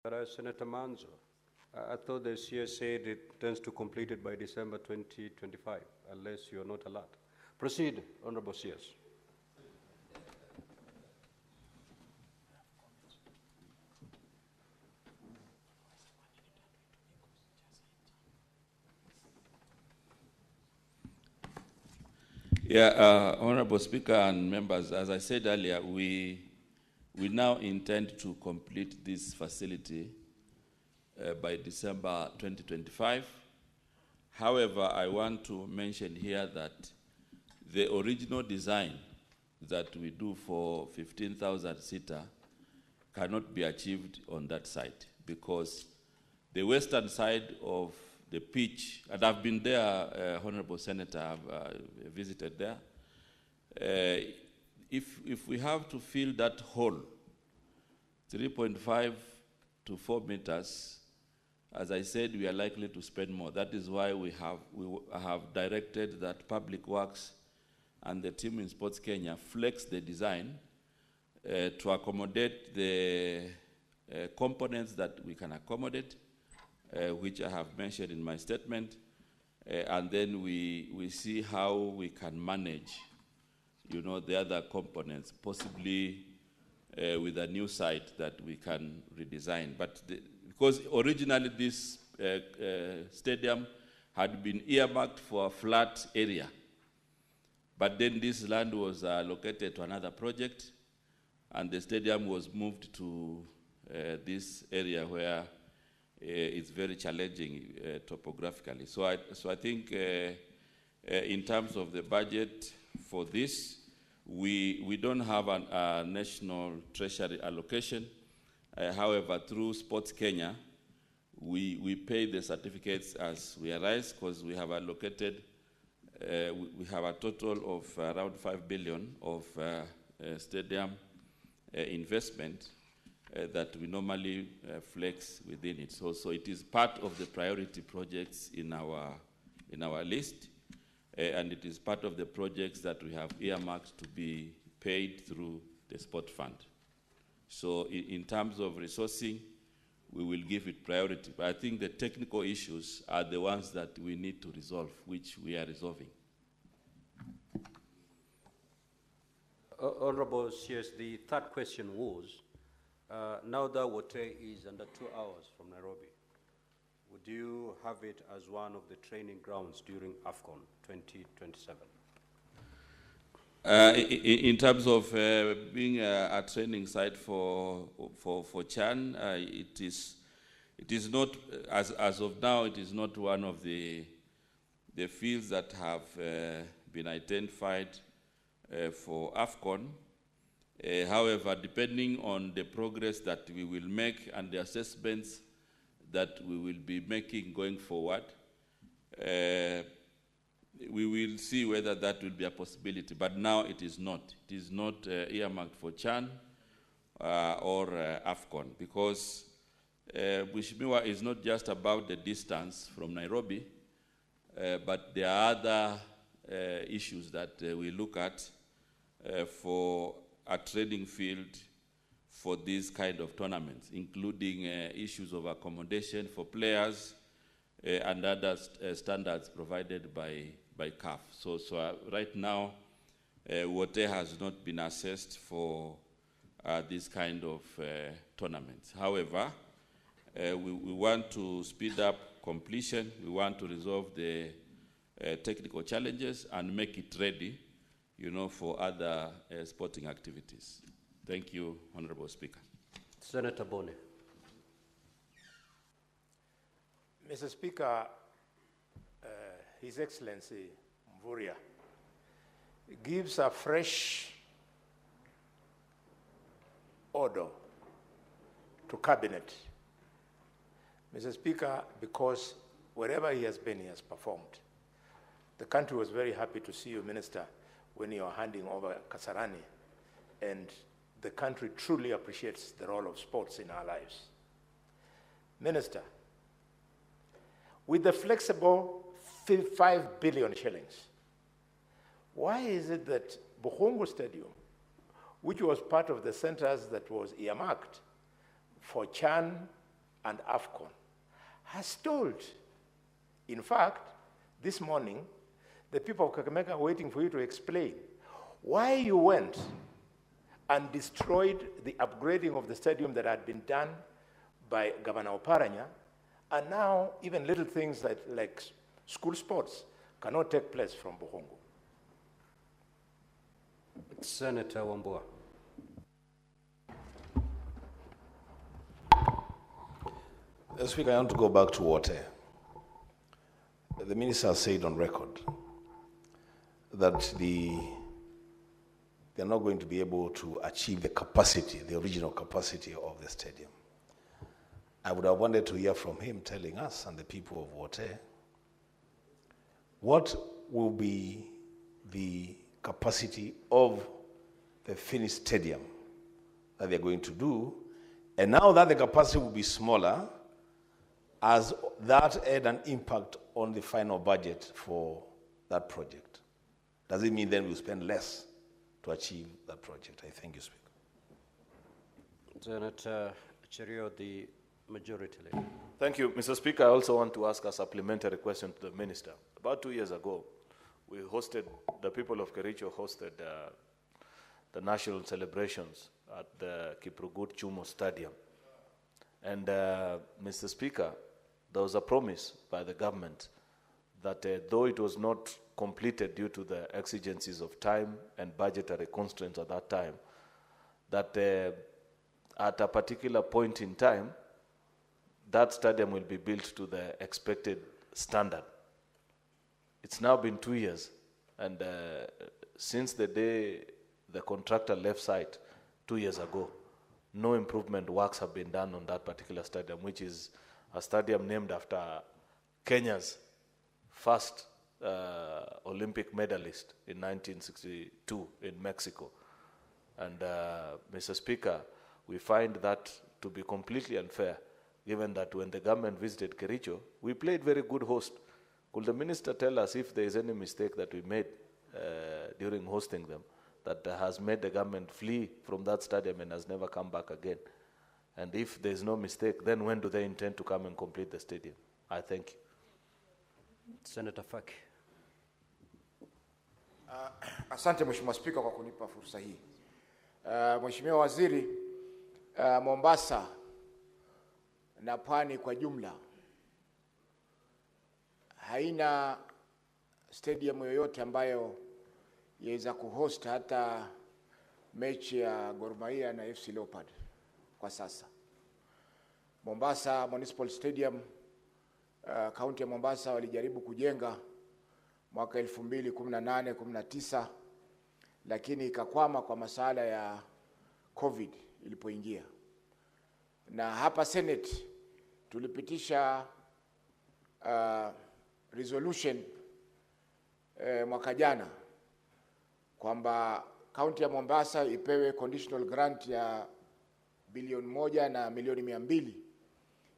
Senator Manzo, I thought the CS said it tends to complete it by December 2025, unless you're not allowed. Proceed, Honorable CS. Yeah, Honorable Speaker and members, as I said earlier, we now intend to complete this facility by December 2025. However, I want to mention here that the original design that we do for 15,000-seater cannot be achieved on that site because the western side of the pitch, and I've been there, Honorable Senator, I've visited there. If we have to fill that hole, 3.5 to 4 meters, as I said, we are likely to spend more. That is why we have directed that Public Works and the team in Sports Kenya flex the design to accommodate the components that we can accommodate, which I have mentioned in my statement, and then we see how we can manage, the other components, possibly with a new site that we can redesign. But because originally this stadium had been earmarked for a flat area, but then this land was allocated to another project, and the stadium was moved to this area where it's very challenging topographically. So I think in terms of the budget for this, we don't have a national treasury allocation. However, through Sports Kenya, we pay the certificates as we arise because we have allocated, we have a total of around 5 billion of stadium investment that we normally flex within it. So it is part of the priority projects in our list, and it is part of the projects that we have earmarked to be paid through the sport fund. So in terms of resourcing, we will give it priority. But I think the technical issues are the ones that we need to resolve, which we are resolving. Honorable CS, the third question was, now that Wote is under 2 hours from Nairobi, would you have it as one of the training grounds during AFCON 2027? In terms of being a training site for CHAN, it is not, as of now, it is not one of the fields that have been identified for AFCON. However, depending on the progress that we will make and the assessments that we will be making going forward, we will see whether that will be a possibility. But now it is not. It is not earmarked for CHAN or AFCON, because Mheshimiwa is not just about the distance from Nairobi, but there are other issues that we look at for a training field for these kind of tournaments, including issues of accommodation for players and other standards provided by CAF. So right now, Wote has not been assessed for this kind of tournaments. However, we want to speed up completion. We want to resolve the technical challenges and make it ready, for other sporting activities. Thank you, Honorable Speaker. Senator Bone. Mr. Speaker, His Excellency Mvurya gives a fresh order to Cabinet. Mr. Speaker, because wherever he has been, he has performed. The country was very happy to see you, Minister, when you are handing over Kasarani, and the country truly appreciates the role of sports in our lives. Minister, with the flexible 5 billion shillings, why is it that Bukhungu Stadium, which was part of the centers that was earmarked for CHAN and AFCON has stalled. In fact, this morning, the people of Kakamega are waiting for you to explain why you went and destroyed the upgrading of the stadium that had been done by Governor Oparanya, and now even little things like school sports cannot take place from Buhungu. Senator Wambua. Speaker, I want to go back to water. The minister said on record that they're not going to be able to achieve the capacity, the original capacity of the stadium. I would have wanted to hear from him telling us and the people of Water what will be the capacity of the finished stadium that they're going to do, and now that the capacity will be smaller, has that had an impact on the final budget for that project? Does it mean then we'll spend less to achieve that project? I thank you, Speaker. Senator Cherio, the Majority Leader. Thank you, Mr. Speaker. I also want to ask a supplementary question to the Minister. About 2 years ago, the people of Kericho hosted the national celebrations at the Kiprugut Chumo Stadium. And Mr. Speaker, there was a promise by the government that though it was not completed due to the exigencies of time and budgetary constraints at that time, that at a particular point in time, that stadium will be built to the expected standard. It's now been 2 years, and since the day the contractor left site 2 years ago, no improvement works have been done on that particular stadium, which is a stadium named after Kenya's first Olympic medalist in 1962 in Mexico. And Mr. Speaker, we find that to be completely unfair, given that when the government visited Kericho, we played very good host. Could the minister tell us if there is any mistake that we made during hosting them that has made the government flee from that stadium and has never come back again? And if there is no mistake, then when do they intend to come and complete the stadium? I thank you. Senator Faki. Asante Mheshimiwa Spika kwa kunipa fursa hii. Mheshimiwa Waziri, Mombasa na Pwani kwa jumla haina stadium yoyote ambayo yaweza kuhost hata mechi ya Gor Mahia na FC Leopard kwa sasa. Mombasa Municipal Stadium, kaunti ya Mombasa walijaribu kujenga mwaka 2018-19, lakini ikakwama kwa masuala ya COVID ilipoingia. Na hapa Senate tulipitisha resolution mwaka jana kwamba kaunti ya Mombasa ipewe conditional grant ya bilioni 1 na milioni 200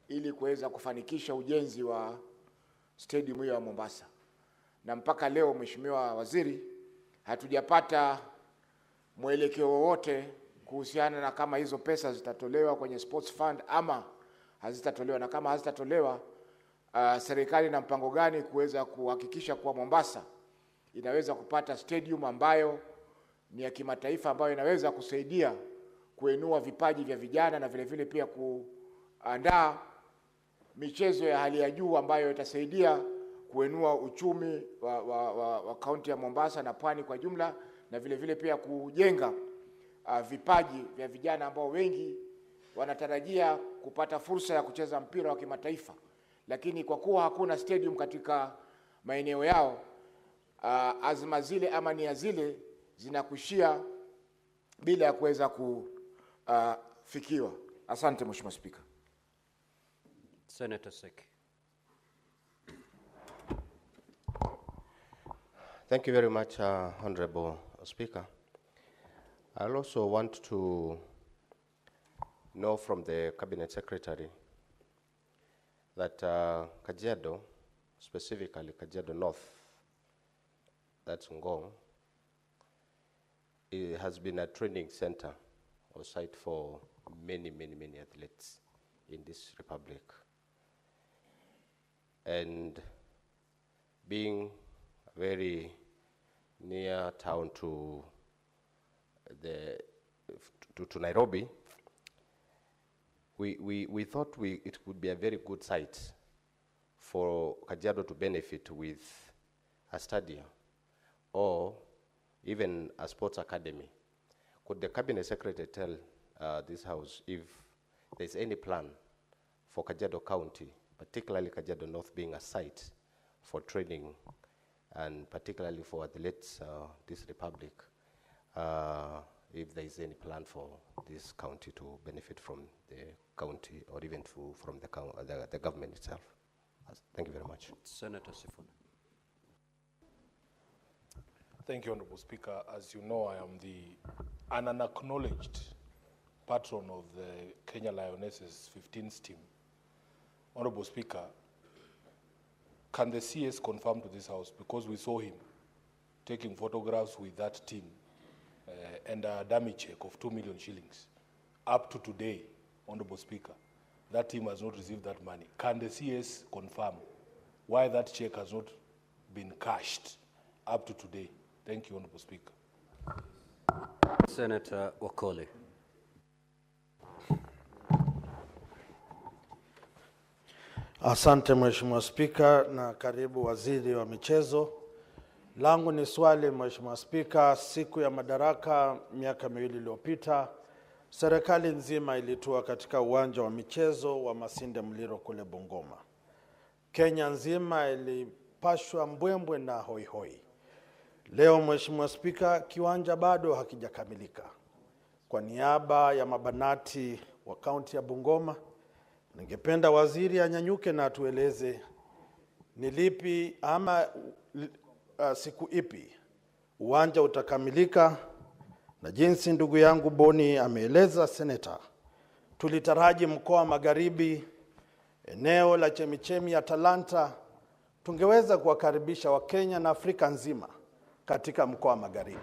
ili kuweza kufanikisha ujenzi wa stadium hiyo ya Mombasa. Na mpaka leo Mheshimiwa Waziri, hatujapata mwelekeo wowote kuhusiana na kama hizo pesa zitatolewa kwenye sports fund ama hazitatolewa, na kama hazitatolewa serikali na mpango gani kuweza kuhakikisha kuwa Mombasa inaweza kupata stadium ambayo ni ya kimataifa, ambayo inaweza kusaidia kuinua vipaji vya vijana na vile vile pia kuandaa michezo ya hali ya juu ambayo itasaidia kuinua uchumi wa kaunti ya Mombasa na Pwani kwa jumla, na vile vile pia kujenga vipaji vya vijana ambao wengi wanatarajia kupata fursa ya kucheza mpira wa kimataifa, lakini kwa kuwa hakuna stadium katika maeneo yao, azma zile ama nia zile zinakushia bila ya kuweza kufikiwa. Asante Mheshimiwa Spika. Senator Seki. Thank you very much, Honorable Speaker. I also want to know from the Cabinet Secretary that Kajiado, specifically Kajiado North, that's Ngong, it has been a training center or site for many athletes, in this republic. And being very near town to Nairobi, we thought it would be a very good site for Kajiado to benefit with a stadium or even a sports academy. Could the Cabinet Secretary tell this House if there's any plan for Kajiado County, particularly Kajiado North being a site for training and particularly for athletes this republic, if there is any plan for this county to benefit from the county or even from the government itself? Thank you very much. Senator Sifuna. Thank you, Honorable Speaker. As you know, I am an unacknowledged patron of the Kenya Lionesses 15s team. Honorable Speaker, can the CS confirm to this House, because we saw him taking photographs with that team and a dummy check of 2 million shillings. Up to today, Honorable Speaker, that team has not received that money. Can the CS confirm why that check has not been cashed up to today? Thank you, Honorable Speaker. Senator Wakoli. Asante Mheshimiwa Spika na karibu Waziri wa Michezo. Langu ni swali Mheshimiwa Spika, siku ya madaraka miaka miwili iliyopita, serikali nzima ilitua katika uwanja wa michezo wa Masinde Muliro kule Bungoma. Kenya nzima ilipashwa mbwembwe na hoihoi. Leo Mheshimiwa Spika, kiwanja bado hakijakamilika. Kwa niaba ya mabanati wa kaunti ya Bungoma, ningependa waziri anyanyuke na atueleze ni lipi ama siku ipi uwanja utakamilika, na jinsi ndugu yangu Boni ameeleza seneta, tulitaraji mkoa wa Magharibi, eneo la chemichemi ya Talanta, tungeweza kuwakaribisha Wakenya na Afrika nzima katika mkoa wa Magharibi.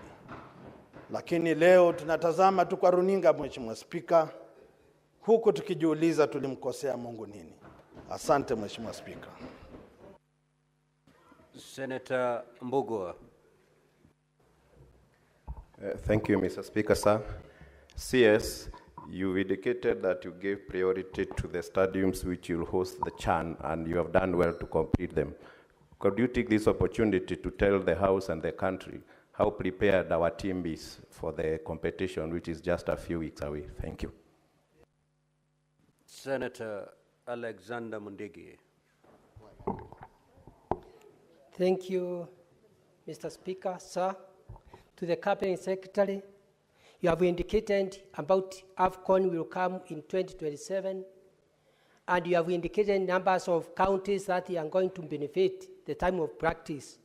Lakini leo tunatazama tu kwa runinga Mheshimiwa Spika, huku tukijiuliza tulimkosea Mungu nini. Asante Mheshimiwa Spika. Senator Mbugua. Thank you, Mr. Speaker, sir. CS, you indicated that you gave priority to the stadiums which will host the CHAN, and you have done well to complete them. Could you take this opportunity to tell the House and the country how prepared our team is for the competition, which is just a few weeks away? Thank you. Senator Alexander Mundigi. Thank you, Mr. Speaker, sir. To the Cabinet Secretary, you have indicated about AFCON will come in 2027, and you have indicated numbers of counties that are going to benefit the time of practice.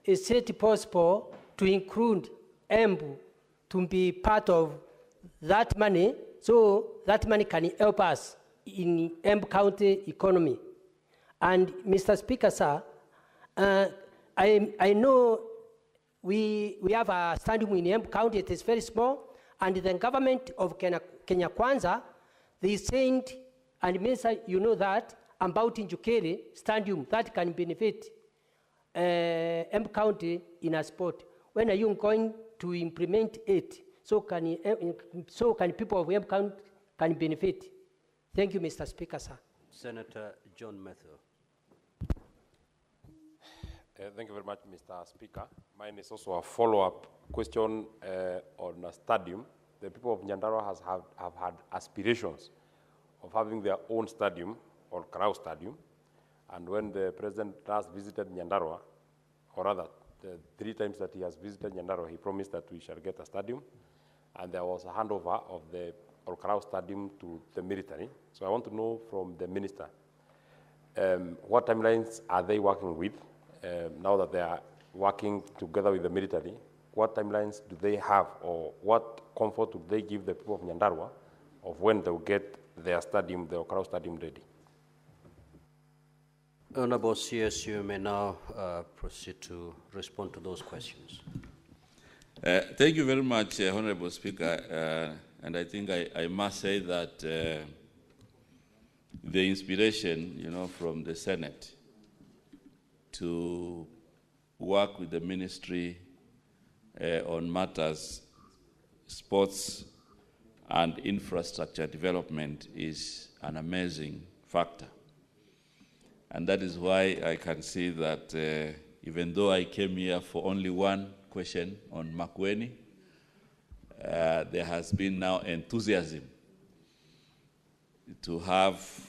Is it possible to include Embu to be part of that money, so that money can help us in Embu County economy? And Mr. Speaker, sir, I know we have a stadium in Embu County. It is very small, and the government of Kenya Kwanza, they sent, and Minister, you know that, about Njukere stadium that can benefit Embu County in a sport. When are you going to implement it so can people of Embu County can benefit? Thank you, Mr. Speaker, sir. Senator John Matthew. Thank you very much, Mr. Speaker. Mine is also a follow-up question on a stadium. The people of Nyandarua have had aspirations of having their own stadium, or Karau Stadium. And when the president last visited Nyandarua, or rather, the 3 times that he has visited Nyandarua, he promised that we shall get a stadium. And there was a handover of the Karau Stadium to the military. So I want to know from the minister, what timelines are they working with? Now that they are working together with the military, what timelines do they have, or what comfort do they give the people of Nyandarua of when they will get their stadium, the Karau Stadium, ready? Honorable CS, you may now proceed to respond to those questions. Thank you very much, Honorable Speaker. And I think I must say that the inspiration, from the Senate to work with the ministry on matters sports and infrastructure development is an amazing factor. And that is why I can see that even though I came here for only one question on Makueni, there has been now enthusiasm to have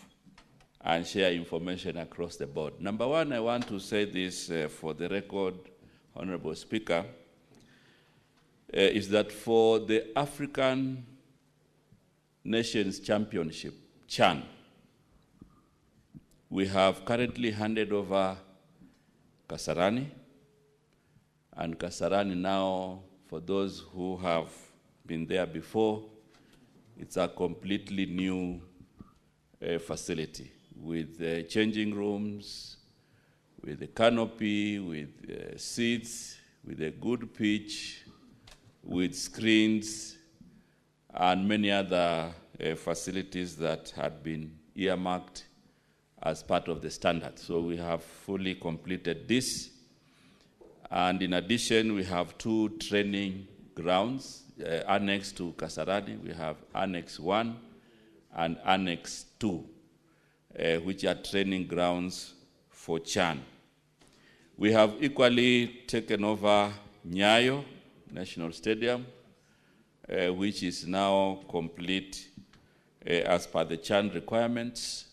and share information across the board. Number one, I want to say this for the record, Honorable Speaker, is that for the African Nations Championship, CHAN, we have currently handed over Kasarani, and Kasarani now, for those who have been there before, it's a completely new facility with changing rooms, with a canopy, with seats, with a good pitch, with screens, and many other facilities that had been earmarked as part of the standard. So we have fully completed this. And in addition, we have 2 training grounds annexed to Kasarani. We have Annex 1 and Annex 2, which are training grounds for CHAN. We have equally taken over Nyayo National Stadium, which is now complete as per the CHAN requirements.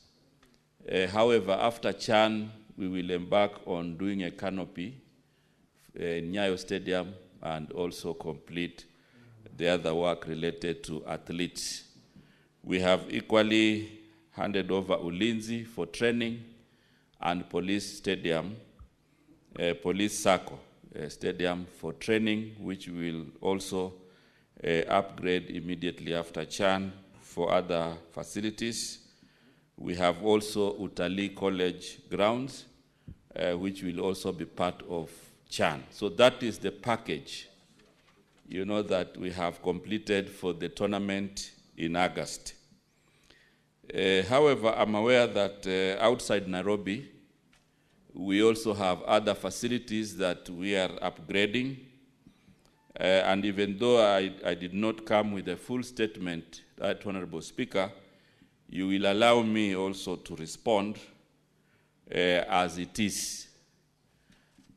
However, after CHAN, we will embark on doing a canopy in Nyayo Stadium and also complete the other work related to athletes. We have equally handed over Ulinzi for training and Police Stadium, Police Circle Stadium for training, which will also upgrade immediately after CHAN for other facilities. We have also Utalii College grounds, which will also be part of CHAN. So that is the package, that we have completed for the tournament in August. However, I'm aware that outside Nairobi, we also have other facilities that we are upgrading. And even though I did not come with a full statement, Right Honorable Speaker, you will allow me also to respond as it is.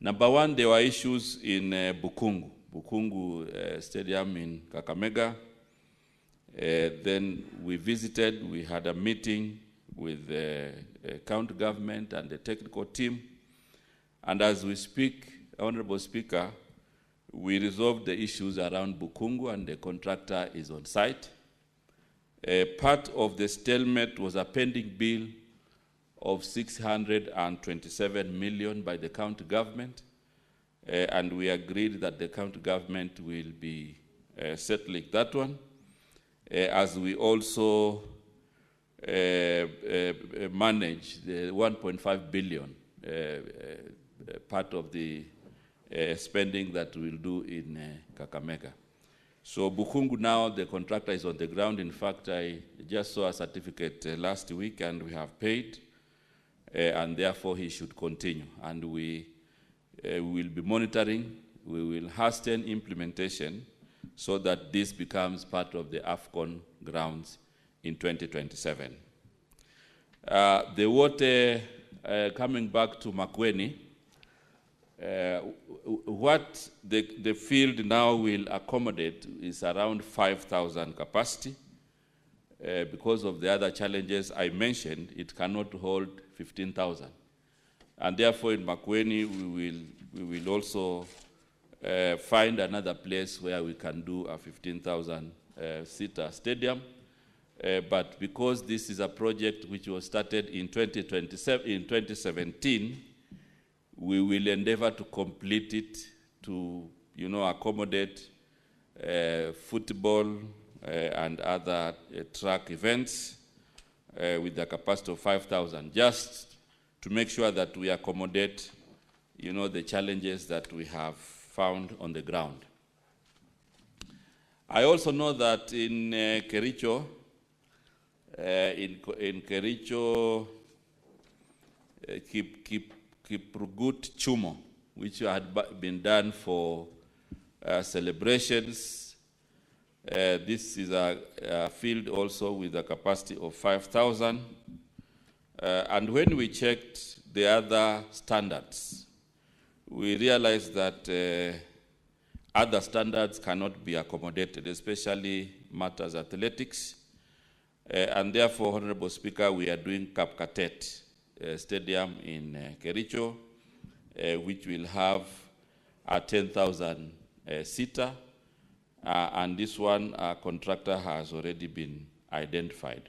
Number one, there were issues in Bukungu Stadium in Kakamega. Then we visited, we had a meeting with the county government and the technical team. And as we speak, Honorable Speaker, we resolved the issues around Bukungu and the contractor is on site. Part of the stalemate was a pending bill of 627 million by the county government. And we agreed that the county government will be settling that one. As we also manage the 1.5 billion part of the spending that we'll do in Kakamega. So Bukungu now, the contractor is on the ground. In fact, I just saw a certificate last week and we have paid, and therefore he should continue. And we will be monitoring, we will hasten implementation so that this becomes part of the AFCON grounds in 2027. The water, coming back to Makueni, what the field now will accommodate is around 5,000 capacity. Because of the other challenges I mentioned, it cannot hold 15,000. And therefore in Makueni, we will also find another place where we can do a 15,000 seater stadium. But because this is a project which was started in 2017, we will endeavor to complete it to, accommodate football and other track events with a capacity of 5,000, just to make sure that we accommodate, the challenges that we have found on the ground. I also know that in Kericho, in Kericho, Kiprugut Chumo, which had been done for celebrations. This is a field also with a capacity of 5,000. And when we checked the other standards, we realized that other standards cannot be accommodated, especially matters athletics. And therefore, Honorable Speaker, we are doing Kapkatet Stadium in Kericho, which will have a 10,000 seater. And this one, our contractor has already been identified.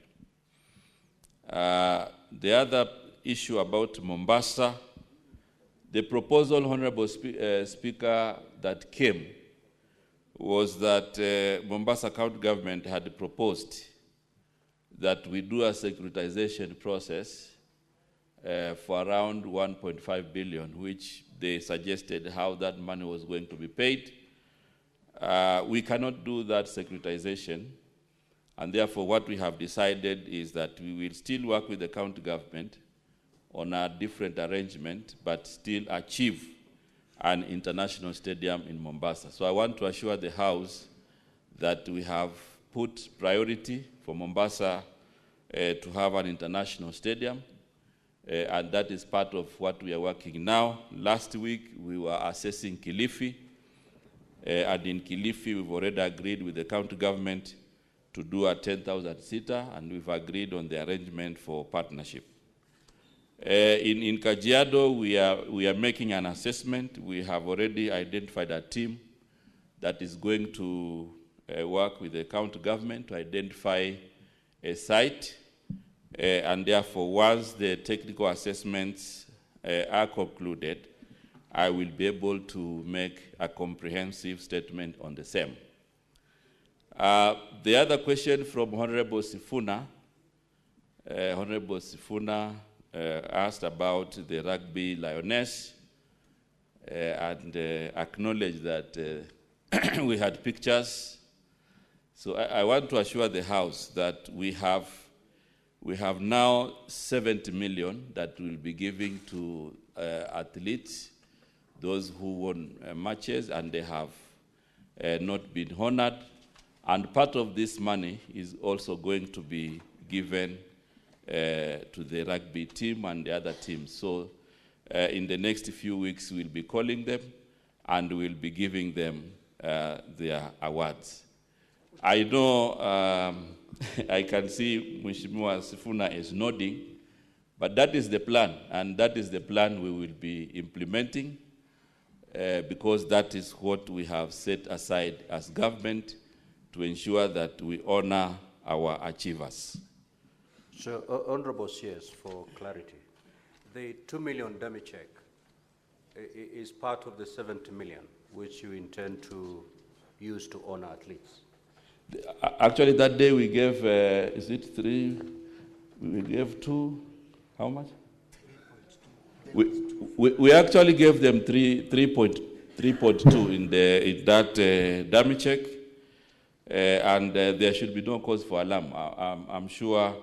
The other issue about Mombasa, the proposal, Honorable Speaker, that came was that Mombasa County Government had proposed that we do a securitization process for around 1.5 billion, which they suggested how that money was going to be paid. We cannot do that securitization, and therefore what we have decided is that we will still work with the county government on a different arrangement, but still achieve an international stadium in Mombasa. So I want to assure the House that we have put priority for Mombasa to have an international stadium, and that is part of what we are working now. Last week, we were assessing Kilifi, and in Kilifi, we've already agreed with the county government to do a 10,000 seater, and we've agreed on the arrangement for partnership. In Kajiado, we are making an assessment. We have already identified a team that is going to work with the county government to identify a site, and therefore, once the technical assessments are concluded, I will be able to make a comprehensive statement on the same. The other question from Honorable Sifuna, asked about the rugby lioness and acknowledged that we had pictures. So I want to assure the House that we have now 70 million that we'll be giving to athletes, those who won matches and they have not been honored. And part of this money is also going to be given to the rugby team and the other teams. So in the next few weeks, we'll be calling them and we'll be giving them their awards. I know I can see Mheshimiwa Sifuna is nodding, but that is the plan, and that is the plan we will be implementing because that is what we have set aside as government to ensure that we honor our achievers. So, Honorable CS, for clarity, the 2 million dummy check is part of the 70 million which you intend to use to honor athletes? Actually, that day we gave, is it 3? We gave 2, how much? We actually gave them 3.2 in that dummy check, and there should be no cause for alarm. I'm sure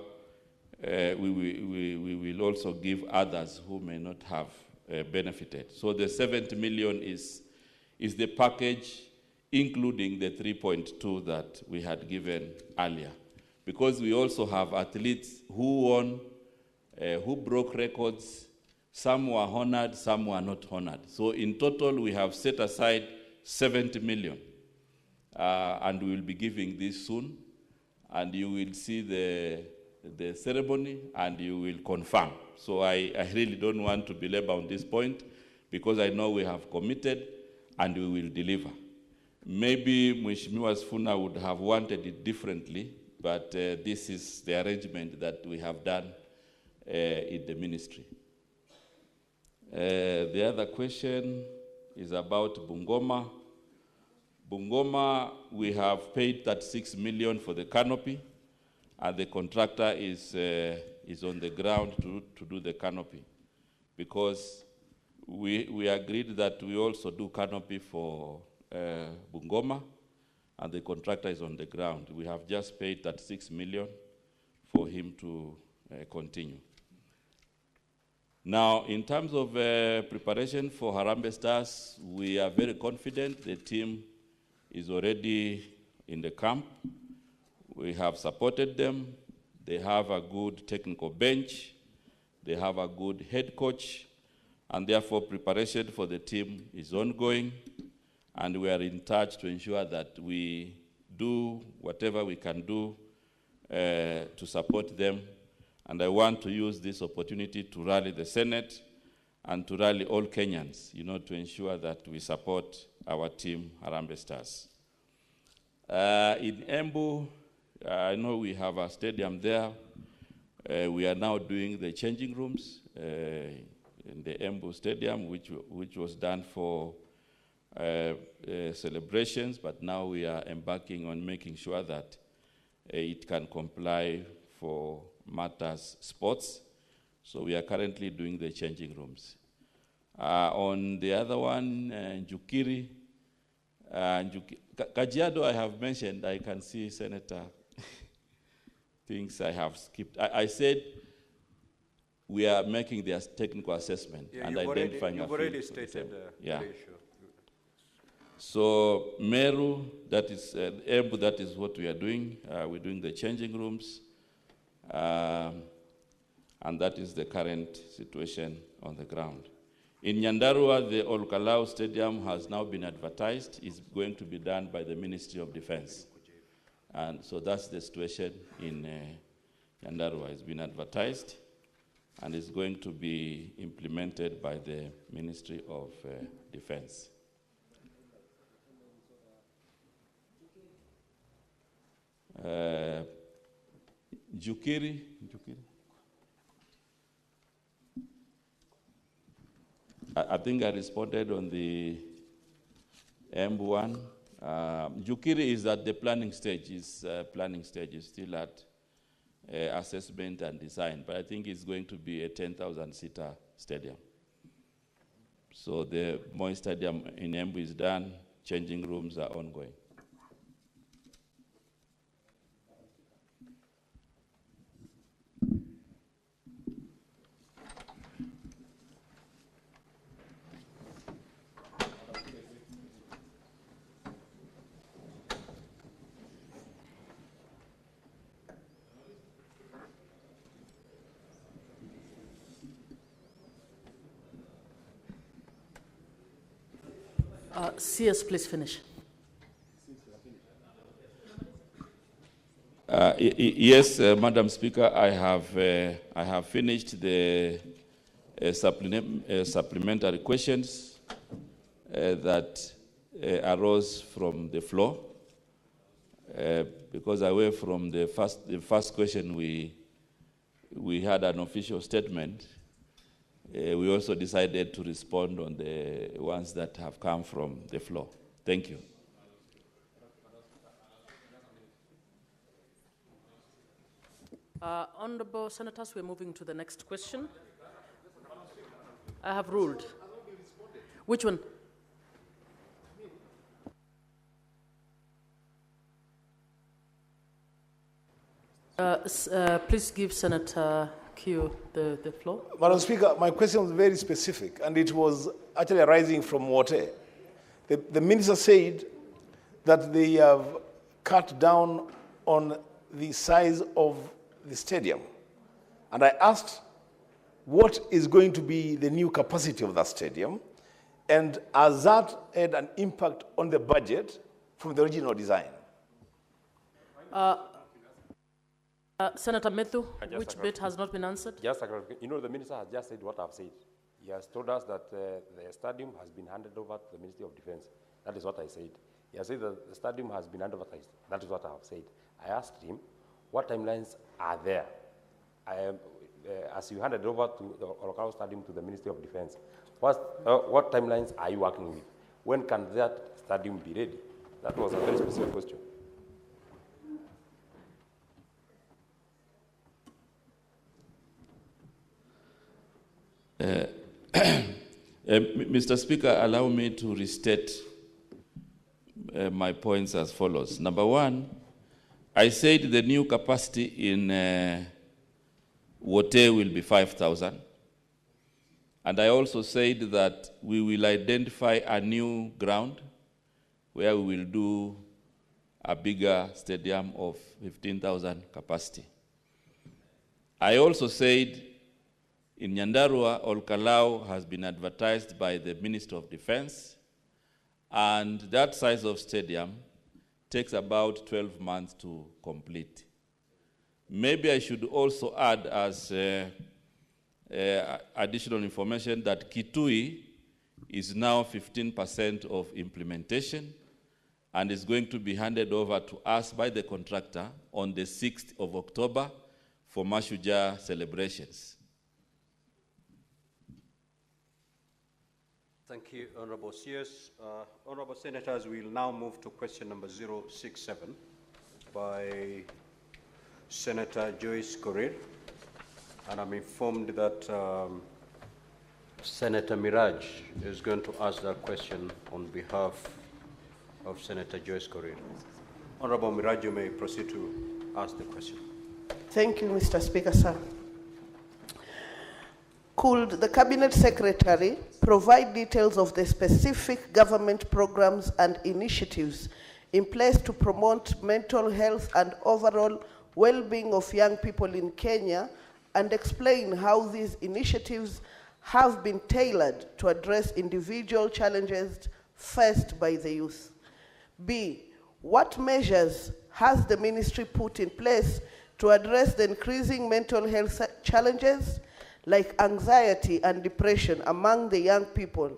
we will also give others who may not have benefited. So the 70 million is the package, including the 3.2 that we had given earlier. Because we also have athletes who won, who broke records. Some were honored, some were not honored. So in total, we have set aside 70 million. And we will be giving this soon. And you will see the ceremony and you will confirm. So I really don't want to belabor on this point because I know we have committed and we will deliver. Maybe Mheshimiwa Sifuna would have wanted it differently, but this is the arrangement that we have done in the ministry. The other question is about Bungoma. Bungoma, we have paid 36 million for the canopy, and the contractor is on the ground to do the canopy, because we agreed that we also do canopy for Bungoma, and the contractor is on the ground. We have just paid 36 million for him to continue. Now, in terms of preparation for Harambee Stars, we are very confident. The team is already in the camp. We have supported them. They have a good technical bench. They have a good head coach. And therefore, preparation for the team is ongoing. And we are in touch to ensure that we do whatever we can do to support them. And I want to use this opportunity to rally the Senate and to rally all Kenyans, to ensure that we support our team, Harambee Stars. In Embu, I know we have a stadium there. We are now doing the changing rooms in the Embu Stadium, which was done for celebrations, but now we are embarking on making sure that it can comply for matters sports. So we are currently doing the changing rooms. On the other one, Njukiri, Kajiado I have mentioned. I can see Senator things I have skipped. I said we are making their technical assessment and identifying you've already stated the issue. So Meru, that is Embu, that is what we are doing. We're doing the changing rooms. And that is the current situation on the ground. In Nyandarua, the Olukalau Stadium has now been advertised. It's going to be done by the Ministry of Defense. And so that's the situation in Nyandarua. It's been advertised, and it's going to be implemented by the Ministry of Defense. Njukiri. I think I responded on the Embu one. Njukiri is at the planning stage. Is still at assessment and design, but I think it's going to be a 10,000-seater stadium. So the Moi Stadium in Embu is done. Changing rooms are ongoing. CS, please finish. Yes, Madam Speaker, I have finished the supplementary questions that arose from the floor. Because away from the first question, we had an official statement. We also decided to respond on the ones that have come from the floor. Thank you. Honorable Senators, we're moving to the next question. I have ruled. Which one? Please give Senator Q the floor. Madam Speaker, my question was very specific, and it was actually arising from Wote. The minister said that they have cut down on the size of the stadium. And I asked, what is going to be the new capacity of that stadium? And has that had an impact on the budget from the original design? Senator Methu, which bit has not been answered? Just the minister has just said what I've said. He has told us that the stadium has been handed over to the Ministry of Defense. That is what I said. He has said that the stadium has been advertised. That is what I have said. I asked him, what timelines are there? As you handed over to the Olokau Stadium to the Ministry of Defense, what timelines are you working with? When can that stadium be ready? That was a very specific question. Mr. Speaker, allow me to restate my points as follows. Number one, I said the new capacity in Wote will be 5,000. And I also said that we will identify a new ground where we will do a bigger stadium of 15,000 capacity. I also said in Nyandarua, Olkalau has been advertised by the Minister of Defense, and that size of stadium takes about 12 months to complete. Maybe I should also add as additional information that Kitui is now 15% of implementation and is going to be handed over to us by the contractor on the 6th of October for Mashujaa celebrations. Thank you, Honorable Sears. Honorable Senators, we will now move to question number 067 by Senator Joyce Korir. And I'm informed that Senator Miraj is going to ask that question on behalf of Senator Joyce Korir. Honorable Miraj, you may proceed to ask the question. Thank you, Mr. Speaker, sir. Could the Cabinet Secretary provide details of the specific government programs and initiatives in place to promote mental health and overall well-being of young people in Kenya, and explain how these initiatives have been tailored to address individual challenges faced by the youth? B, what measures has the ministry put in place to address the increasing mental health challenges like anxiety and depression among the young people,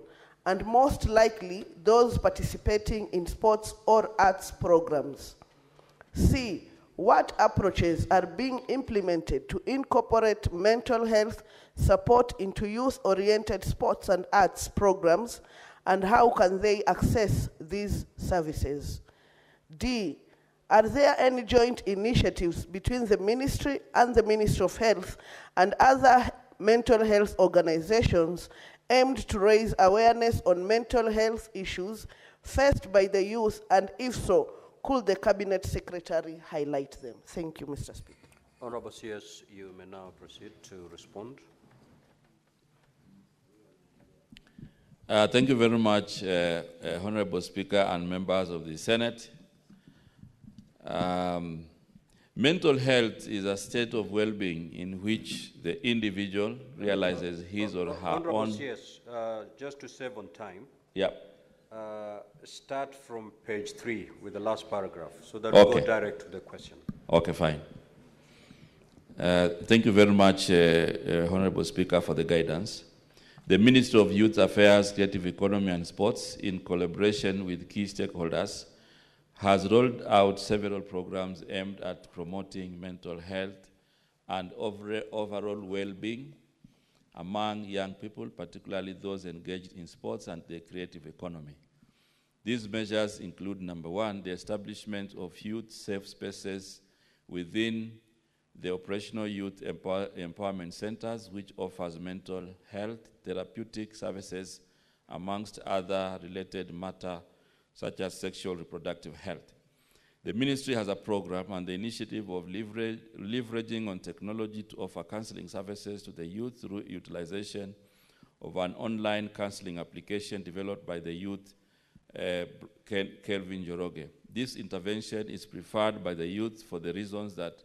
and most likely those participating in sports or arts programs? C, what approaches are being implemented to incorporate mental health support into youth-oriented sports and arts programs, and how can they access these services? D, are there any joint initiatives between the ministry and the Ministry of Health and other mental health organizations aimed to raise awareness on mental health issues faced by the youth, and if so, could the Cabinet Secretary highlight them? Thank you, Mr. Speaker. Honorable CS, you may now proceed to respond. Thank you very much, Honorable Speaker and members of the Senate. Mental health is a state of well-being in which the individual realizes his or her Honorable own... CS, just to save on time, start from page 3 with the last paragraph, so that we go direct to the question. Okay, fine. Thank you very much, Honorable Speaker, for the guidance. The Ministry of Youth Affairs, Creative Economy and Sports, in collaboration with key stakeholders, has rolled out several programs aimed at promoting mental health and overall well-being among young people, particularly those engaged in sports and the creative economy. These measures include, number one, the establishment of youth safe spaces within the operational youth empowerment centers, which offers mental health, therapeutic services, amongst other related matters, such as sexual reproductive health. The ministry has a program and the initiative of leveraging on technology to offer counseling services to the youth through utilization of an online counseling application developed by the youth, Kelvin Joroge. This intervention is preferred by the youth for the reasons that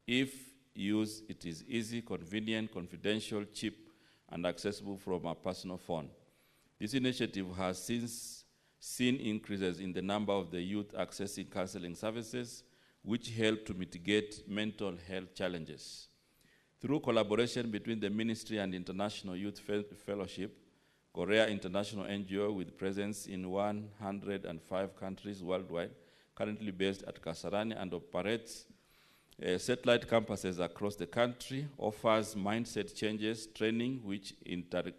if used, it is easy, convenient, confidential, cheap, and accessible from a personal phone. This initiative has since seen increases in the number of the youth accessing counseling services, which help to mitigate mental health challenges. Through collaboration between the ministry and International Youth Fellowship, Korea International NGO with presence in 105 countries worldwide, currently based at Kasarani and operates satellite campuses across the country, offers mindset changes training which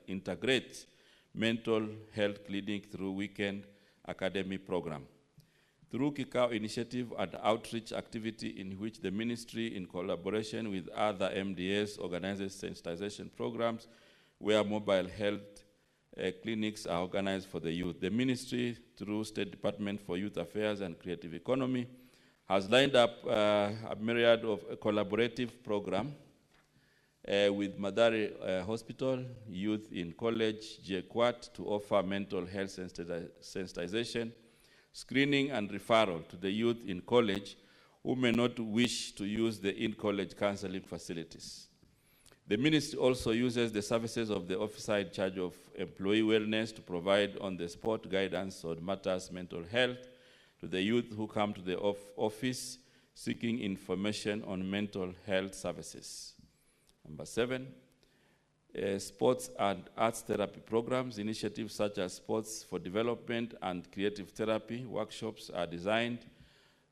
integrates mental health clinic through weekend academy program. Through Kikao initiative and outreach activity in which the ministry, in collaboration with other MDS, organizes sensitization programs where mobile health clinics are organized for the youth. The ministry, through State Department for Youth Affairs and Creative Economy, has lined up a myriad of a collaborative program with Madari Hospital, Youth in College, JQuat, to offer mental health sensitization, screening and referral to the youth in college who may not wish to use the in-college counseling facilities. The ministry also uses the services of the officer in charge of employee wellness to provide on-the-spot guidance on matters mental health to the youth who come to the office seeking information on mental health services. Number 7, sports and arts therapy programs. Initiatives such as sports for development and creative therapy workshops are designed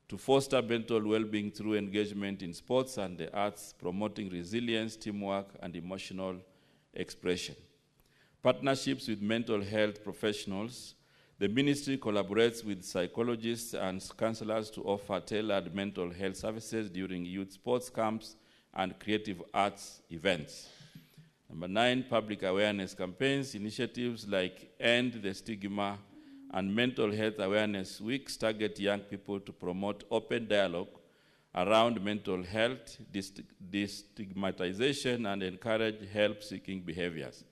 to foster mental well-being through engagement in sports and the arts, promoting resilience, teamwork, and emotional expression. Partnerships with mental health professionals. The ministry collaborates with psychologists and counselors to offer tailored mental health services during youth sports camps and creative arts events. Number 9, public awareness campaigns. Initiatives like End the Stigma and Mental Health Awareness Weeks target young people to promote open dialogue around mental health, destigmatization, and encourage help-seeking behaviors.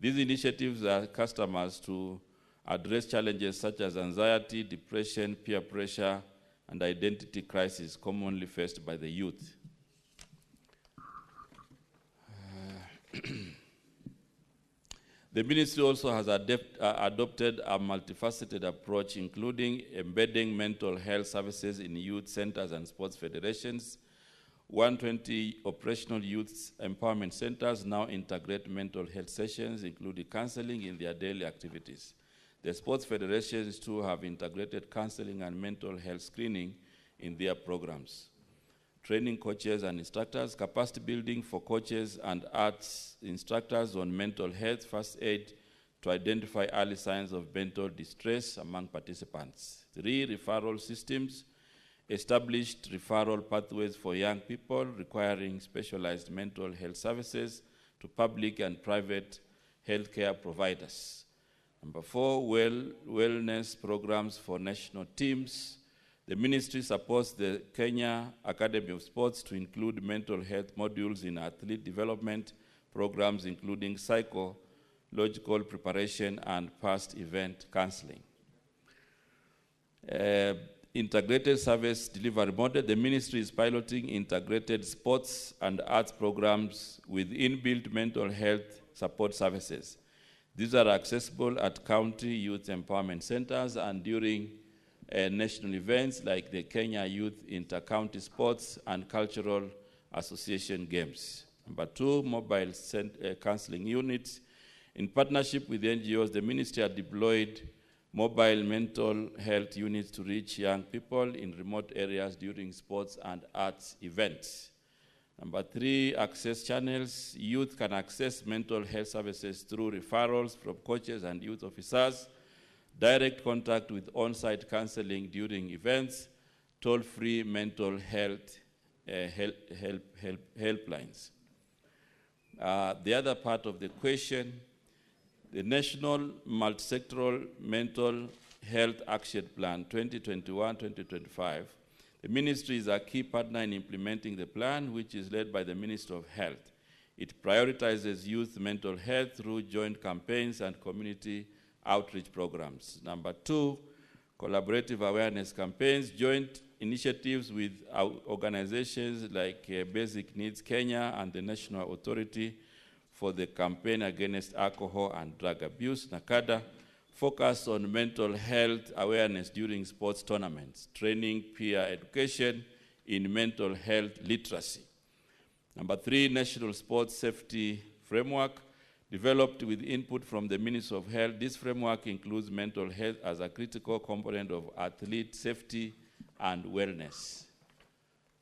These initiatives are customers to address challenges such as anxiety, depression, peer pressure, and identity crisis commonly faced by the youth. The ministry also has adopted a multifaceted approach, including embedding mental health services in youth centers and sports federations. 120 operational youth empowerment centers now integrate mental health sessions, including counseling, in their daily activities. The sports federations too have integrated counseling and mental health screening in their programs. Training coaches and instructors, capacity building for coaches and arts instructors on mental health, first aid to identify early signs of mental distress among participants. 3, referral systems, established referral pathways for young people requiring specialized mental health services to public and private healthcare providers. Number 4, wellness programs for national teams. The ministry supports the Kenya Academy of Sports to include mental health modules in athlete development programs, including psychological preparation and post-event counseling. Integrated service delivery model. The ministry is piloting integrated sports and arts programs with inbuilt mental health support services. These are accessible at county youth empowerment centers and during national events like the Kenya Youth Inter-County Sports and Cultural Association Games. Number 2, mobile counseling units. In partnership with the NGOs, the ministry has deployed mobile mental health units to reach young people in remote areas during sports and arts events. Number 3, access channels. Youth can access mental health services through referrals from coaches and youth officers, direct contact with on-site counseling during events, toll-free mental health helplines. The other part of the question, the National Multisectoral Mental Health Action Plan 2021-2025. The ministry is a key partner in implementing the plan, which is led by the Minister of Health. It prioritizes youth mental health through joint campaigns and community outreach programs. Number 2, collaborative awareness campaigns, joint initiatives with organizations like Basic Needs Kenya and the National Authority for the Campaign Against Alcohol and Drug Abuse, NACADA, focus on mental health awareness during sports tournaments, training peer education in mental health literacy. Number 3, National Sports Safety Framework, developed with input from the Ministry of Health. This framework includes mental health as a critical component of athlete safety and wellness.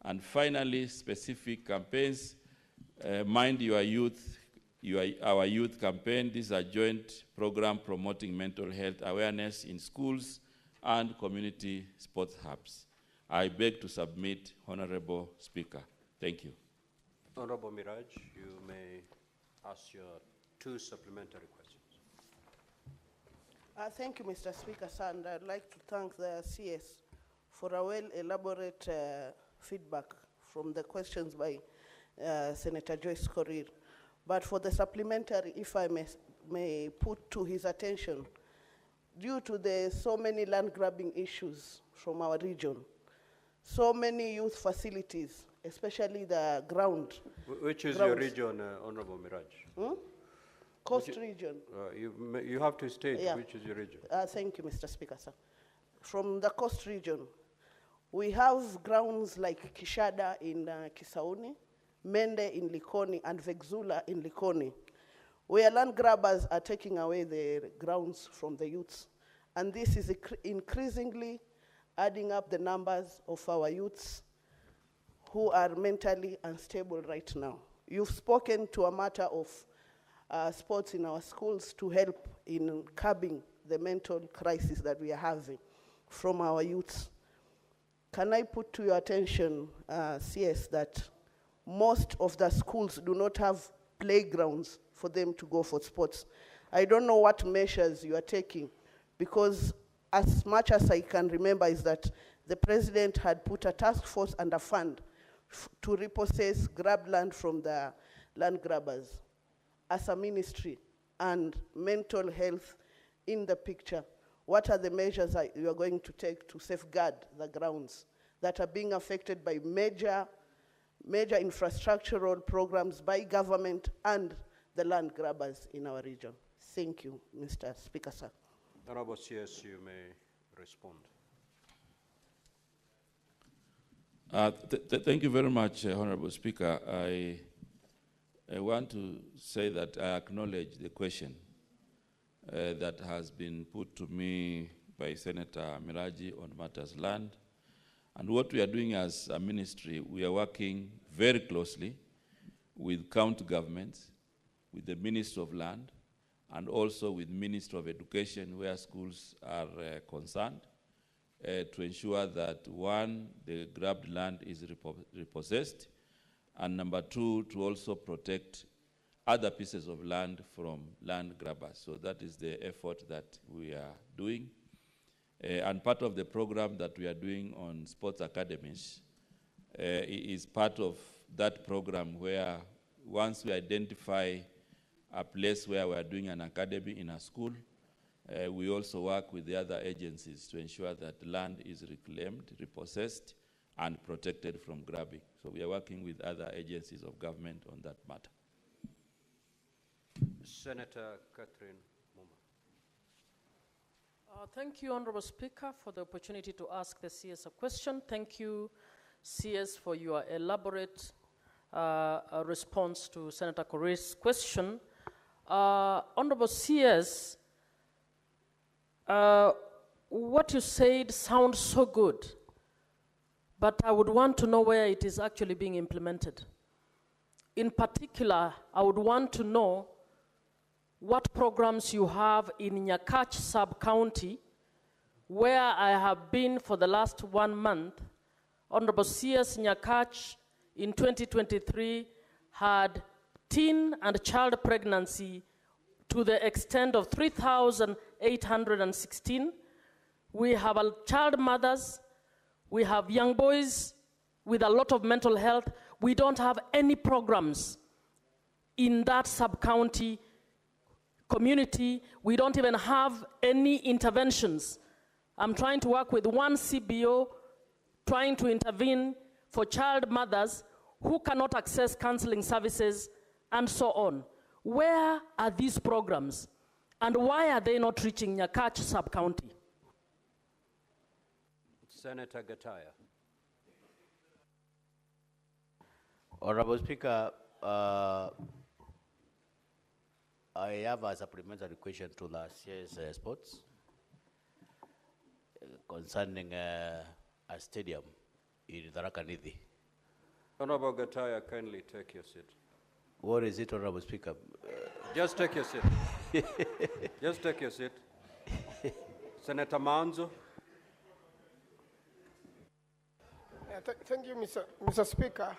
And finally, specific campaigns, Mind Your Youth, our youth campaign. This is a joint program promoting mental health awareness in schools and community sports hubs. I beg to submit, Honorable Speaker. Thank you. Honorable Miraj, you may ask your 2 supplementary questions. Thank you, Mr. Speaker, sir, and I'd like to thank the CS for a well-elaborate feedback from the questions by Senator Joyce Korir. But for the supplementary, if I may put to his attention, due to the so many land grabbing issues from our region, so many youth facilities, especially the ground. Which is your region, Honorable Miraj? Coast region. You have to state which is your region. Thank you, Mr. Speaker, sir. From the coast region, we have grounds like Kishada in Kisauni, Mende in Likoni, and Vexula in Likoni, where land grabbers are taking away the grounds from the youths. And this is increasingly adding up the numbers of our youths who are mentally unstable right now. You've spoken to a matter of sports in our schools to help in curbing the mental crisis that we are having from our youths. Can I put to your attention, CS, that most of the schools do not have playgrounds for them to go for sports. I don't know what measures you are taking, because as much as I can remember is that the president had put a task force and a fund to repossess grabbed land from the land grabbers. As a ministry and mental health in the picture, what are the measures you are going to take to safeguard the grounds that are being affected by major infrastructural programs by government and the land grabbers in our region? Thank you, Mr. Speaker, sir. Honorable CS, you may respond. Thank you very much, Honorable Speaker. I want to say that I acknowledge the question that has been put to me by Senator Miraji on matters land. And what we are doing as a ministry, we are working very closely with county governments, with the Ministry of Land, and also with Ministry of Education, where schools are concerned, to ensure that, one, the grabbed land is repossessed, and number two, to also protect other pieces of land from land grabbers. So that is the effort that we are doing. And part of the program that we are doing on sports academies is part of that program, where once we identify a place where we are doing an academy in a school, we also work with the other agencies to ensure that land is reclaimed, repossessed, and protected from grabbing. So we are working with other agencies of government on that matter. Senator Catherine Muma. Thank you, Honorable Speaker, for the opportunity to ask the CS a question. Thank you, CS, for your elaborate response to Senator Korir's question. Honorable CS, what you said sounds so good, but I would want to know where it is actually being implemented. In particular, I would want to know what programs you have in Nyakach sub-county, where I have been for the last 1 month. Honorable CS, Nyakach in 2023 had teen and child pregnancy to the extent of 3,816. We have child mothers, we have young boys with a lot of mental health. We don't have any programs in that sub-county community. We don't even have any interventions. I'm trying to work with one CBO, trying to intervene for child mothers who cannot access counseling services and so on. Where are these programs? And why are they not reaching Nyakach sub-county? Senator Gataya. Honorable Speaker, I have a supplementary question to the CS Sports concerning a stadium in Tharaka Nithi. Honorable Gataya, kindly take your seat. What is it, Honorable Speaker? Just take your seat. Just take your seat. Senator Manzo. Thank you, Mr. Speaker.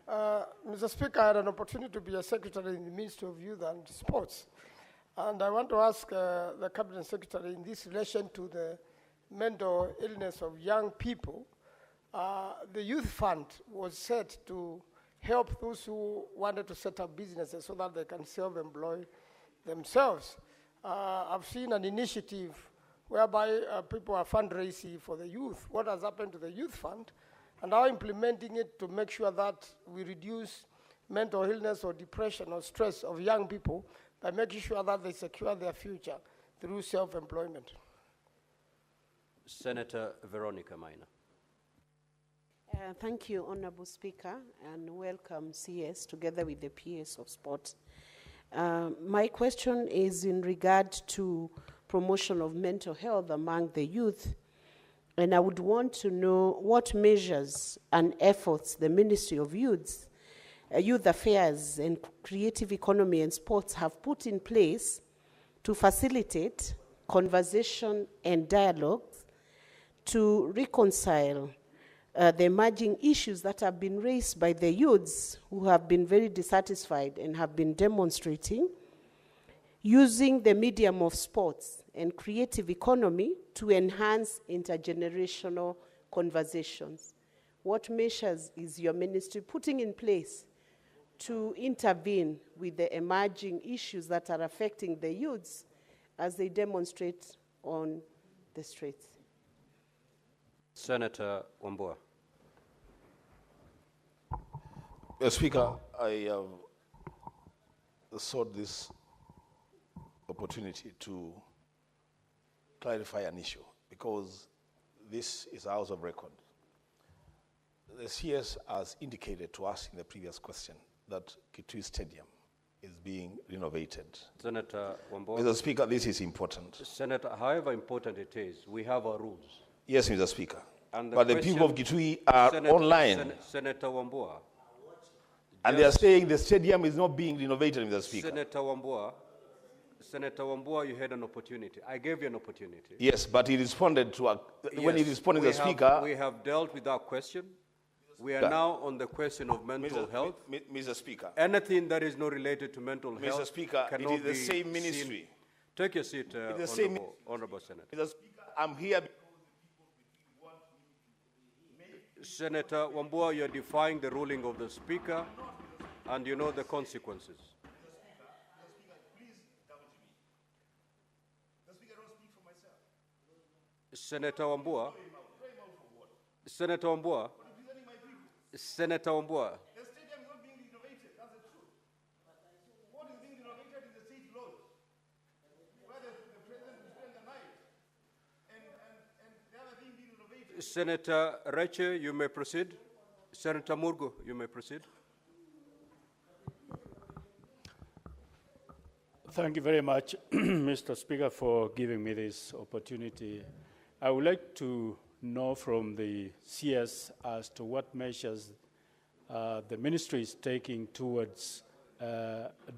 Mr. Speaker, I had an opportunity to be a secretary in the Ministry of Youth and Sports. And I want to ask the Cabinet Secretary in this relation to the mental illness of young people, the youth fund was set to help those who wanted to set up businesses so that they can self-employ themselves. I've seen an initiative whereby people are fundraising for the youth. What has happened to the youth fund? And now implementing it to make sure that we reduce mental illness or depression or stress of young people by making sure that they secure their future through self-employment. Senator Veronica Maina. Thank you, Honorable Speaker, and welcome CS together with the PS of Sport. My question is in regard to promotion of mental health among the youth, and I would want to know what measures and efforts the Ministry of Youth Affairs and Creative Economy and Sports have put in place to facilitate conversation and dialogue to reconcile the emerging issues that have been raised by the youths who have been very dissatisfied and have been demonstrating, using the medium of sports and creative economy to enhance intergenerational conversations. What measures is your ministry putting in place to intervene with the emerging issues that are affecting the youths as they demonstrate on the streets? Senator Wambua. Speaker, I sought this opportunity to clarify an issue because this is a house of record. The CS has indicated to us in the previous question that Kitui Stadium is being renovated. Senator Wambua. Mr. Speaker, this is important. Senator, however important it is, we have our rules. Yes, Mr. Speaker. And but the people of Kitui are online. Senator Wambua. And they are saying the stadium is not being renovated, Mr. Speaker. Senator Wambua, you had an opportunity. I gave you an opportunity. Yes, but he responded to when he responded to the Speaker. We have dealt with our question. We are now on the question of mental health. Mr. Speaker. Anything that is not related to mental health. Mr. Speaker, it is the same ministry. Seen. Take your seat, Honorable Senator. Mr. Speaker, I'm here because Senator Wambua, you're defying the ruling of the Speaker, and you know the consequences. Senator Wambua, Senator Wambua, Senator Wambua. The stadium is not being renovated, that's the truth. What is being renovated is the state lodge, where the president will spend the night, and the other thing being renovated. Senator Reche, you may proceed. Senator Murgo, you may proceed. Thank you very much, Mr. Speaker, for giving me this opportunity. I would like to know from the CS as to what measures the ministry is taking towards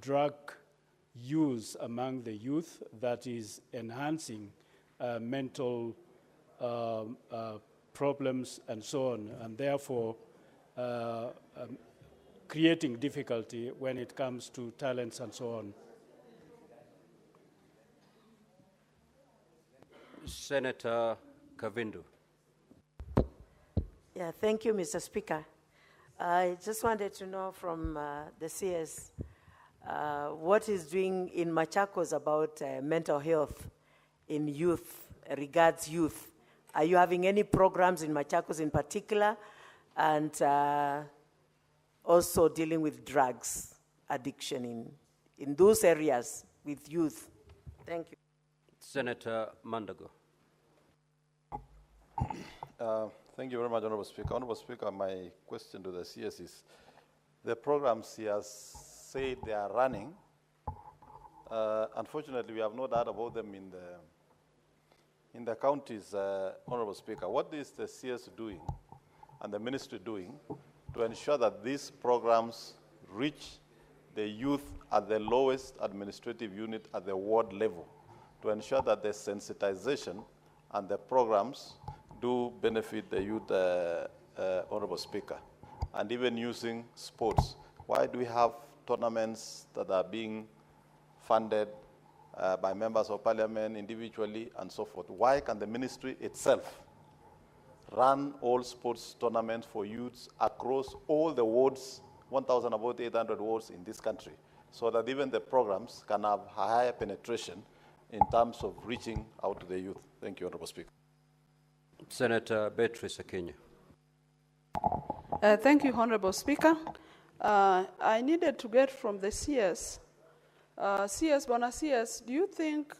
drug use among the youth that is enhancing mental problems and so on, and therefore creating difficulty when it comes to talents and so on. Senator Kavindu. Yeah, thank you, Mr. Speaker. I just wanted to know from the CS what is doing in Machakos about mental health in youth, regards youth. Are you having any programs in Machakos in particular, and also dealing with drugs addiction in those areas with youth? Thank you. Senator Mandago. Thank you very much, Honorable Speaker. Honorable Speaker, my question to the CS is, the programs he has said they are running, unfortunately, we have not heard about them in the counties, Honorable Speaker. What is the CS doing and the ministry doing to ensure that these programs reach the youth at the lowest administrative unit at the ward level, to ensure that the sensitization and the programs do benefit the youth, Honorable Speaker, and even using sports? Why do we have tournaments that are being funded by members of parliament individually and so forth. Why can the ministry itself run all sports tournaments for youths across all the wards, 1,800 wards in this country, so that even the programs can have a higher penetration in terms of reaching out to the youth? Thank you, Honorable Speaker. Senator Beatrice Akenya. Thank you, Honorable Speaker. I needed to get from the CS. Bona CS, do you think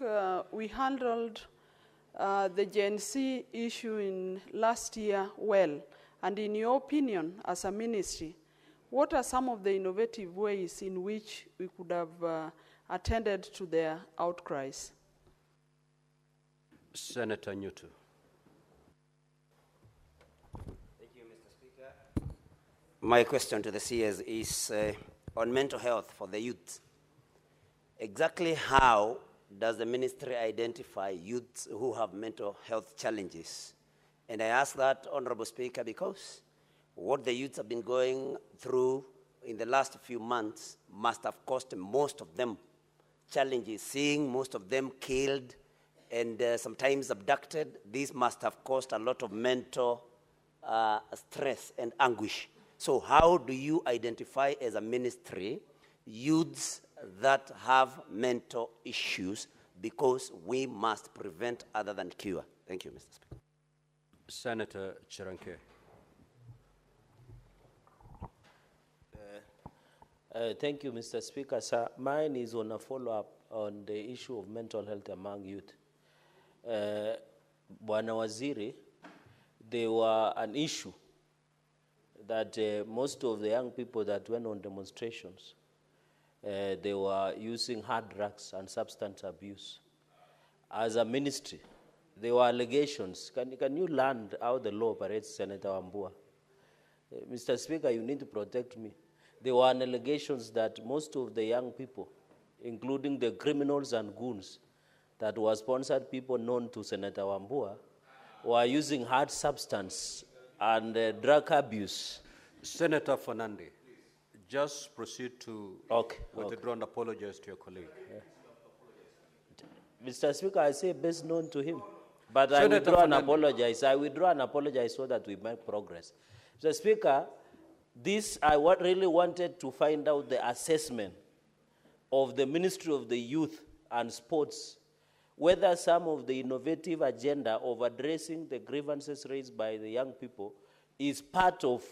we handled the Gen Z issue in last year well? And in your opinion, as a ministry, what are some of the innovative ways in which we could have attended to their outcries? Senator Newton. Thank you, Mr. Speaker. My question to the CS is on mental health for the youth. Exactly how does the ministry identify youths who have mental health challenges? And I ask that, Honorable Speaker, because what the youths have been going through in the last few months must have cost most of them challenges, seeing most of them killed and sometimes abducted. This must have caused a lot of mental stress and anguish. So how do you identify as a ministry youths that have mental issues, because we must prevent other than cure? Thank you, Mr. Speaker. Senator Chiranke. Thank you, Mr. Speaker. Sir, mine is on a follow-up on the issue of mental health among youth. Bwana Waziri, there were an issue that most of the young people that went on demonstrations, they were using hard drugs and substance abuse. As a ministry, there were allegations. Can you learn how the law operates, Senator Wambua? Mr. Speaker, you need to protect me. There were allegations that most of the young people, including the criminals and goons that were sponsored people known to Senator Wambua, were using hard substance and drug abuse. Senator Fernandez, just proceed to withdraw and apologize to your colleague. Mr. Speaker, I say best known to him. But Senator I withdraw and Fernandez. apologize. I withdraw and apologize so that we make progress. Mr. Speaker, I really wanted to find out the assessment of the Ministry of the Youth and Sports, whether some of the innovative agenda of addressing the grievances raised by the young people is part of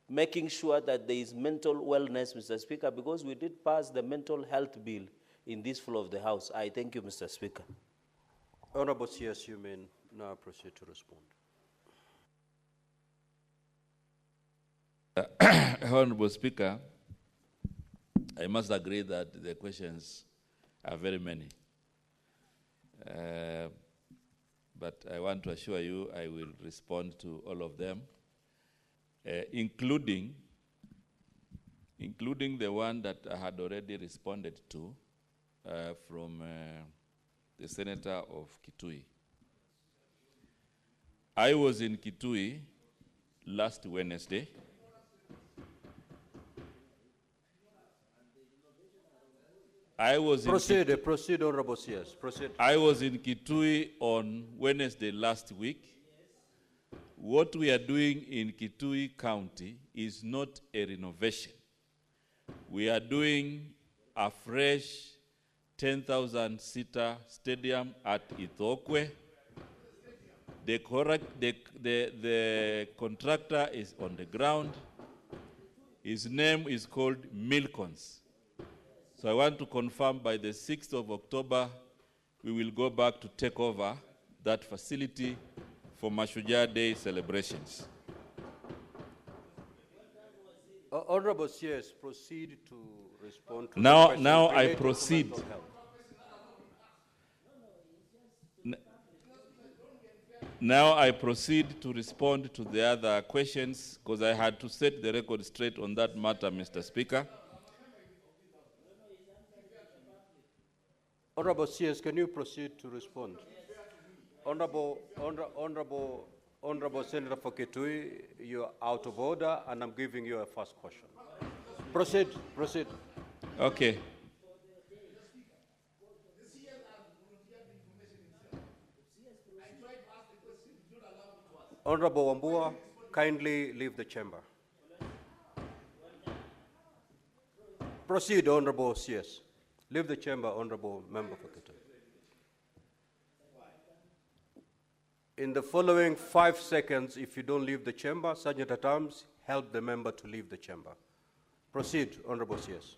making sure that there is mental wellness, Mr. Speaker, because we did pass the mental health bill in this floor of the House. I thank you, Mr. Speaker. Honorable CS, you may now proceed to respond. Honorable Speaker, I must agree that the questions are very many. But I want to assure you I will respond to all of them, including the one that I had already responded to from the Senator of Kitui. I was in Kitui last Wednesday. Proceed, Honorable CS. Proceed. I was in Kitui on Wednesday last week. What we are doing in Kitui County is not a renovation. We are doing a fresh 10,000-seater stadium at Ithokwe. The contractor is on the ground. His name is called Milcons. So I want to confirm by the 6th of October, we will go back to take over that facility for Mashujaa Day celebrations. Honorable CS, proceed to respond to Now the questions I related to proceed. mental health. Now I proceed to respond to the other questions, because I had to set the record straight on that matter, Mr. Speaker. Honorable CS, can you proceed to respond? Honorable Senator for Kitui, you're out of order, and I'm giving you a first question. Proceed. Okay. Honorable Wambua, kindly leave the chamber. Proceed, Honorable CS. Leave the chamber, Honorable Member for Kitale. In the following 5 seconds, if you don't leave the chamber, Sergeant at Arms, help the member to leave the chamber. Proceed, Honorable CS.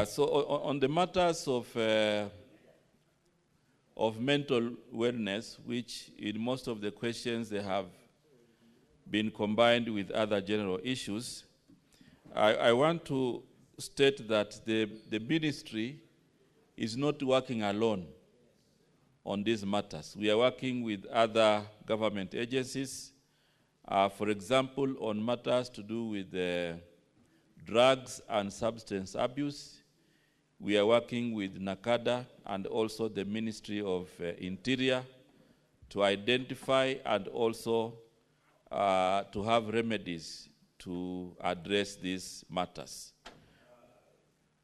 So on the matters of mental wellness, which in most of the questions they have been combined with other general issues, I want to state that the ministry is not working alone on these matters. We are working with other government agencies. For example, on matters to do with drugs and substance abuse, we are working with NACADA and also the Ministry of Interior to identify and also to have remedies to address these matters.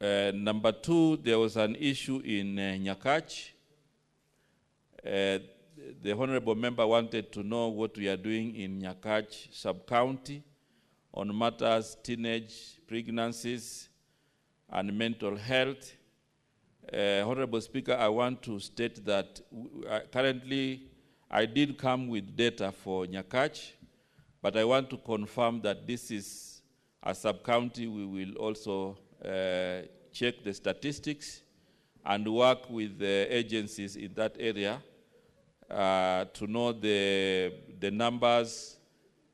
Number two, there was an issue in Nyakach. The honorable member wanted to know what we are doing in Nyakach sub-county on matters teenage pregnancies and mental health. Honorable Speaker, I want to state that currently I did come with data for Nyakach, but I want to confirm that this is a sub-county. We will also check the statistics and work with the agencies in that area to know the numbers,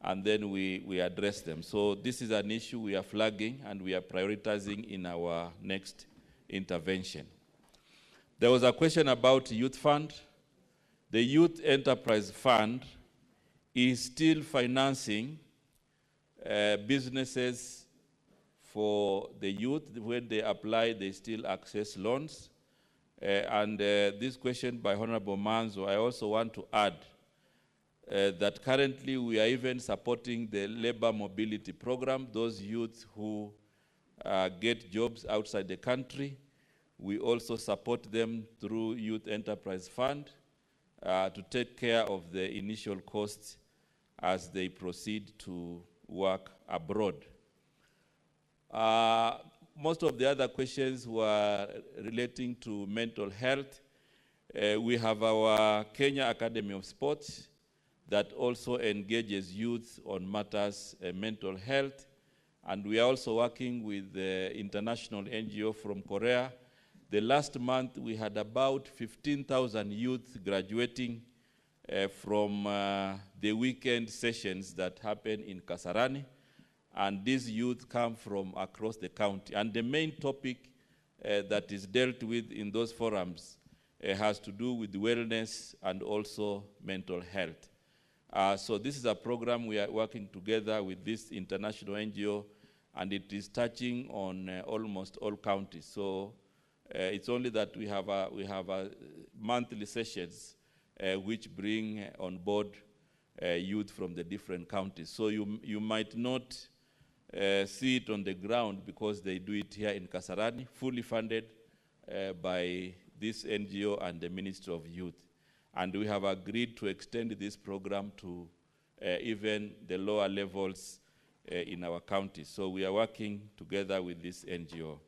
and then we address them. So this is an issue we are flagging and we are prioritizing in our next intervention. There was a question about youth fund. The Youth Enterprise Fund is still financing businesses for the youth. When they apply, they still access loans. This question by Honorable Manzo, I also want to add that currently we are even supporting the labor mobility program, those youths who get jobs outside the country. We also support them through Youth Enterprise Fund to take care of the initial costs as they proceed to work abroad. Most of the other questions were relating to mental health. We have our Kenya Academy of Sports that also engages youth on matters mental health. And we are also working with the international NGO from Korea. The last month we had about 15,000 youth graduating from the weekend sessions that happen in Kasarani. And these youth come from across the county. And the main topic that is dealt with in those forums has to do with wellness and also mental health. So this is a program we are working together with this international NGO, and it is touching on almost all counties. So it's only that we have monthly sessions which bring on board youth from the different counties. So you might not see it on the ground because they do it here in Kasarani, fully funded by this NGO and the Ministry of Youth. And we have agreed to extend this program to even the lower levels in our county. So we are working together with this NGO.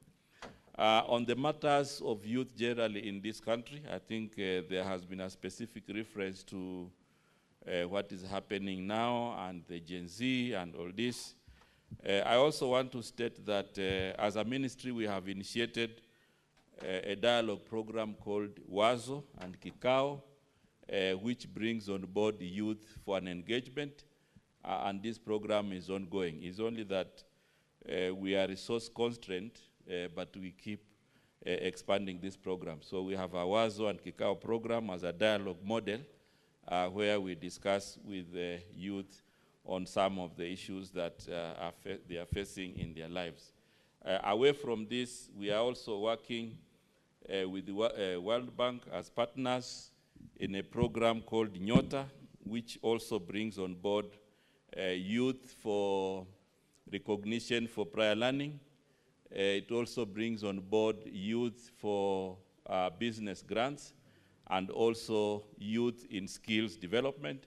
On the matters of youth generally in this country, I think there has been a specific reference to what is happening now and the Gen Z and all this. I also want to state that as a ministry, we have initiated a dialogue program called WAZO and Kikao, which brings on board the youth for an engagement, and this program is ongoing. It's only that we are resource constrained, but we keep expanding this program. So we have a WAZO and Kikao program as a dialogue model where we discuss with the youth on some of the issues that they are facing in their lives. Away from this, we are also working with the World Bank as partners in a program called Nyota, which also brings on board youth for recognition for prior learning. It also brings on board youth for business grants and also youth in skills development.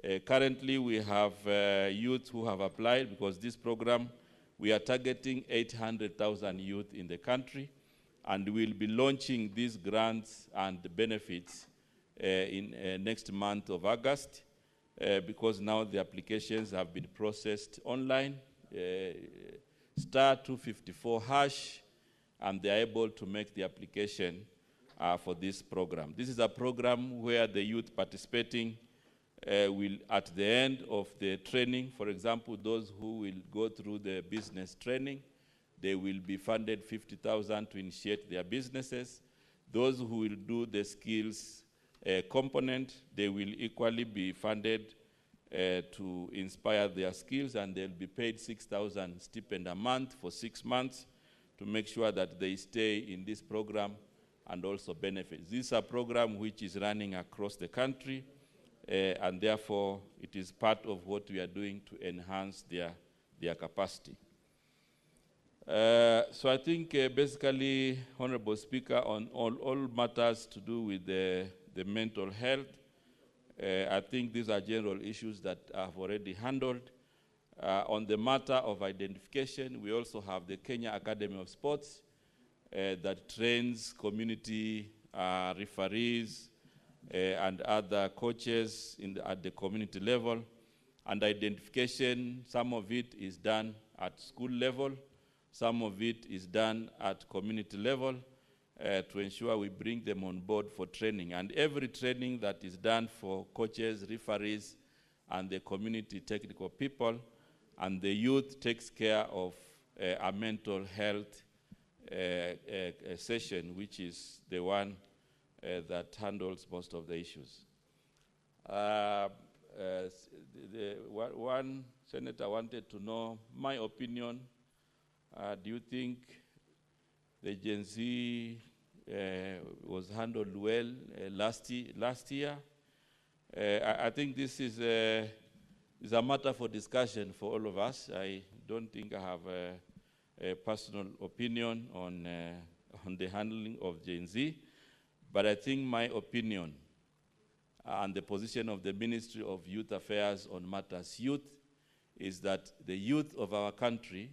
Currently, we have youth who have applied because this program, we are targeting 800,000 youth in the country, and we'll be launching these grants and benefits in next month of August because now the applications have been processed online, star 254 hash, and they're able to make the application for this program. This is a program where the youth participating will, at the end of the training, for example, those who will go through the business training, they will be funded 50,000 to initiate their businesses. Those who will do the skills component, they will equally be funded to inspire their skills, and they'll be paid 6,000 stipend a month for 6 months to make sure that they stay in this program and also benefit. This is a program which is running across the country, and therefore it is part of what we are doing to enhance their capacity. So I think basically, Honorable Speaker, on all matters to do with the mental health, I think these are general issues that I've already handled. On the matter of identification, we also have the Kenya Academy of Sports that trains community referees and other coaches at the community level. And identification, some of it is done at school level, some of it is done at community level to ensure we bring them on board for training. And every training that is done for coaches, referees, and the community technical people, and the youth takes care of a mental health session, which is the one that handles most of the issues. One senator wanted to know my opinion. Do you think the Gen Z was handled well last year? I think this is a matter for discussion for all of us. I don't think I have a personal opinion on the handling of Gen Z, but I think my opinion and the position of the Ministry of Youth Affairs on matters youth is that the youth of our country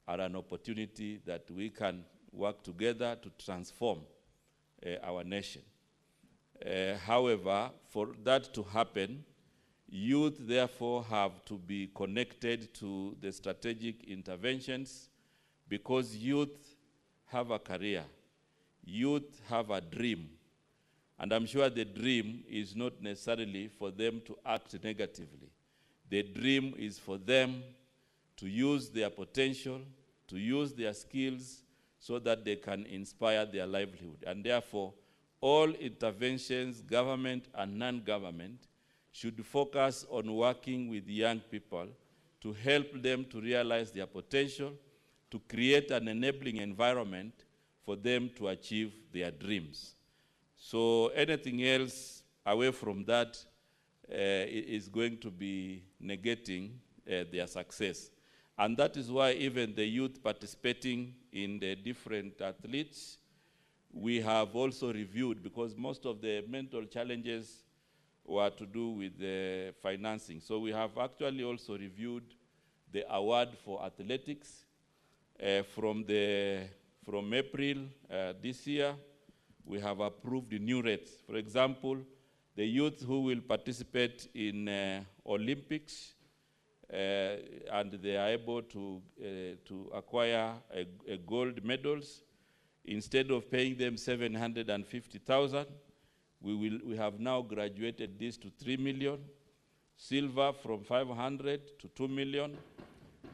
are an opportunity that we can work together to transform our nation. However, for that to happen, youth therefore have to be connected to the strategic interventions because youth have a career, youth have a dream, and I'm sure the dream is not necessarily for them to act negatively. The dream is for them to use their potential, to use their skills so that they can inspire their livelihood. And therefore, all interventions, government and non-government, should focus on working with young people to help them to realize their potential, to create an enabling environment for them to achieve their dreams. So anything else away from that is going to be negating their success. And that is why even the youth participating in the different athletes, we have also reviewed, because most of the mental challenges were to do with the financing. So we have actually also reviewed the award for athletics from April this year. We have approved the new rates. For example, the youth who will participate in Olympics and they are able to acquire a gold medals, instead of paying them 750,000, we have now graduated this to 3 million, silver from 500 to 2 million,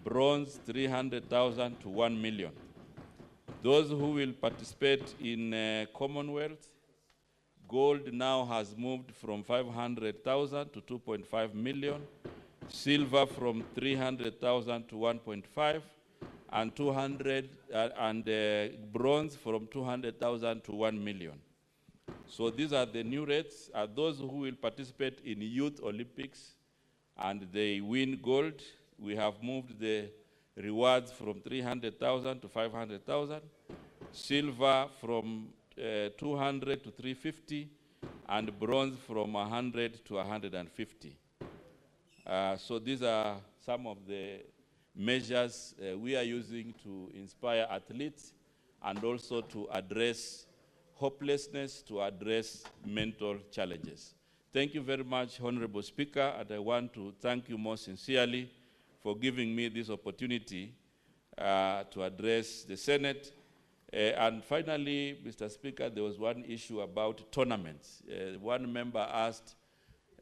bronze 300,000 to 1 million. Those who will participate in Commonwealth, gold now has moved from 500,000 to 2.5 million, silver from 300,000 to 1.5, and bronze from 200,000 to 1 million. So these are the new rates. Those who will participate in Youth Olympics and they win gold, we have moved the rewards from 300,000 to 500,000, silver from 200 to 350, and bronze from 100 to 150. So these are some of the measures we are using to inspire athletes and also to address hopelessness, to address mental challenges. Thank you very much, Honorable Speaker, and I want to thank you most sincerely for giving me this opportunity to address the Senate. And finally, Mr. Speaker, there was one issue about tournaments. One member asked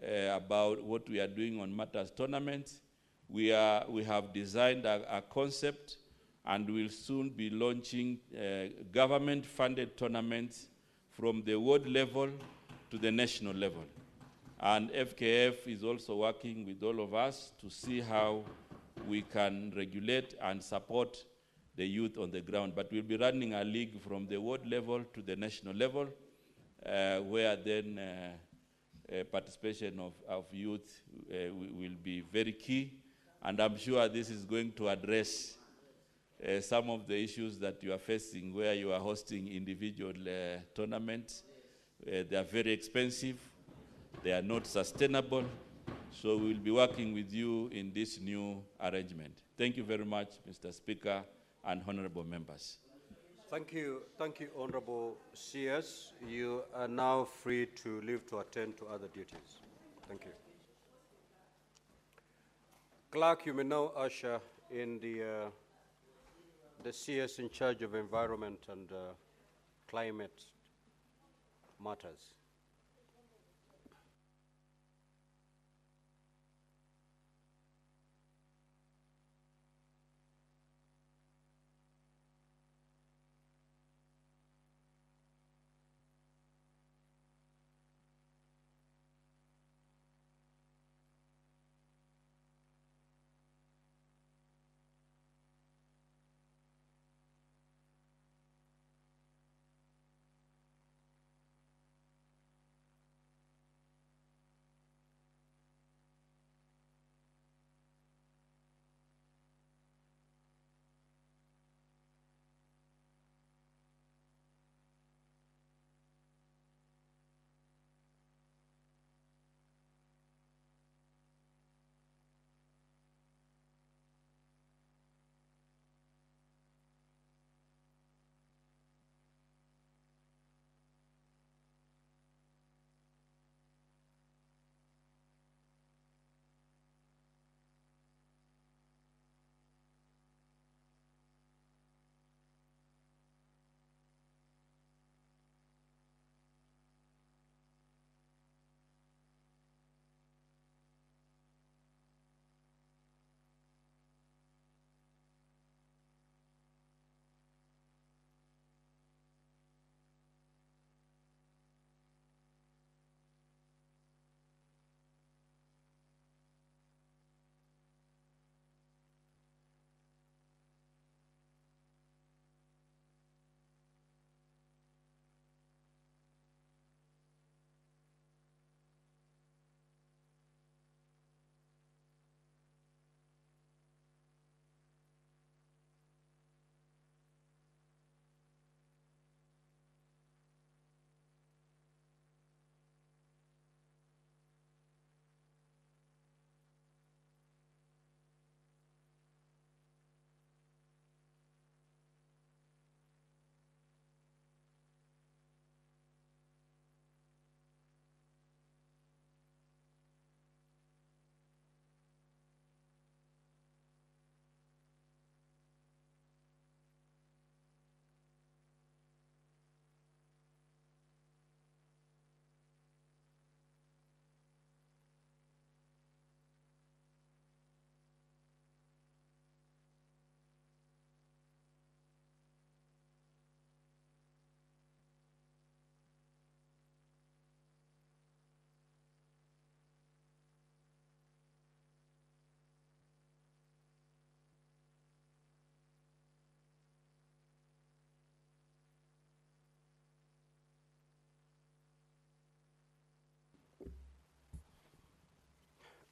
about what we are doing on matters tournaments. We have designed a concept, and we'll soon be launching government-funded tournaments from the world level to the national level. And FKF is also working with all of us to see how we can regulate and support the youth on the ground. But we'll be running a league from the world level to the national level, where then participation of youth will be very key. And I'm sure this is going to address some of the issues that you are facing where you are hosting individual tournaments. They are very expensive. They are not sustainable. So we'll be working with you in this new arrangement. Thank you very much, Mr. Speaker and honorable members. Thank you, Honorable CS. You are now free to leave to attend to other duties. Thank you. Clerk, you may now usher in the CS in charge of environment and climate matters.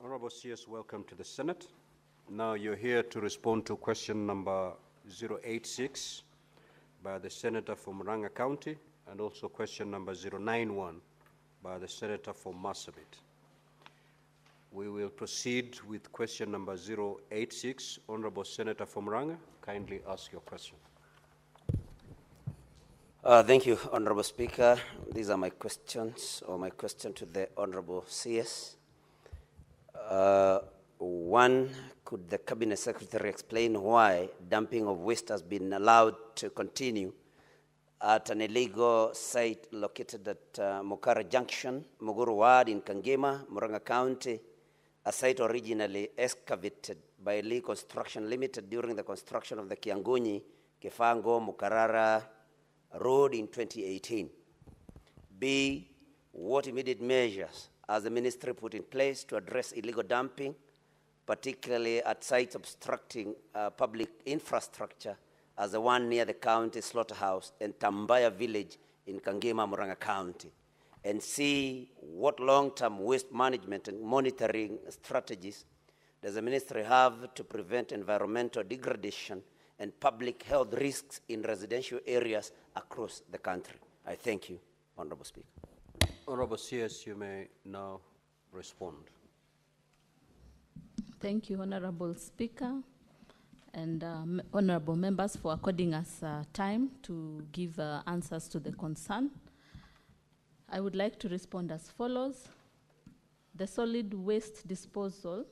Honorable CS, welcome to the Senate. Now you're here to respond to question number 086 by the Senator from Murang'a County, and also question number 091 by the Senator from Marsabit. We will proceed with question number 086. Honorable Senator from Murang'a, kindly ask your question. Thank you, Honorable Speaker. These are my questions, or my question to the Honorable CS. One, could the Cabinet Secretary explain why dumping of waste has been allowed to continue at an illegal site located at Mukara Junction, Muguru Ward in Kangema, Murang'a County, a site originally excavated by Lee Construction Limited during the construction of the Kiangunyi, Kefango, Mukarara Road in 2018. B, what immediate measures has the ministry put in place to address illegal dumping, particularly at sites obstructing public infrastructure, as the one near the county slaughterhouse and Tambaya village in Kangema, Murang'a County? And C, what long-term waste management and monitoring strategies does the ministry have to prevent environmental degradation and public health risks in residential areas across the country? I thank you, Honorable Speaker. Honorable CS, you may now respond. Thank you, Honorable Speaker, and honorable members for according us time to give answers to the concern. I would like to respond as follows. The solid waste disposal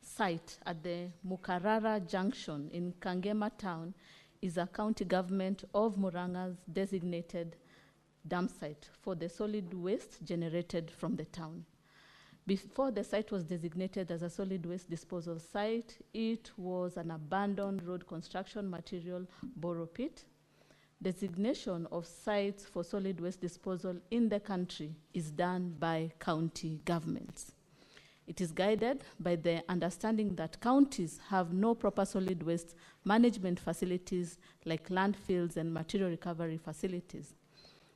site at the Mukarara Junction in Kangema Town is a county government of Murang'a's designated dump site for the solid waste generated from the town. Before the site was designated as a solid waste disposal site, it was an abandoned road construction material borrow pit. Designation of sites for solid waste disposal in the country is done by county governments. It is guided by the understanding that counties have no proper solid waste management facilities like landfills and material recovery facilities.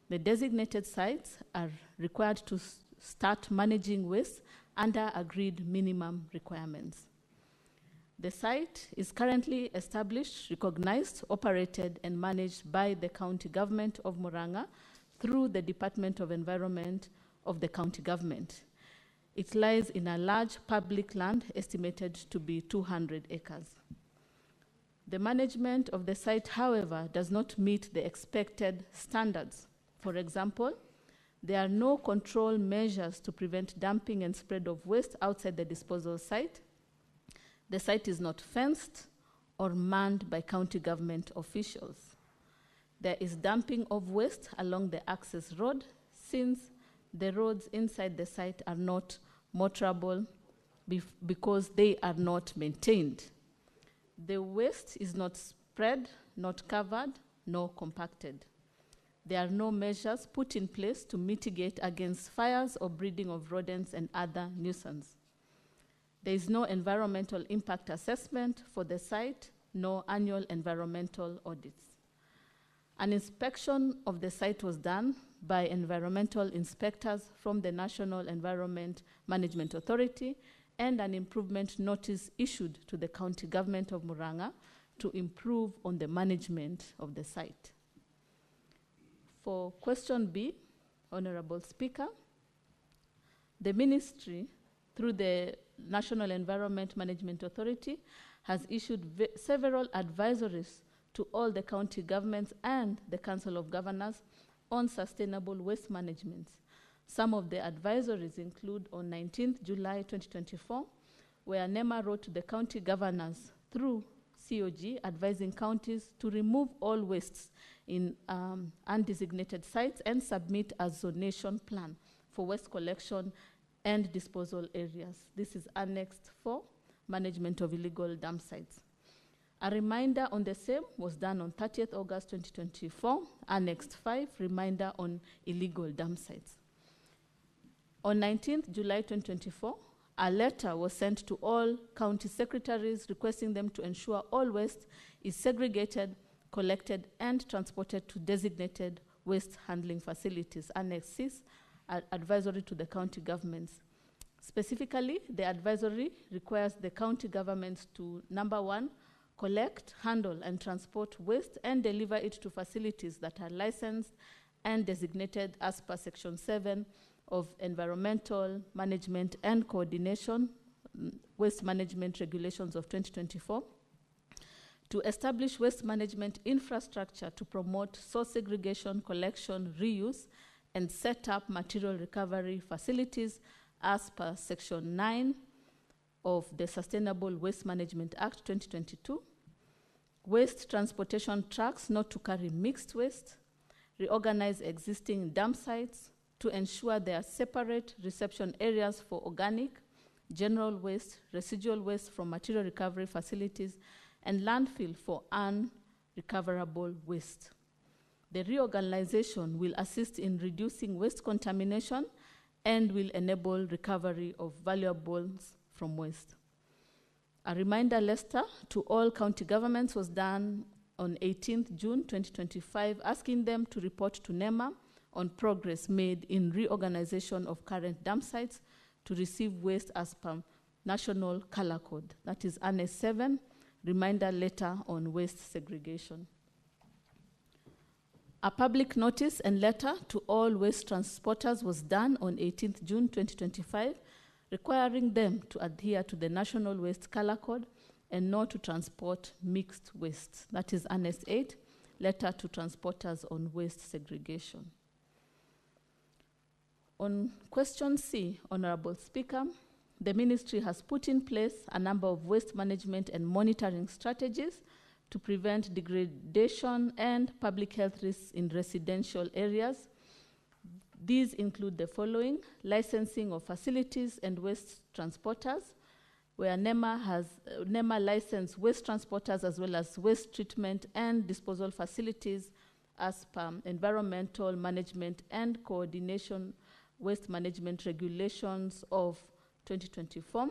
The designated sites are required to start managing waste under agreed minimum requirements. The site is currently established, recognized, operated, and managed by the county government of Murang'a through the Department of Environment of the county government. It lies in a large public land estimated to be 200 acres. The management of the site, however, does not meet the expected standards. For example, there are no control measures to prevent dumping and spread of waste outside the disposal site. The site is not fenced or manned by county government officials. There is dumping of waste along the access road since the roads inside the site are not motorable because they are not maintained. The waste is not spread, not covered, nor compacted. There are no measures put in place to mitigate against fires or breeding of rodents and other nuisance. There is no environmental impact assessment for the site, no annual environmental audits. An inspection of the site was done by environmental inspectors from the National Environment Management Authority, and an improvement notice issued to the county government of Murang'a to improve on the management of the site. For question B, Honorable Speaker, the ministry, through the National Environment Management Authority, has issued several advisories to all the county governments and the Council of Governors on sustainable waste management. Some of the advisories include on 19th July 2024, where NEMA wrote to the county governors through COG advising counties to remove all wastes in undesignated sites and submit a zonation plan for waste collection and disposal areas. This is Annex 4, Management of Illegal Dump Sites. A reminder on the same was done on 30th August 2024, Annex 5, Reminder on Illegal Dump Sites. On 19th July 2024, a letter was sent to all county secretaries requesting them to ensure all waste is segregated, collected, and transported to designated waste handling facilities, Annex 6, advisory to the county governments. Specifically, the advisory requires the county governments to, number one, collect, handle, and transport waste and deliver it to facilities that are licensed and designated as per Section 7 of Environmental Management and Coordination, Waste Management Regulations of 2024, to establish waste management infrastructure to promote source segregation, collection, reuse, and set up material recovery facilities as per Section 9 of the Sustainable Waste Management Act 2022, waste transportation trucks not to carry mixed waste, reorganize existing dump sites to ensure there are separate reception areas for organic, general waste, residual waste from material recovery facilities, and landfill for unrecoverable waste. The reorganization will assist in reducing waste contamination and will enable recovery of valuables from waste. A reminder letter to all county governments was done on 18th June 2025, asking them to report to NEMA on progress made in reorganization of current dump sites to receive waste as per National Color Code. That is Annex 7, reminder letter on waste segregation. A public notice and letter to all waste transporters was done on 18th June 2025, requiring them to adhere to the National Waste Color Code and not to transport mixed waste. That is Annex 8, letter to transporters on waste segregation. On question C, Honorable Speaker, the Ministry has put in place a number of waste management and monitoring strategies to prevent degradation and public health risks in residential areas. These include the following: licensing of facilities and waste transporters, where NEMA has licensed waste transporters as well as waste treatment and disposal facilities as per Environmental Management and Coordination Waste Management Regulations of 2024.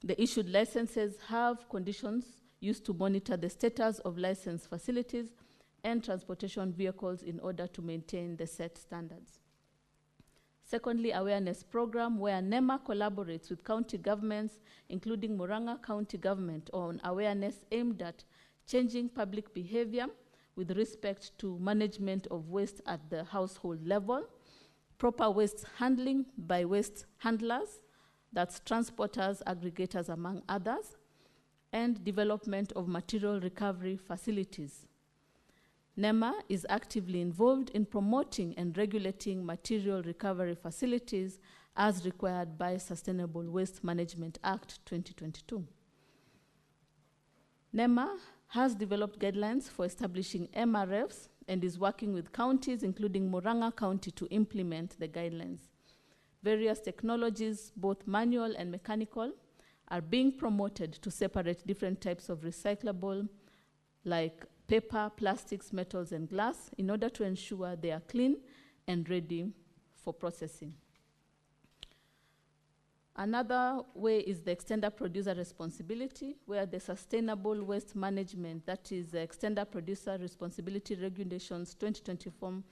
The issued licenses have conditions used to monitor the status of licensed facilities and transportation vehicles in order to maintain the set standards. Secondly, awareness program where NEMA collaborates with county governments, including Murang'a County Government, on awareness aimed at changing public behavior with respect to management of waste at the household level, proper waste handling by waste handlers, that's transporters, aggregators, among others, and development of material recovery facilities. NEMA is actively involved in promoting and regulating material recovery facilities as required by Sustainable Waste Management Act 2022. NEMA has developed guidelines for establishing MRFs and is working with counties, including Murang'a County, to implement the guidelines. Various technologies, both manual and mechanical, are being promoted to separate different types of recyclable, like paper, plastics, metals, and glass, in order to ensure they are clean and ready for processing. Another way is the extender producer responsibility, where the Sustainable Waste Management, that is the Extender Producer Responsibility Regulations 2024,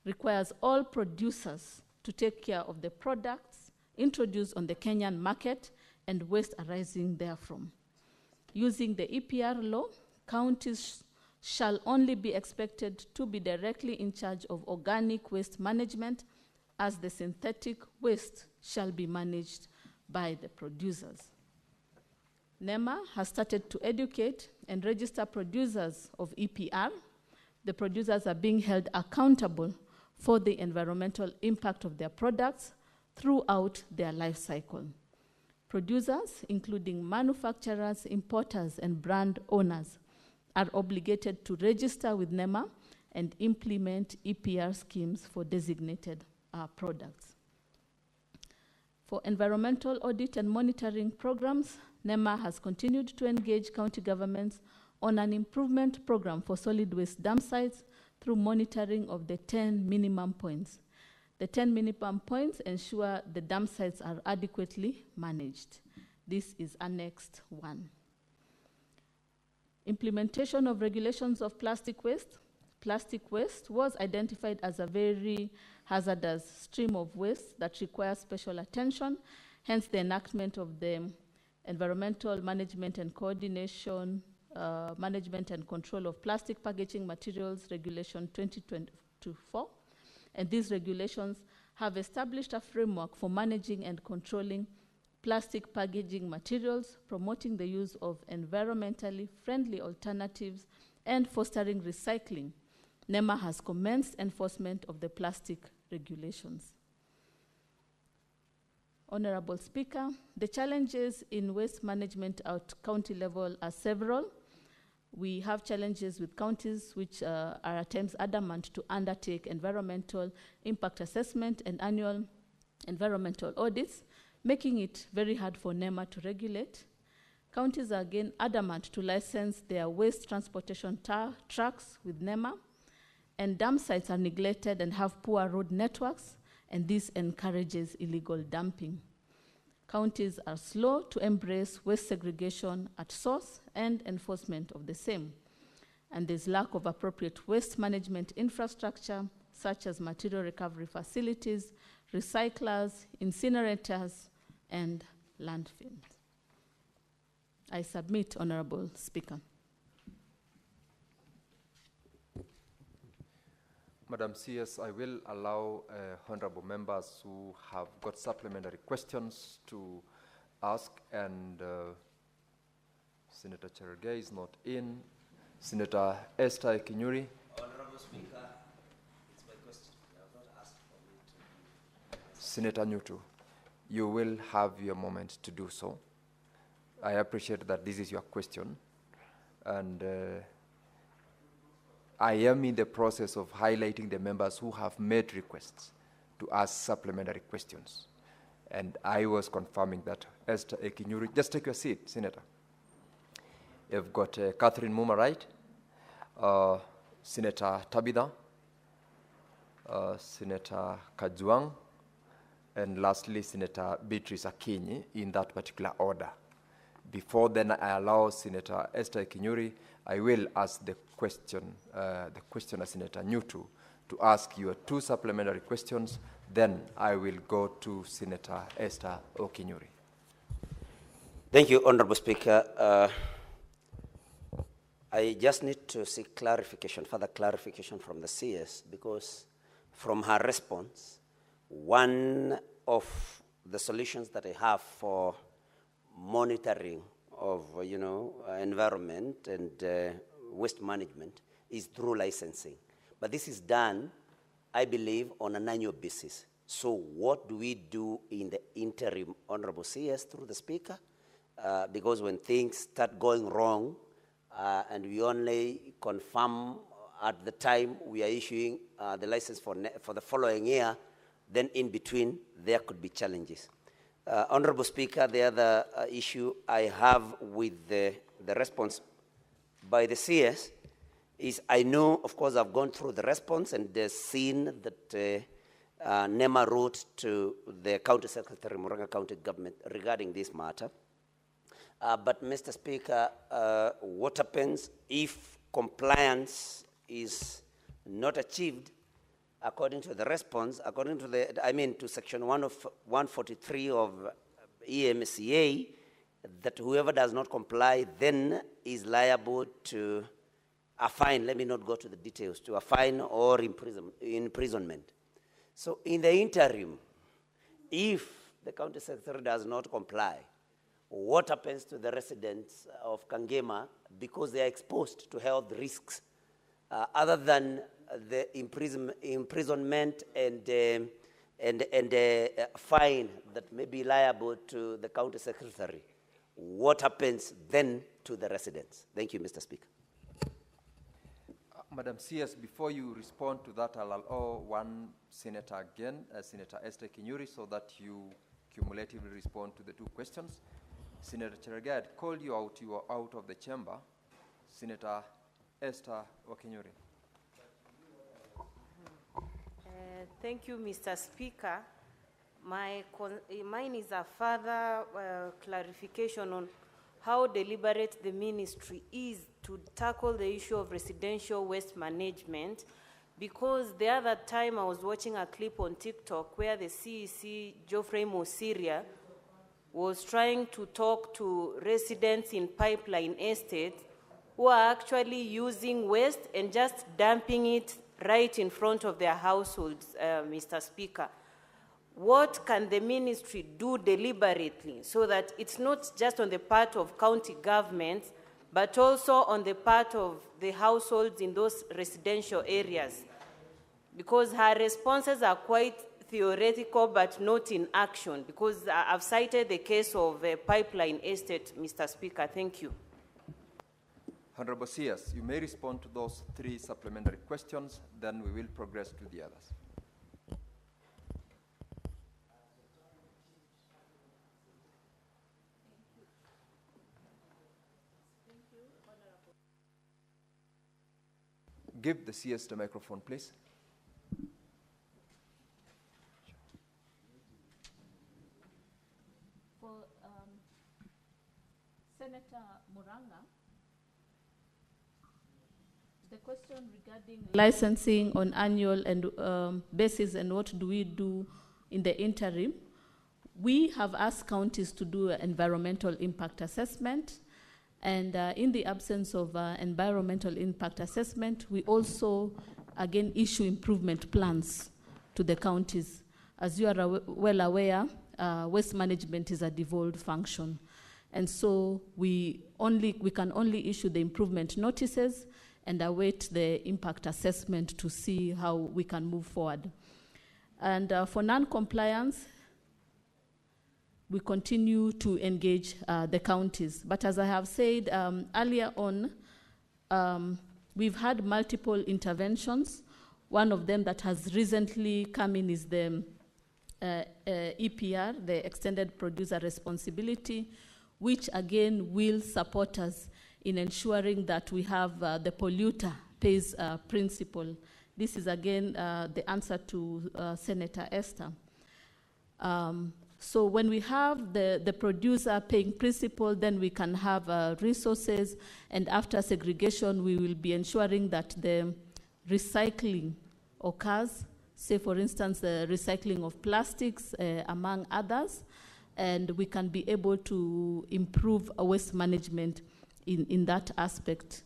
requires all producers to take care of the products introduced on the Kenyan market and waste arising therefrom. Using the EPR law, counties shall only be expected to be directly in charge of organic waste management, as the synthetic waste shall be managed by the producers. NEMA has started to educate and register producers of EPR. The producers are being held accountable for the environmental impact of their products throughout their life cycle. Producers, including manufacturers, importers, and brand owners, are obligated to register with NEMA and implement EPR schemes for designated products. For environmental audit and monitoring programs, NEMA has continued to engage county governments on an improvement program for solid waste dump sites through monitoring of the 10 minimum points. The 10 minimum points ensure the dump sites are adequately managed. This is Annex 1. Implementation of regulations of plastic waste. Plastic waste was identified as a very hazardous stream of waste that requires special attention, hence the enactment of the Environmental Management and Coordination, Management and Control of Plastic Packaging Materials Regulation 2024. And these regulations have established a framework for managing and controlling plastic packaging materials, promoting the use of environmentally friendly alternatives, and fostering recycling. NEMA has commenced enforcement of the plastic regulations. Honorable Speaker, the challenges in waste management at county level are several. We have challenges with counties which are at times adamant to undertake environmental impact assessment and annual environmental audits, making it very hard for NEMA to regulate. Counties are again adamant to license their waste transportation trucks with NEMA, and dump sites are neglected and have poor road networks, and this encourages illegal dumping. Counties are slow to embrace waste segregation at source and enforcement of the same. And there's lack of appropriate waste management infrastructure, such as material recovery facilities, recyclers, incinerators, and landfills. I submit, Honorable Speaker. Madam CS, I will allow honorable members who have got supplementary questions to ask, and Senator Cherargei is not in. Senator Esther Kinyuri. Honorable Speaker, it's my question. You have not asked for me to. Senator Nyutu, you will have your moment to do so. I appreciate that this is your question, and I am in the process of highlighting the members who have made requests to ask supplementary questions. And I was confirming that Esther Ekinyuri, just take your seat, Senator. You've got Catherine Muma, right? Senator Tabitha, Senator Kajwang, and lastly, Senator Beatrice Akinyi, in that particular order. Before then I allow Senator Esther Kinyuri, I will ask the questioner, Senator Nyutu, to ask your 2 supplementary questions. Then I will go to Senator Esther Okinyuri. Thank you, Honorable Speaker. I just need to seek clarification, further clarification from the CS, because from her response, one of the solutions that I have for monitoring of environment and waste management is through licensing. But this is done, I believe, on an annual basis. So what do we do in the interim, Honorable CS, through the Speaker? Because when things start going wrong, and we only confirm at the time we are issuing the license for the following year, then in between there could be challenges. Honorable Speaker, the other issue I have with the response by the CS is I know, of course, I've gone through the response and seen that NEMA wrote to the County Secretary, Murang'a County Government, regarding this matter. But, Mr. Speaker, what happens if compliance is not achieved according to the response, according to to section 143 of EMCA, that whoever does not comply then is liable to a fine, let me not go to the details, to a fine or imprisonment. So in the interim, if the county secretary does not comply, what happens to the residents of Kangema because they are exposed to health risks other than the imprisonment and fine that may be liable to the county secretary? What happens then to the residents? Thank you, Mr. Speaker. Madam CS, before you respond to that, I'll allow one senator again, Senator Esther Kinyuri, so that you cumulatively respond to the 2 questions. Senator Cherargei, I'd called you out. You are out of the chamber. Senator Esther Okinyuri. Thank you, Mr. Speaker. Mine is a further clarification on how deliberate the ministry is to tackle the issue of residential waste management, because the other time I was watching a clip on TikTok where the CEC, Geoffrey Mosiria, was trying to talk to residents in Pipeline Estate who are actually using waste and just dumping it right in front of their households, Mr. Speaker. what can the ministry do deliberately so that it's not just on the part of county governments, but also on the part of the households in those residential areas? Because her responses are quite theoretical, but not in action, because I've cited the case of a Pipeline Estate, Mr. Speaker. Thank you. Honorable CS, you may respond to those 3 supplementary questions, then we will progress to the others. Give the CS the microphone, please. For Senator Muranga, the question regarding licensing on annual and basis and what do we do in the interim, we have asked counties to do an environmental impact assessment. And in the absence of environmental impact assessment, we also, again, issue improvement plans to the counties. As you are well aware, waste management is a devolved function. And so we can only issue the improvement notices and await the impact assessment to see how we can move forward. And for non-compliance, we continue to engage the counties. But as I have said earlier on, we've had multiple interventions. One of them that has recently come in is the EPR, the Extended Producer Responsibility, which again will support us in ensuring that we have the polluter pays principle. This is again the answer to Senator Esther. So when we have the producer paying principle, then we can have resources, and after segregation, we will be ensuring that the recycling occurs, say for instance, the recycling of plastics, among others, and we can be able to improve waste management in that aspect.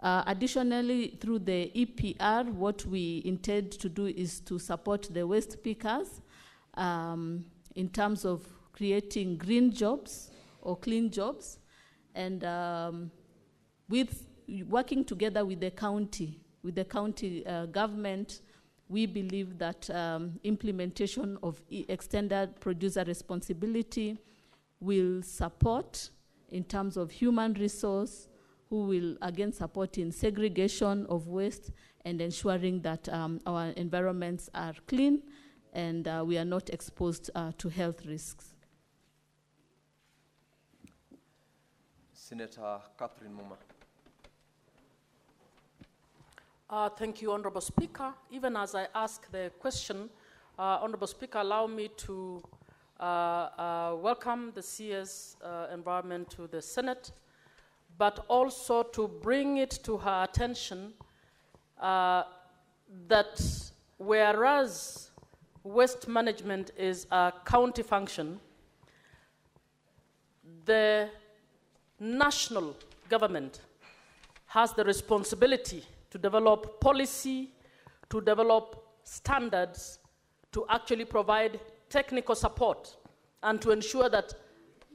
Additionally, through the EPR, what we intend to do is to support the waste pickers, in terms of creating green jobs or clean jobs, and with working together with the county government, we believe that implementation of extended producer responsibility will support in terms of human resource, who will again support in segregation of waste and ensuring that our environments are clean and we are not exposed to health risks. Senator Catherine Muma. Thank you, Honorable Speaker. Even as I ask the question, Honorable Speaker, allow me to welcome the CS Environment to the Senate, but also to bring it to her attention that whereas waste management is a county function, the national government has the responsibility to develop policy, to develop standards, to actually provide technical support, and to ensure that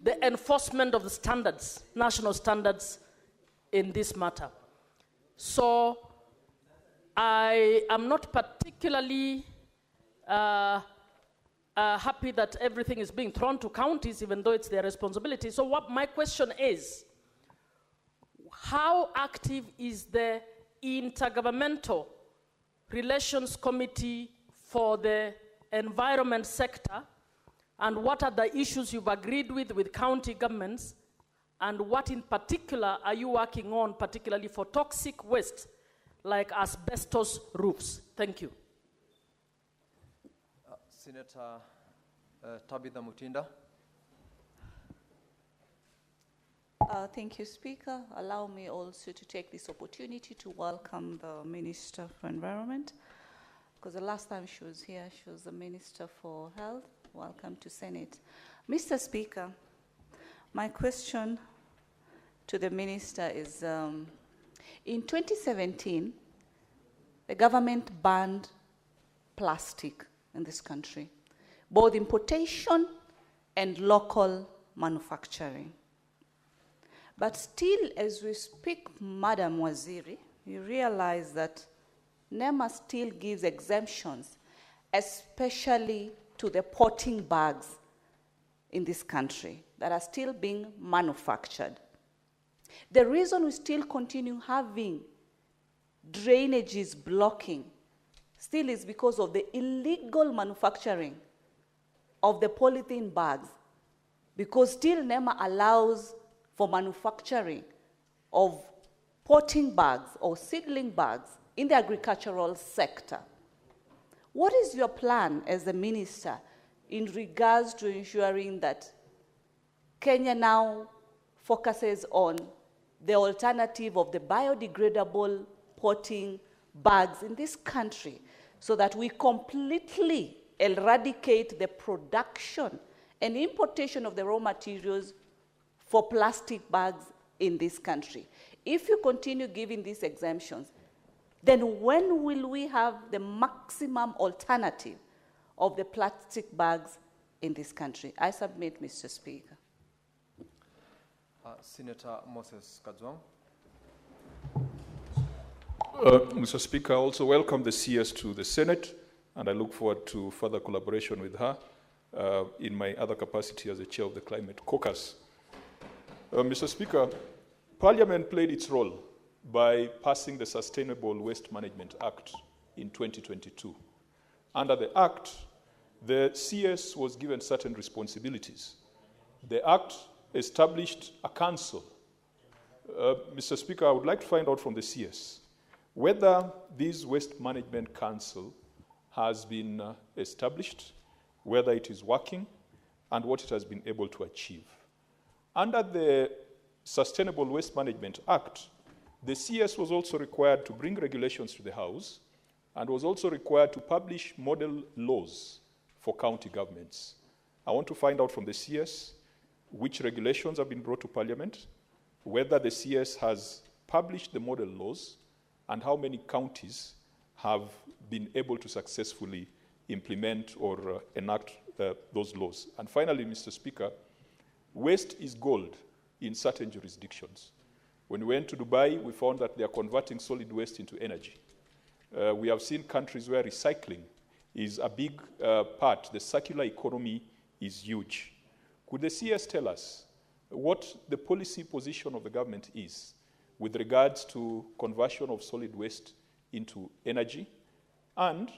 the enforcement of the standards, national standards, in this matter. So I am not particularly happy that everything is being thrown to counties, even though it's their responsibility. So what my question is, how active is the Intergovernmental Relations Committee for the environment sector, and what are the issues you've agreed with county governments, and what in particular are you working on, particularly for toxic waste like asbestos roofs? Thank you. Senator Tabitha Mutinda. Thank you, Speaker. Allow me also to take this opportunity to welcome the Minister for Environment, because the last time she was here, she was the Minister for Health. Welcome to Senate. Mr. Speaker, my question to the Minister is, in 2017, the government banned plastic in this country. both importation and local manufacturing. But still, as we speak, Madam Waziri, you realize that NEMA still gives exemptions, especially to the potting bags in this country that are still being manufactured. The reason we still continue having drainages blocking still is because of the illegal manufacturing of the polythene bags, because still NEMA allows for manufacturing of potting bags or seedling bags in the agricultural sector. What is your plan as the minister in regards to ensuring that Kenya now focuses on the alternative of the biodegradable potting bags in this country, so that we completely eradicate the production and importation of the raw materials for plastic bags in this country? If you continue giving these exemptions, then when will we have the maximum alternative of the plastic bags in this country? I submit, Mr. Speaker. Senator Moses Kajwang. Mr. Speaker, I also welcome the CS to the Senate, and I look forward to further collaboration with her in my other capacity as the chair of the Climate Caucus. Mr. Speaker, Parliament played its role by passing the Sustainable Waste Management Act in 2022. Under the Act, the CS was given certain responsibilities. The Act established a council. Mr. Speaker, I would like to find out from the CS whether this Waste Management Council has been established, whether it is working, and what it has been able to achieve. Under the Sustainable Waste Management Act, the CS was also required to bring regulations to the House and was also required to publish model laws for county governments. I want to find out from the CS which regulations have been brought to Parliament, whether the CS has published the model laws, and how many counties have been able to successfully implement or enact those laws. And finally, Mr. Speaker, waste is gold in certain jurisdictions. When we went to Dubai, we found that they are converting solid waste into energy. We have seen countries where recycling is a big part. The circular economy is huge. Could the CS tell us what the policy position of the government is with regards to conversion of solid waste into energy, and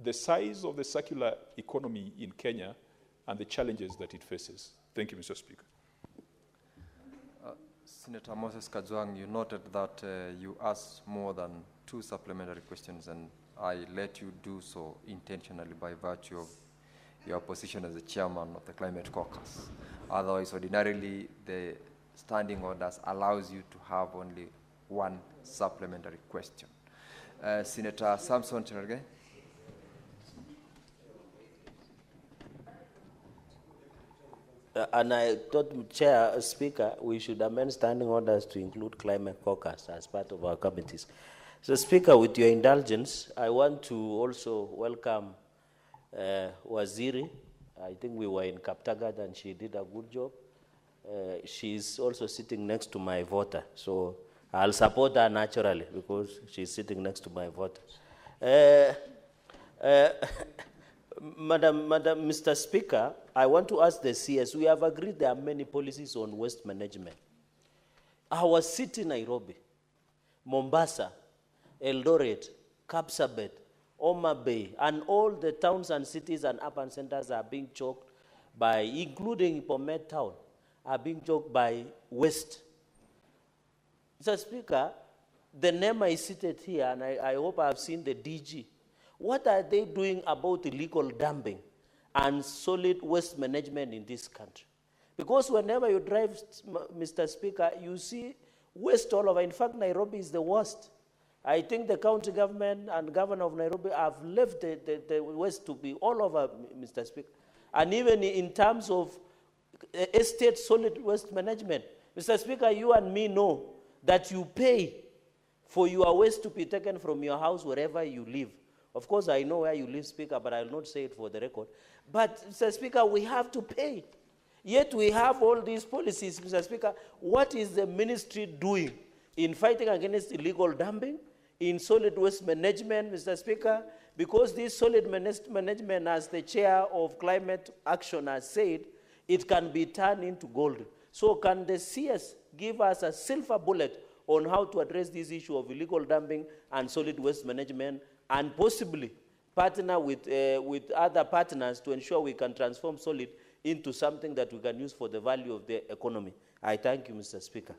the size of the circular economy in Kenya and the challenges that it faces? Thank you, Mr. Speaker. Senator Moses Kajwang, you noted that you asked more than 2 supplementary questions, and I let you do so intentionally by virtue of your position as the chairman of the Climate Caucus. Otherwise, ordinarily, the standing orders allows you to have only 1 supplementary question. Senator Samson Cherargei. And I thought, Chair, Speaker, we should amend standing orders to include Climate Caucus as part of our committees. So, Speaker, with your indulgence, I want to also welcome Waziri. I think we were in Kaptagat and she did a good job. She's also sitting next to my voter, so I'll support her naturally because she's sitting next to my voter. Mr. Speaker, I want to ask the CS, we have agreed there are many policies on waste management. Our city, Nairobi, Mombasa, Eldoret, Kapsabet, Homa Bay, and all the towns and cities and urban centers are being choked by, including Bomet town, are being choked by waste. Mr. Speaker, the NEMA is seated here, and I hope I've seen the DG. What are they doing about illegal dumping and solid waste management in this country? Because whenever you drive, Mr. Speaker, you see waste all over. In fact, Nairobi is the worst. I think the county government and governor of Nairobi have left the waste to be all over, Mr. Speaker. And even in terms of estate solid waste management, Mr. Speaker, you and me know that you pay for your waste to be taken from your house wherever you live. Of course, I know where you live, Speaker, but I will not say it for the record. But, Mr. Speaker, we have to pay. Yet we have all these policies, Mr. Speaker. What is the ministry doing in fighting against illegal dumping, in solid waste management, Mr. Speaker? Because this solid management, as the chair of climate action has said, it can be turned into gold. So can the CS give us a silver bullet on how to address this issue of illegal dumping and solid waste management, and possibly partner with other partners to ensure we can transform solid into something that we can use for the value of the economy? I thank you, Mr. Speaker.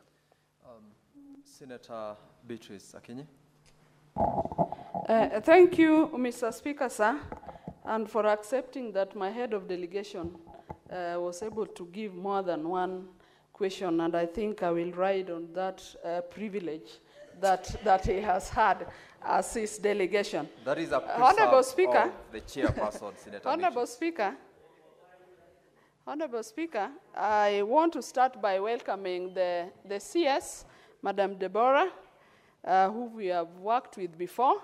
Senator Beatrice Akinyi. Thank you, Mr. Speaker, sir, and for accepting that my head of delegation was able to give more than one question, and I think I will ride on that privilege that he has had as his delegation. That is a Honorable Speaker, of the chairperson, Senator Honorable Speaker, Honorable Speaker, I want to start by welcoming the CS, Madam Deborah, who we have worked with before,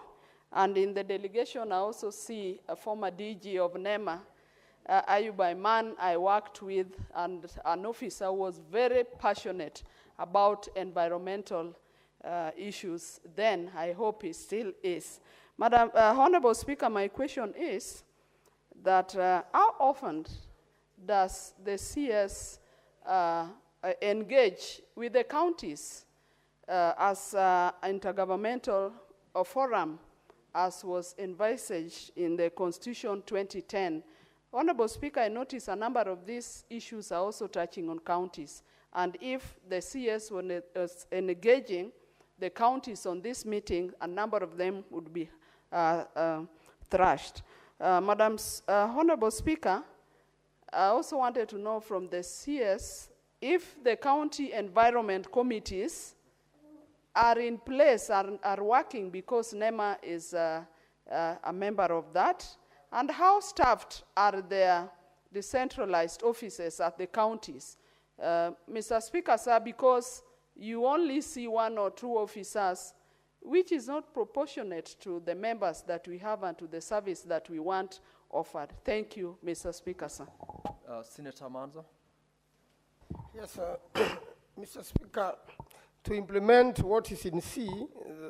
and in the delegation I also see a former DG of NEMA, Ayub Aiman, I worked with, and an officer was very passionate about environmental issues then. I hope he still is. Madam Honorable Speaker, my question is that how often does the CS engage with the counties as intergovernmental forum, as was envisaged in the Constitution 2010? Honorable Speaker, I notice a number of these issues are also touching on counties. And if the CS was engaging the counties on this meeting, a number of them would be thrashed. Honorable Speaker, I also wanted to know from the CS if the county environment committees are in place, are working, because NEMA is a member of that, and how staffed are their decentralized offices at the counties? Mr. Speaker, sir, because you only see one or two officers, which is not proportionate to the members that we have and to the service that we want offered. Thank you, Mr. Speaker, sir. Senator Manzo. Yes, sir. Mr. Speaker, to implement what is in C,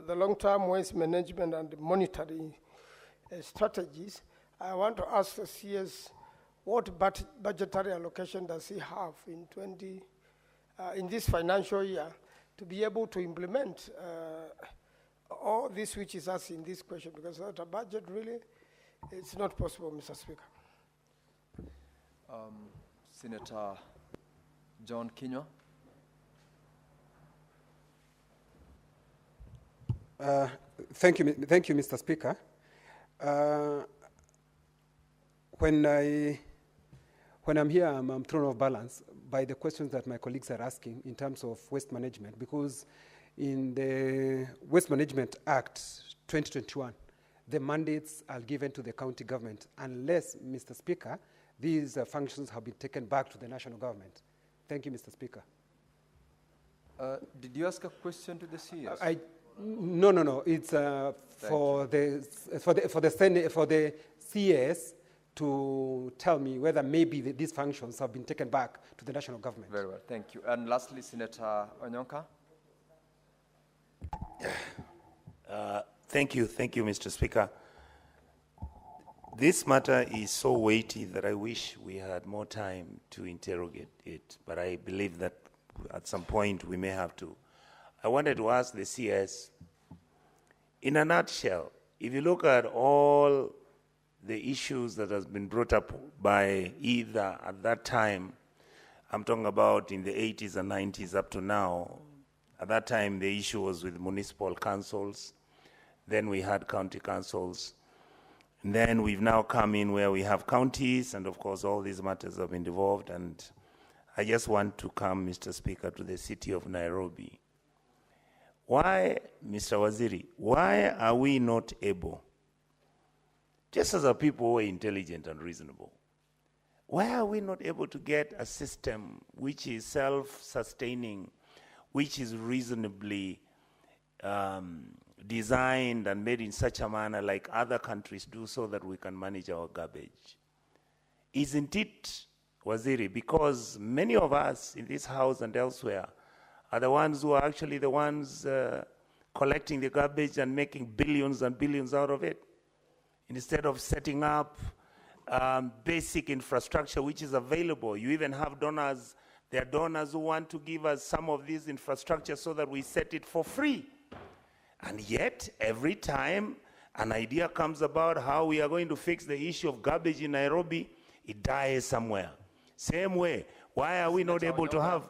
the long-term waste management and monitoring strategies, I want to ask the CS what budgetary allocation does he have in this financial year to be able to implement all this which is asked in this question, because without a budget, really, it's not possible, Mr. Speaker. Senator John Kinywa. Thank you, Mr. Speaker. When I'm here, I'm thrown off balance by the questions that my colleagues are asking in terms of waste management, because in the Waste Management Act 2021, the mandates are given to the county government unless, Mr. Speaker, these functions have been taken back to the national government. Thank you, Mr. Speaker. Did you ask a question to the CS? No. It's for the CS to tell me whether maybe these functions have been taken back to the national government. Very well, thank you. And lastly, Senator Onyonka. Thank you, Mr. Speaker. This matter is so weighty that I wish we had more time to interrogate it, but I believe that at some point we may have to. I wanted to ask the CS, in a nutshell, if you look at all the issues that has been brought up by either at that time, I'm talking about in the 80s and 90s up to now, at that time the issue was with municipal councils, then we had county councils, and then we've now come in where we have counties, and of course all these matters have been devolved, and I just want to come, Mr. Speaker, to the city of Nairobi. Why, Mr. Waziri, why are we not able, just as a people who are intelligent and reasonable, why are we not able to get a system which is self-sustaining, which is reasonably designed and made in such a manner like other countries do so that we can manage our garbage. Isn't it, Waziri? Because many of us in this house and elsewhere are the ones who are actually the ones collecting the garbage and making billions and billions out of it. Instead of setting up basic infrastructure which is available. You even have donors, there are donors who want to give us some of this infrastructure so that we set it for free. And yet, every time an idea comes about how we are going to fix the issue of garbage in Nairobi, it dies somewhere. Same way, why are we not able to have...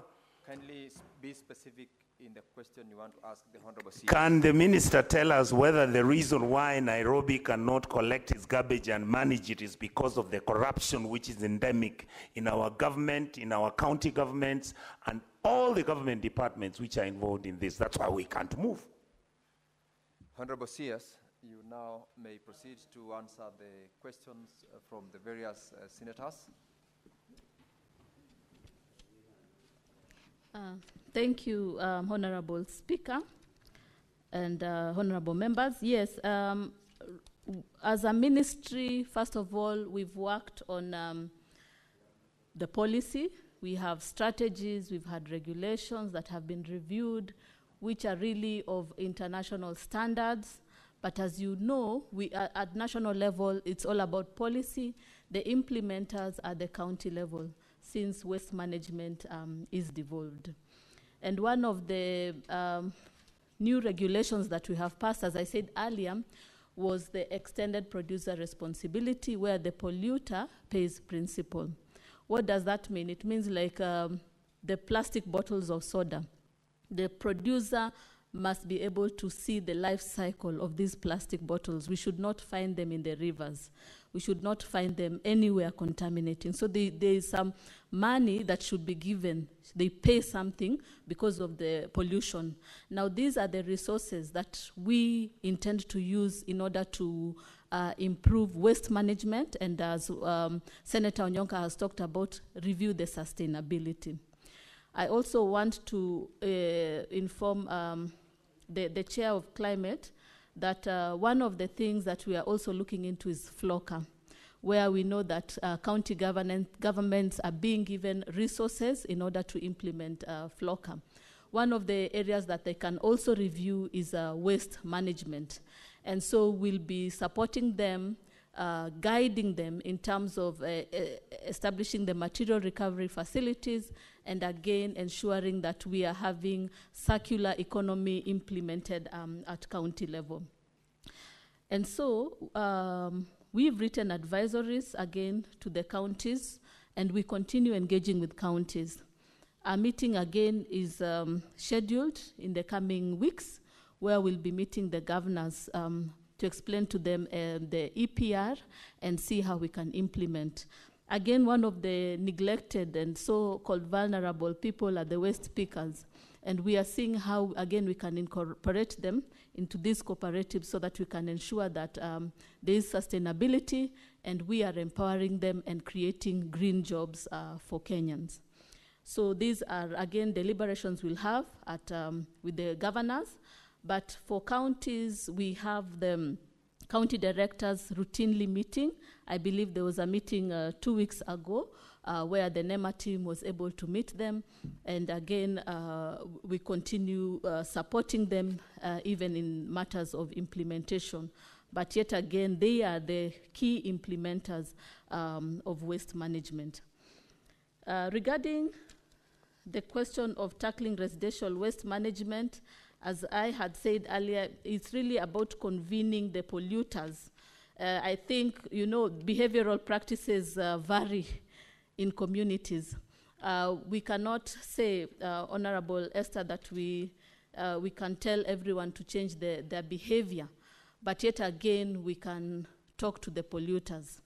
Kindly be specific in the question you want to ask the Honorable CS. Can the minister tell us whether the reason why Nairobi cannot collect its garbage and manage it is because of the corruption which is endemic in our government, in our county governments, and all the government departments which are involved in this? That's why we can't move. Honorable CS, you now may proceed to answer the questions from the various senators. Thank you, Honorable Speaker and honorable members. Yes, as a ministry, first of all, we've worked on the policy. We have strategies, we've had regulations that have been reviewed, which are really of international standards. But as you know, we at national level, it's all about policy. The implementers are the county level, since waste management is devolved. And one of the new regulations that we have passed, as I said earlier, was the extended producer responsibility, where the polluter pays principle. What does that mean? It means like the plastic bottles of soda. The producer must be able to see the life cycle of these plastic bottles. We should not find them in the rivers. We should not find them anywhere contaminating. So there is some money that should be given. They pay something because of the pollution. Now, these are the resources that we intend to use in order to improve waste management, and as Senator Onyonka has talked about, review the sustainability. I also want to inform the Chair of Climate that one of the things that we are also looking into is FLOCA, where we know that county governments are being given resources in order to implement FLOCA. One of the areas that they can also review is waste management. And so we'll be supporting them, guiding them in terms of establishing the material recovery facilities, and again ensuring that we are having circular economy implemented at county level. And so we've written advisories again to the counties, and we continue engaging with counties. Our meeting again is scheduled in the coming weeks, where we'll be meeting the governors to explain to them the EPR and see how we can implement. Again, one of the neglected and so-called vulnerable people are the waste pickers. And we are seeing how, again, we can incorporate them into these cooperatives so that we can ensure that there is sustainability, and we are empowering them and creating green jobs for Kenyans. So these are, again, deliberations we'll have at, with the governors. But for counties, we have the county directors routinely meeting. I believe there was a meeting 2 weeks ago where the NEMA team was able to meet them. And again, we continue supporting them even in matters of implementation. But yet again, they are the key implementers of waste management. Regarding the question of tackling residential waste management, as I had said earlier, it's really about convening the polluters. I think, you know, behavioral practices vary in communities. We cannot say, Honorable Esther, that we can tell everyone to change their behavior, but yet again, we can talk to the polluters.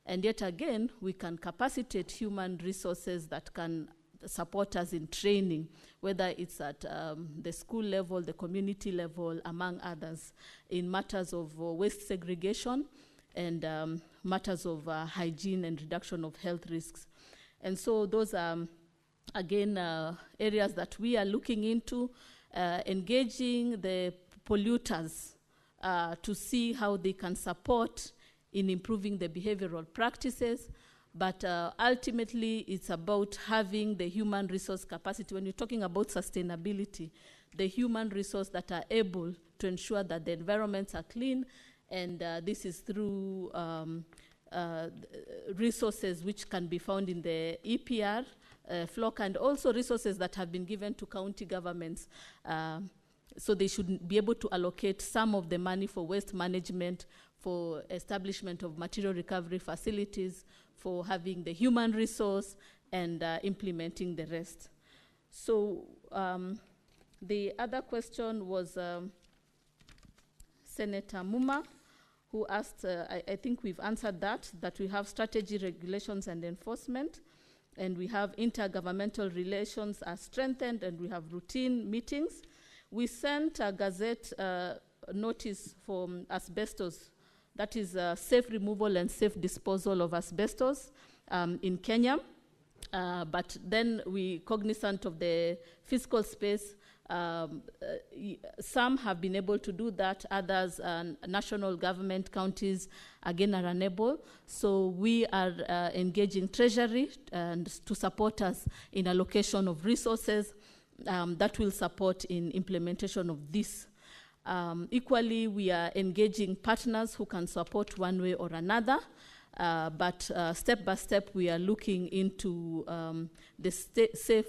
And yet again, we can capacitate human resources that can support us in training, whether it's at the school level, the community level, among others, in matters of waste segregation and matters of hygiene and reduction of health risks. And so those are, again, areas that we are looking into, engaging the polluters to see how they can support in improving the behavioral practices. But ultimately, it's about having the human resource capacity. When you're talking about sustainability, the human resource that are able to ensure that the environments are clean, and this is through resources which can be found in the EPR, FLOC, and also resources that have been given to county governments. So they should be able to allocate some of the money for waste management, for establishment of material recovery facilities, for having the human resource, and implementing the rest. So the other question was Senator Muma, who asked, I think we've answered that we have strategy, regulations, and enforcement, and we have intergovernmental relations are strengthened, and we have routine meetings. We sent a gazette notice for asbestos, that is safe removal and safe disposal of asbestos in Kenya. But then we, cognizant of the fiscal space, some have been able to do that, others, national government, counties, again, are unable. So we are engaging Treasury and to support us in allocation of resources that will support in implementation of this. Equally, we are engaging partners who can support one way or another. But step by step, we are looking into the safe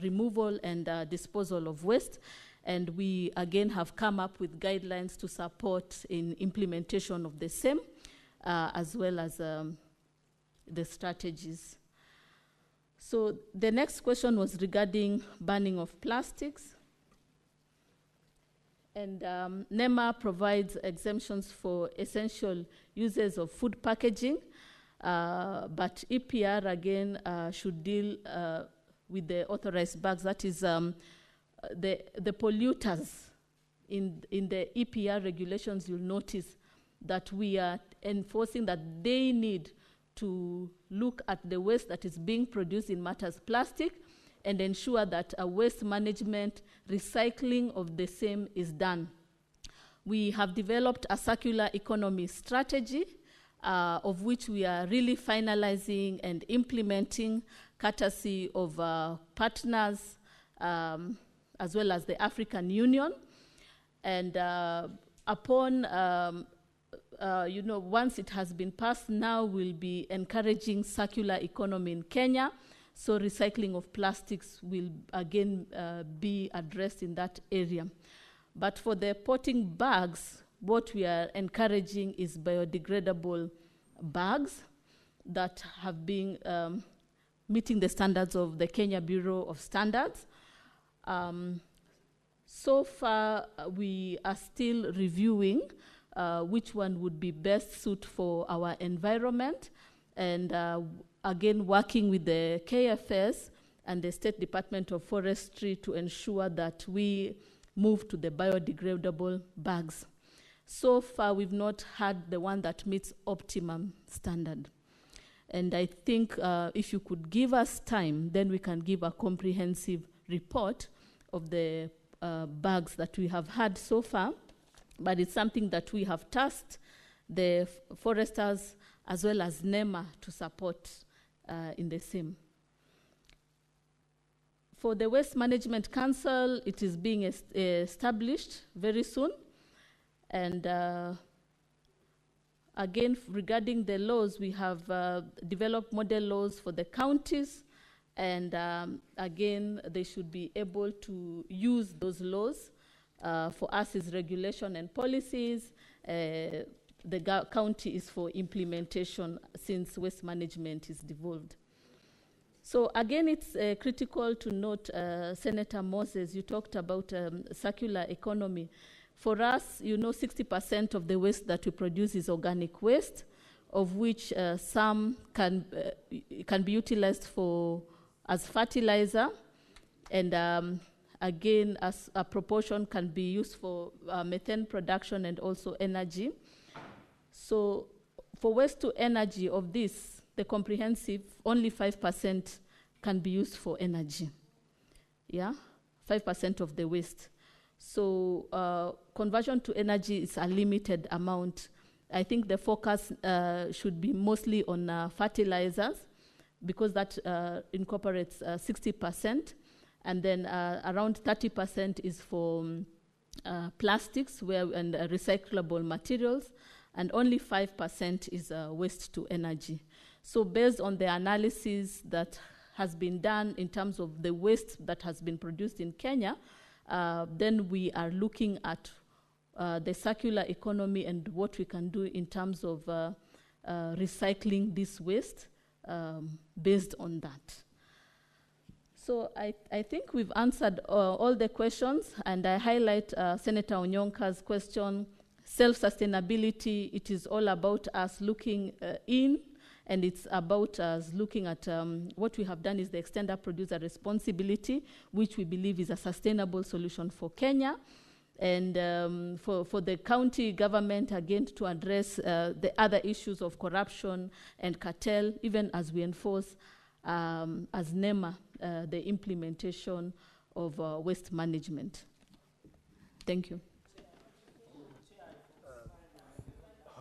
removal and disposal of waste. And we, again, have come up with guidelines to support in implementation of the same, as well as the strategies. So the next question was regarding banning of plastics. And NEMA provides exemptions for essential uses of food packaging, but EPR, again, should deal with the authorized bags. That is the polluters. In the EPR regulations, you'll notice that we are enforcing that they need to look at the waste that is being produced in matters plastic and ensure that a waste management recycling of the same is done. We have developed a circular economy strategy, of which we are really finalizing and implementing, courtesy of partners, as well as the African Union. And upon, once it has been passed, now we'll be encouraging circular economy in Kenya. So recycling of plastics will again be addressed in that area. But for the potting bags, what we are encouraging is biodegradable bags that have been meeting the standards of the Kenya Bureau of Standards. So far, we are still reviewing which one would be best suited for our environment, and again, working with the KFS and the State Department of Forestry to ensure that we move to the biodegradable bags. So far, we've not had the one that meets optimum standard. And I think if you could give us time, then we can give a comprehensive report of the bags that we have had so far. But it's something that we have tasked the foresters as well as NEMA to support in the same. For the Waste Management Council, it is being established very soon. And again, regarding the laws, we have developed model laws for the counties. And again, they should be able to use those laws. For us is regulation and policies. The county is for implementation, since waste management is devolved. So again, it's critical to note, Senator Moses, you talked about circular economy. For us, 60% of the waste that we produce is organic waste, of which some can be utilized as fertilizer, and again, as a proportion can be used for methane production and also energy. So for waste to energy of this, the comprehensive, only 5% can be used for energy. Yeah, 5% of the waste. So conversion to energy is a limited amount. I think the focus should be mostly on fertilizers, because that incorporates 60%, and then around 30% is for plastics and recyclable materials, and only 5% is waste to energy. So based on the analysis that has been done in terms of the waste that has been produced in Kenya, then we are looking at the circular economy and what we can do in terms of recycling this waste based on that. So I think we've answered all the questions, and I highlight Senator Onyonka's question. Self-sustainability, it is all about us looking in, and it's about us looking at what we have done is the extender producer responsibility, which we believe is a sustainable solution for Kenya. And for the county government, again, to address the other issues of corruption and cartel, even as we enforce, as NEMA, the implementation of waste management. Thank you.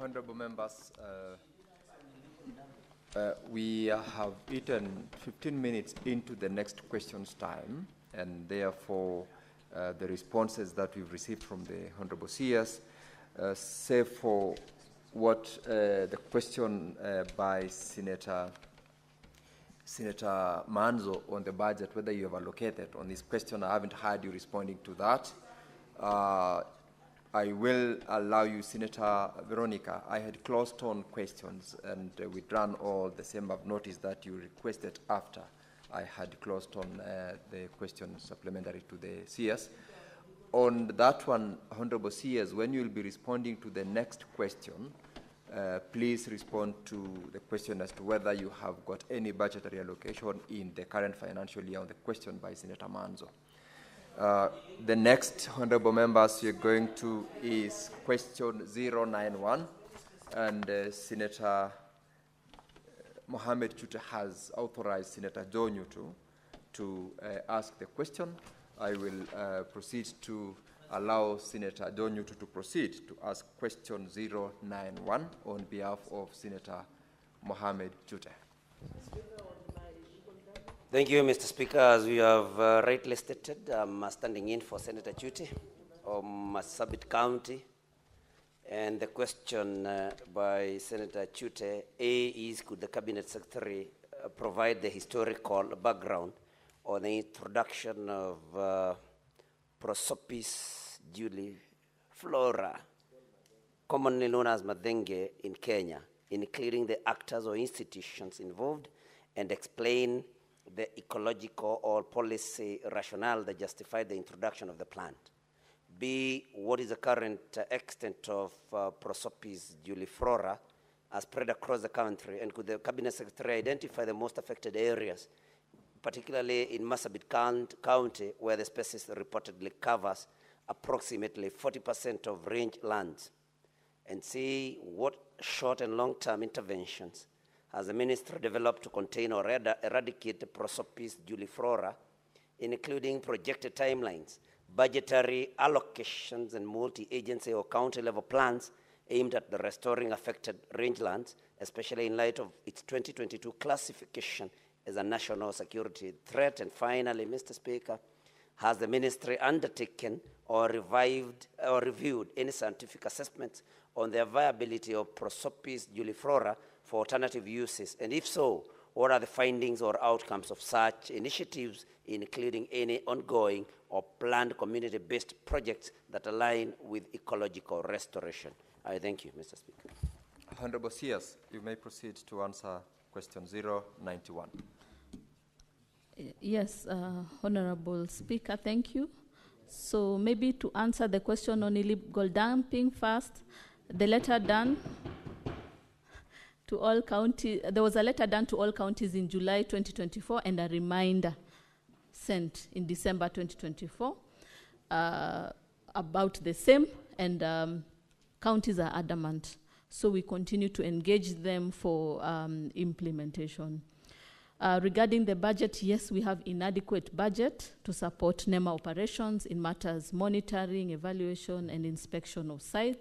Honorable members, we have eaten 15 minutes into the next questions time, and therefore the responses that we've received from the Honorable CS, save for what the question by Senator Manzo on the budget, whether you have allocated on this question. I haven't heard you responding to that. I will allow you, Senator Veronica. I had closed on questions, and we'd run all the same. I've noticed that you requested after I had closed on the question supplementary to the CS. On that one, Honorable CS, when you'll be responding to the next question, please respond to the question as to whether you have got any budgetary allocation in the current financial year on the question by Senator Manzo. The next, Honorable members, you're going to is question 091, and Senator Mohamed Chute has authorized Senator Joe Nyutu to ask the question. I will proceed to allow Senator Joe Nyutu to proceed to ask question 091 on behalf of Senator Mohamed Chute. Thank you, Mr. Speaker. As we have rightly stated, I'm standing in for Senator Chute of Marsabit County. And the question by Senator Chute, A, is could the Cabinet Secretary provide the historical background on the introduction of Proopis juliflora, commonly known as madenge, in Kenya, including the actors or institutions involved, and explain the ecological or policy rationale that justified the introduction of the plant. B, what is the current extent of Proopis juliflora spread across the country, and could the Cabinet Secretary identify the most affected areas, particularly in Marsabit County, where the species reportedly covers approximately 40% of range lands? And C, what short and long-term interventions has the Ministry developed to contain or eradicate Proopis juliflora, including projected timelines, budgetary allocations, and multi-agency or county-level plans aimed at the restoring affected rangelands, especially in light of its 2022 classification as a national security threat? And finally, Mr. Speaker, has the Ministry undertaken or reviewed any scientific assessments on the viability of Proopis juliflora for alternative uses? And if so, what are the findings or outcomes of such initiatives, including any ongoing or planned community-based projects that align with ecological restoration? I thank you, Mr. Speaker. Honorable CS, you may proceed to answer question 091. Yes, Honorable Speaker, thank you. So maybe to answer the question on illegal dumping first, the letter done to all counties, there was a letter done to all counties in July 2024 and a reminder sent in December 2024 about the same, and counties are adamant. So we continue to engage them for implementation. Regarding the budget, yes, we have inadequate budget to support NEMA operations in matters monitoring, evaluation, and inspection of site.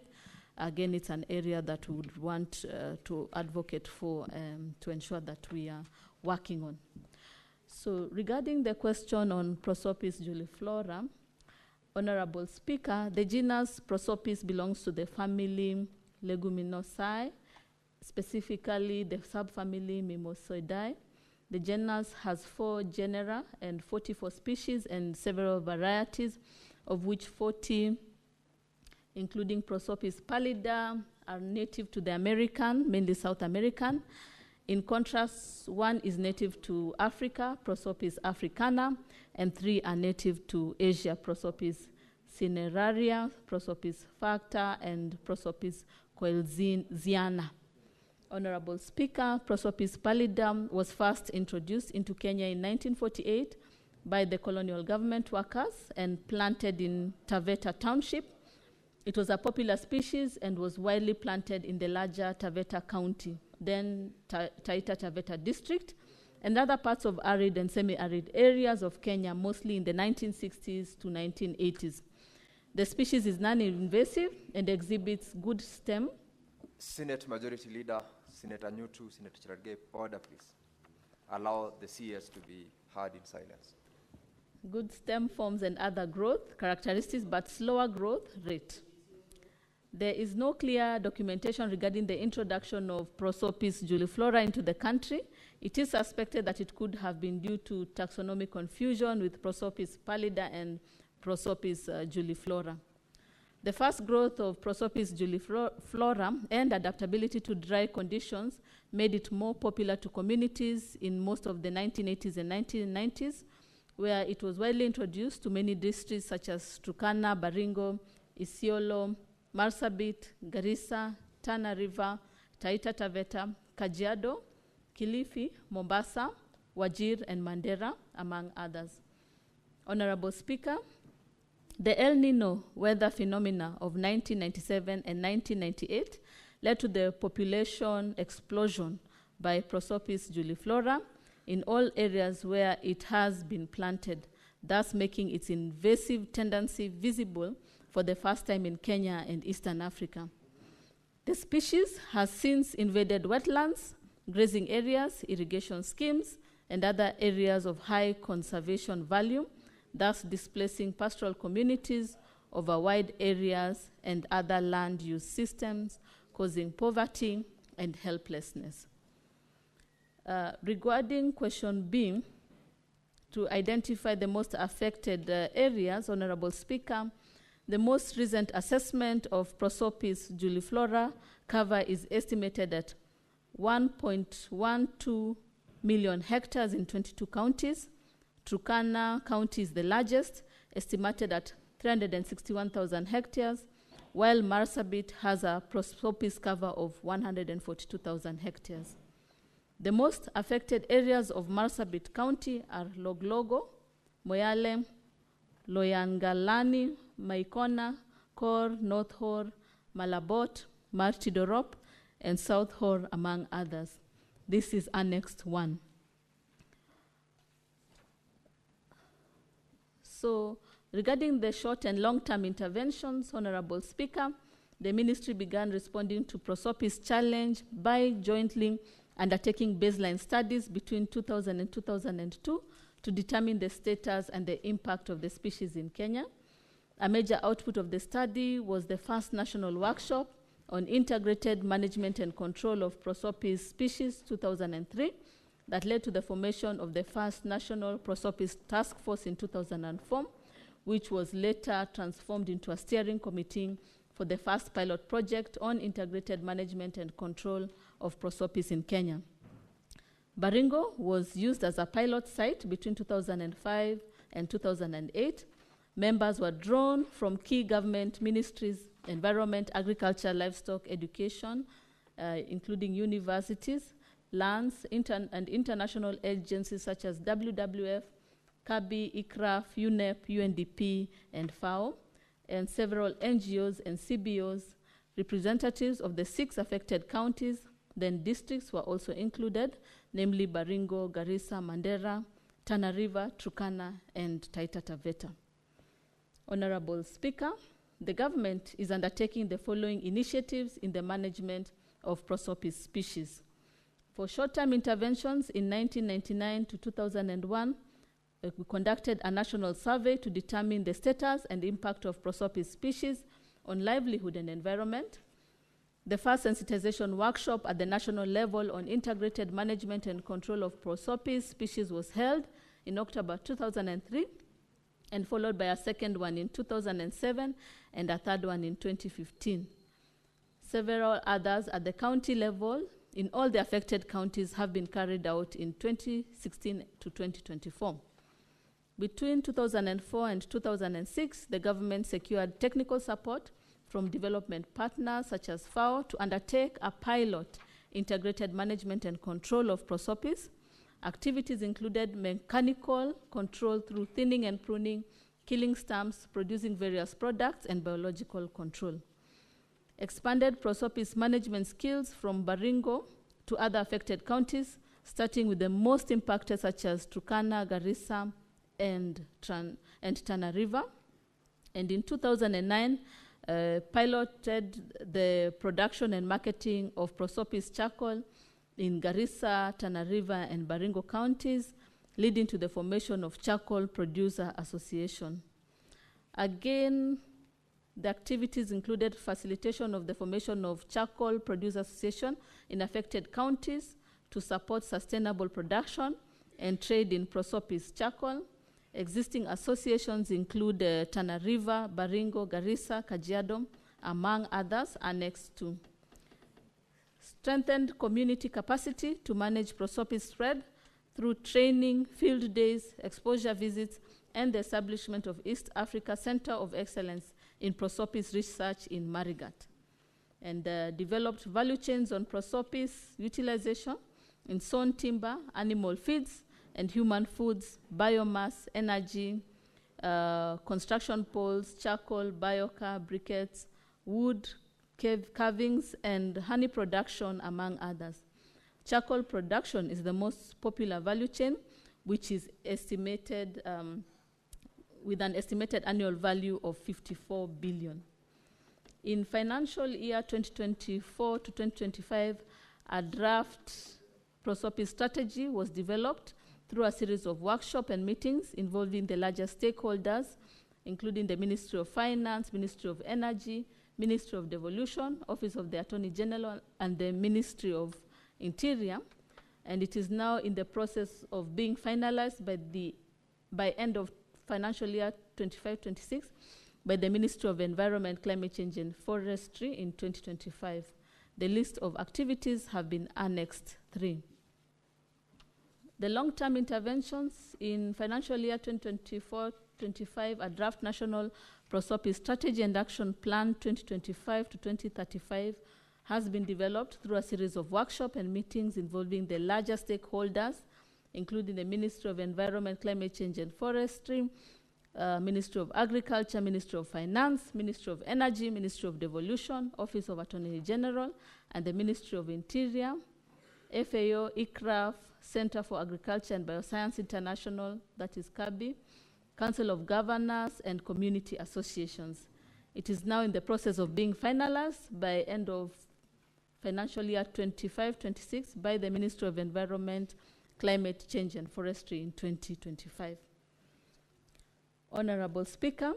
Again, it's an area that we would want to advocate for to ensure that we are working on. So regarding the question on Proopis juliflora, Honorable Speaker, the genus Proopis belongs to the family Leguminosae, specifically the subfamily Mimosoidae. The genus has 4 genera and 44 species and several varieties, of which 40, including Proopis pallida, are native to the American, mainly South American. In contrast, 1 is native to Africa, Proopis africana, and 3 are native to Asia, Proopis cineraria, Proopis facta, and Proopis coelziana. Honorable Speaker, Proopis pallida was first introduced into Kenya in 1948 by the colonial government workers and planted in Taveta Township. It was a popular species and was widely planted in the larger Taveta County, then Taita Taveta District, and other parts of arid and semi-arid areas of Kenya, mostly in the 1960s to 1980s. The species is non-invasive and exhibits good stem. Senate Majority Leader, Senator Nyutu, Senator Cherargei, order please. Allow the CS to be heard in silence. Good stem forms and other growth characteristics, but slower growth rate. There is no clear documentation regarding the introduction of Proopis juliflora into the country. It is suspected that it could have been due to taxonomic confusion with Proopis pallida and Proopis juliflora. The fast growth of Proopis juliflora and adaptability to dry conditions made it more popular to communities in most of the 1980s and 1990s, where it was widely introduced to many districts such as Turkana, Baringo, Isiolo, Marsabit, Garissa, Tana River, Taita Taveta, Kajiado, Kilifi, Mombasa, Wajir, and Mandera, among others. Honorable Speaker, the El Nino weather phenomena of 1997 and 1998 led to the population explosion by Proopis juliflora in all areas where it has been planted, thus making its invasive tendency visible for the first time in Kenya and Eastern Africa. The species has since invaded wetlands, grazing areas, irrigation schemes, and other areas of high conservation value, thus displacing pastoral communities over wide areas and other land use systems, causing poverty and helplessness. Regarding question B, to identify the most affected areas, Honorable Speaker, the most recent assessment of Proopis juliflora cover is estimated at 1.12 million hectares in 22 counties. Turkana County is the largest, estimated at 361,000 hectares, while Marsabit has a Proopis cover of 142,000 hectares. The most affected areas of Marsabit County are Loglogo, Moyale, Loyangalani, Maikona, Kor, North Hor, Malabot, Martidorop, and South Hor, among others. This is Annex 1. So, regarding the short and long-term interventions, Honorable Speaker, the ministry began responding to Proopis challenge by jointly undertaking baseline studies between 2000 and 2002 to determine the status and the impact of the species in Kenya. A major output of the study was the first national workshop on integrated management and control of Proopis species 2003 that led to the formation of the first national Proopis task force in 2004, which was later transformed into a steering committee for the first pilot project on integrated management and control of Proopis in Kenya. Baringo was used as a pilot site between 2005 and 2008. Members were drawn from key government ministries, environment, agriculture, livestock, education, including universities, lands, and international agencies such as WWF, CABI, ICRAF, UNEP, UNDP, and FAO, and several NGOs and CBOs. Representatives of the 6 affected counties, then districts, were also included. namely Baringo, Garissa, Mandera, Tana River, Turkana, and Taita Taveta. Honorable Speaker, the government is undertaking the following initiatives in the management of Proopis species. For short-term interventions in 1999 to 2001, we conducted a national survey to determine the status and impact of Proopis species on livelihood and environment. The first sensitization workshop at the national level on integrated management and control of Proopis species was held in October 2003, and followed by a second one in 2007 and a third one in 2015. Several others at the county level in all the affected counties have been carried out in 2016 to 2024. Between 2004 and 2006, the government secured technical support from development partners such as FAO to undertake a pilot integrated management and control of Proopis. Activities included mechanical control through thinning and pruning, killing stumps, producing various products, and biological control. Expanded Proopis management skills from Baringo to other affected counties, starting with the most impacted such as Turkana, Garissa, and Tana River. And in 2009, piloted the production and marketing of Proopis charcoal in Garissa, Tana River, and Baringo counties, leading to the formation of Charcoal Producer Association. Again, the activities included facilitation of the formation of Charcoal Producer Association in affected counties to support sustainable production and trade in Proopis charcoal. Existing associations include Tana River, Baringo, Garissa, Kajiado, among others, annexed to. Strengthened community capacity to manage Proopis spread through training, field days, exposure visits, and the establishment of East Africa Center of Excellence in Proopis research in Marigat. And developed value chains on Proopis utilization in sawn timber, animal feeds, and human foods, biomass, energy, construction poles, charcoal, biocar, briquettes, wood, carvings, and honey production, among others. Charcoal production is the most popular value chain, which is estimated with an estimated annual value of 54 billion. In financial year 2024 to 2025, a draft Proopis strategy was developed through a series of workshops and meetings involving the larger stakeholders, including the Ministry of Finance, Ministry of Energy, Ministry of Devolution, Office of the Attorney General, and the Ministry of Interior. And it is now in the process of being finalized by end of financial year 25-26 by the Ministry of Environment, Climate Change and Forestry in 2025. The list of activities have been annexed 3. The long-term interventions in financial year 2024-25, a draft national Proopis strategy and action plan 2025 to 2035 has been developed through a series of workshops and meetings involving the larger stakeholders, including the Ministry of Environment, Climate Change and Forestry, Ministry of Agriculture, Ministry of Finance, Ministry of Energy, Ministry of Devolution, Office of Attorney General, and the Ministry of Interior, FAO, ICRAF, Center for Agriculture and Bioscience International, that is CABI, Council of Governors, and community associations. It is now in the process of being finalized by end of financial year 25-26 by the Ministry of Environment, Climate Change and Forestry in 2025. Honorable Speaker,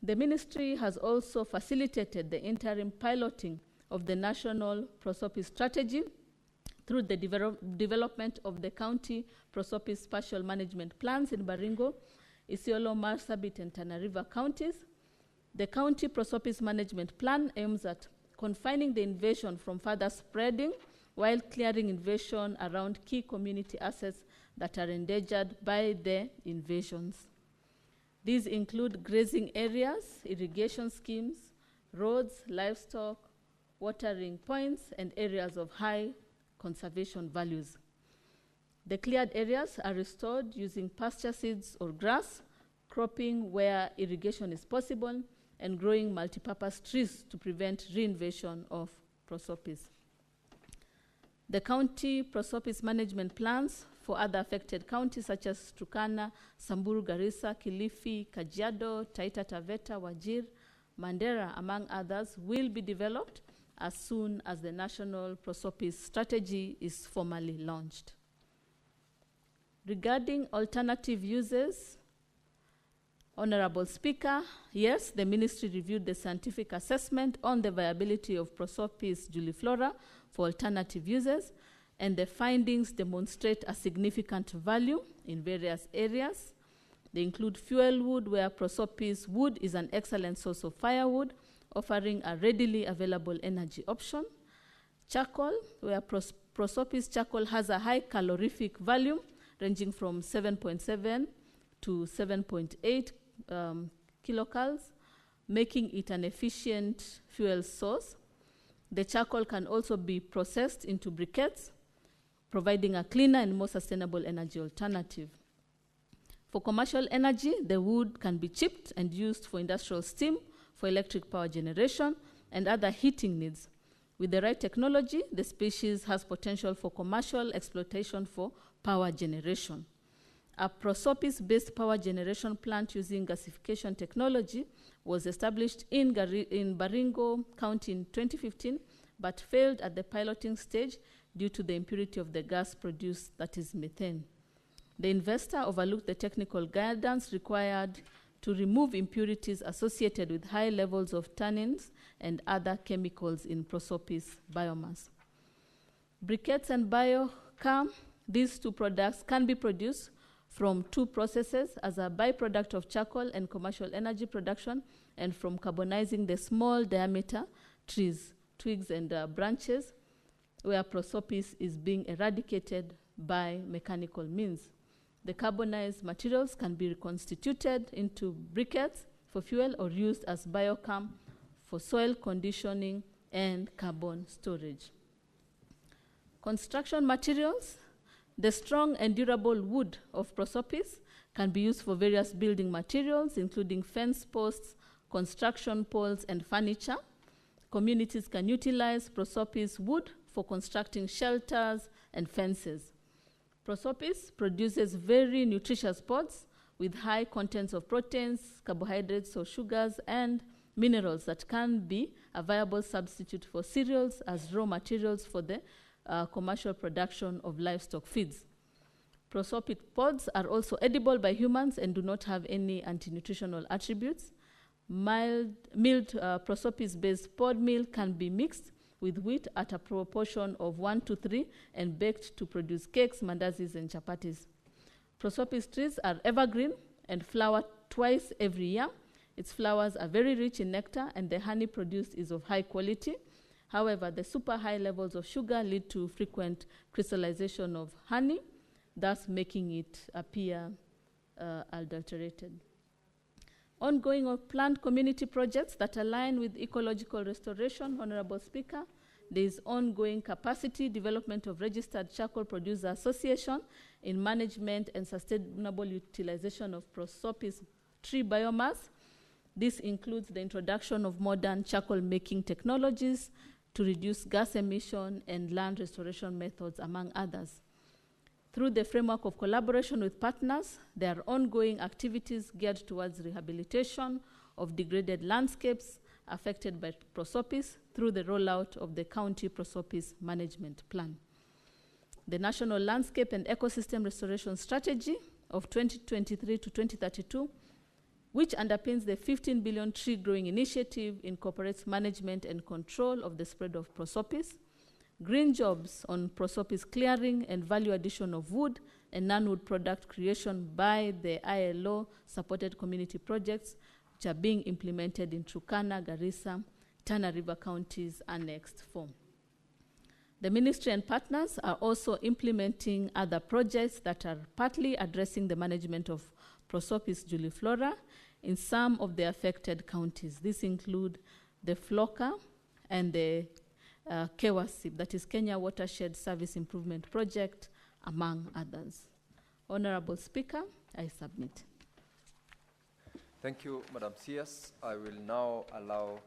the Ministry has also facilitated the interim piloting of the National Proopis Strategy through the development of the County Proopis Spatial Management Plans in Baringo, Isiolo, Marsabit, and Tana River counties. The County Proopis Management Plan aims at confining the invasion from further spreading while clearing invasion around key community assets that are endangered by the invasions. These include grazing areas, irrigation schemes, roads, livestock, watering points, and areas of high conservation values. The cleared areas are restored using pasture seeds or grass, cropping where irrigation is possible, and growing multipurpose trees to prevent reinvasion of Proopis. The county Proopis management plans for other affected counties such as Turkana, Samburu, Garissa, Kilifi, Kajiado, Taita Taveta, Wajir, Mandera, among others, will be developed as soon as the national Proopis strategy is formally launched. Regarding alternative uses, Honorable Speaker, yes, the ministry reviewed the scientific assessment on the viability of Proopis juliflora for alternative uses, and the findings demonstrate a significant value in various areas. They include fuel wood, where Proopis wood is an excellent source of firewood, offering a readily available energy option. Charcoal, where Proopis charcoal has a high calorific value, ranging from 7.7 to 7.8 kilocalories, making it an efficient fuel source. The charcoal can also be processed into briquettes, providing a cleaner and more sustainable energy alternative. For commercial energy, the wood can be chipped and used for industrial steam, for electric power generation, and other heating needs. With the right technology, the species has potential for commercial exploitation for power generation. A Proopis-based power generation plant using gasification technology was established in Baringo County in 2015, but failed at the piloting stage due to the impurity of the gas produced, that is methane. The investor overlooked the technical guidance required to remove impurities associated with high levels of tannins and other chemicals in Proopis biomass. Briquettes and biocam, these two products can be produced from two processes as a byproduct of charcoal and commercial energy production, and from carbonizing the small diameter trees, twigs, and branches, where Proopis is being eradicated by mechanical means. The carbonized materials can be reconstituted into briquettes for fuel or used as biocam for soil conditioning and carbon storage. Construction materials. The strong and durable wood of Proopis can be used for various building materials, including fence posts, construction poles, and furniture. Communities can utilize Proopis wood for constructing shelters and fences. Proopis produces very nutritious pods with high contents of proteins, carbohydrates, or sugars, and minerals that can be a viable substitute for cereals as raw materials for the commercial production of livestock feeds. Proopis pods are also edible by humans and do not have any anti-nutritional attributes. Milled Proopis-based pod meal can be mixed with wheat at a proportion of 1:3 and baked to produce cakes, mandazis, and chapatis. Proopis trees are evergreen and flower twice every year. Its flowers are very rich in nectar, and the honey produced is of high quality. However, the super high levels of sugar lead to frequent crystallization of honey, thus making it appear adulterated. Ongoing or planned community projects that align with ecological restoration, Honorable Speaker. There is ongoing capacity development of registered charcoal producer association in management and sustainable utilization of Proopis tree biomass. This includes the introduction of modern charcoal making technologies to reduce gas emission and land restoration methods, among others. Through the framework of collaboration with partners, there are ongoing activities geared towards rehabilitation of degraded landscapes affected by Proopis through the rollout of the County Proopis Management Plan. The National Landscape and Ecosystem Restoration Strategy of 2023 to 2032, which underpins the 15 billion tree growing initiative, incorporates management and control of the spread of Proopis, green jobs on Proopis clearing and value addition of wood and non-wood product creation by the ILO-supported community projects which are being implemented in Turkana, Garissa, Tana River counties annexed form. The ministry and partners are also implementing other projects that are partly addressing the management of Proopis juliflora in some of the affected counties. These include the FLOCA and the KEWASIP, that is Kenya Watershed Service Improvement Project, among others. Honorable Speaker, I submit. Thank you, Madam CS. I will now allow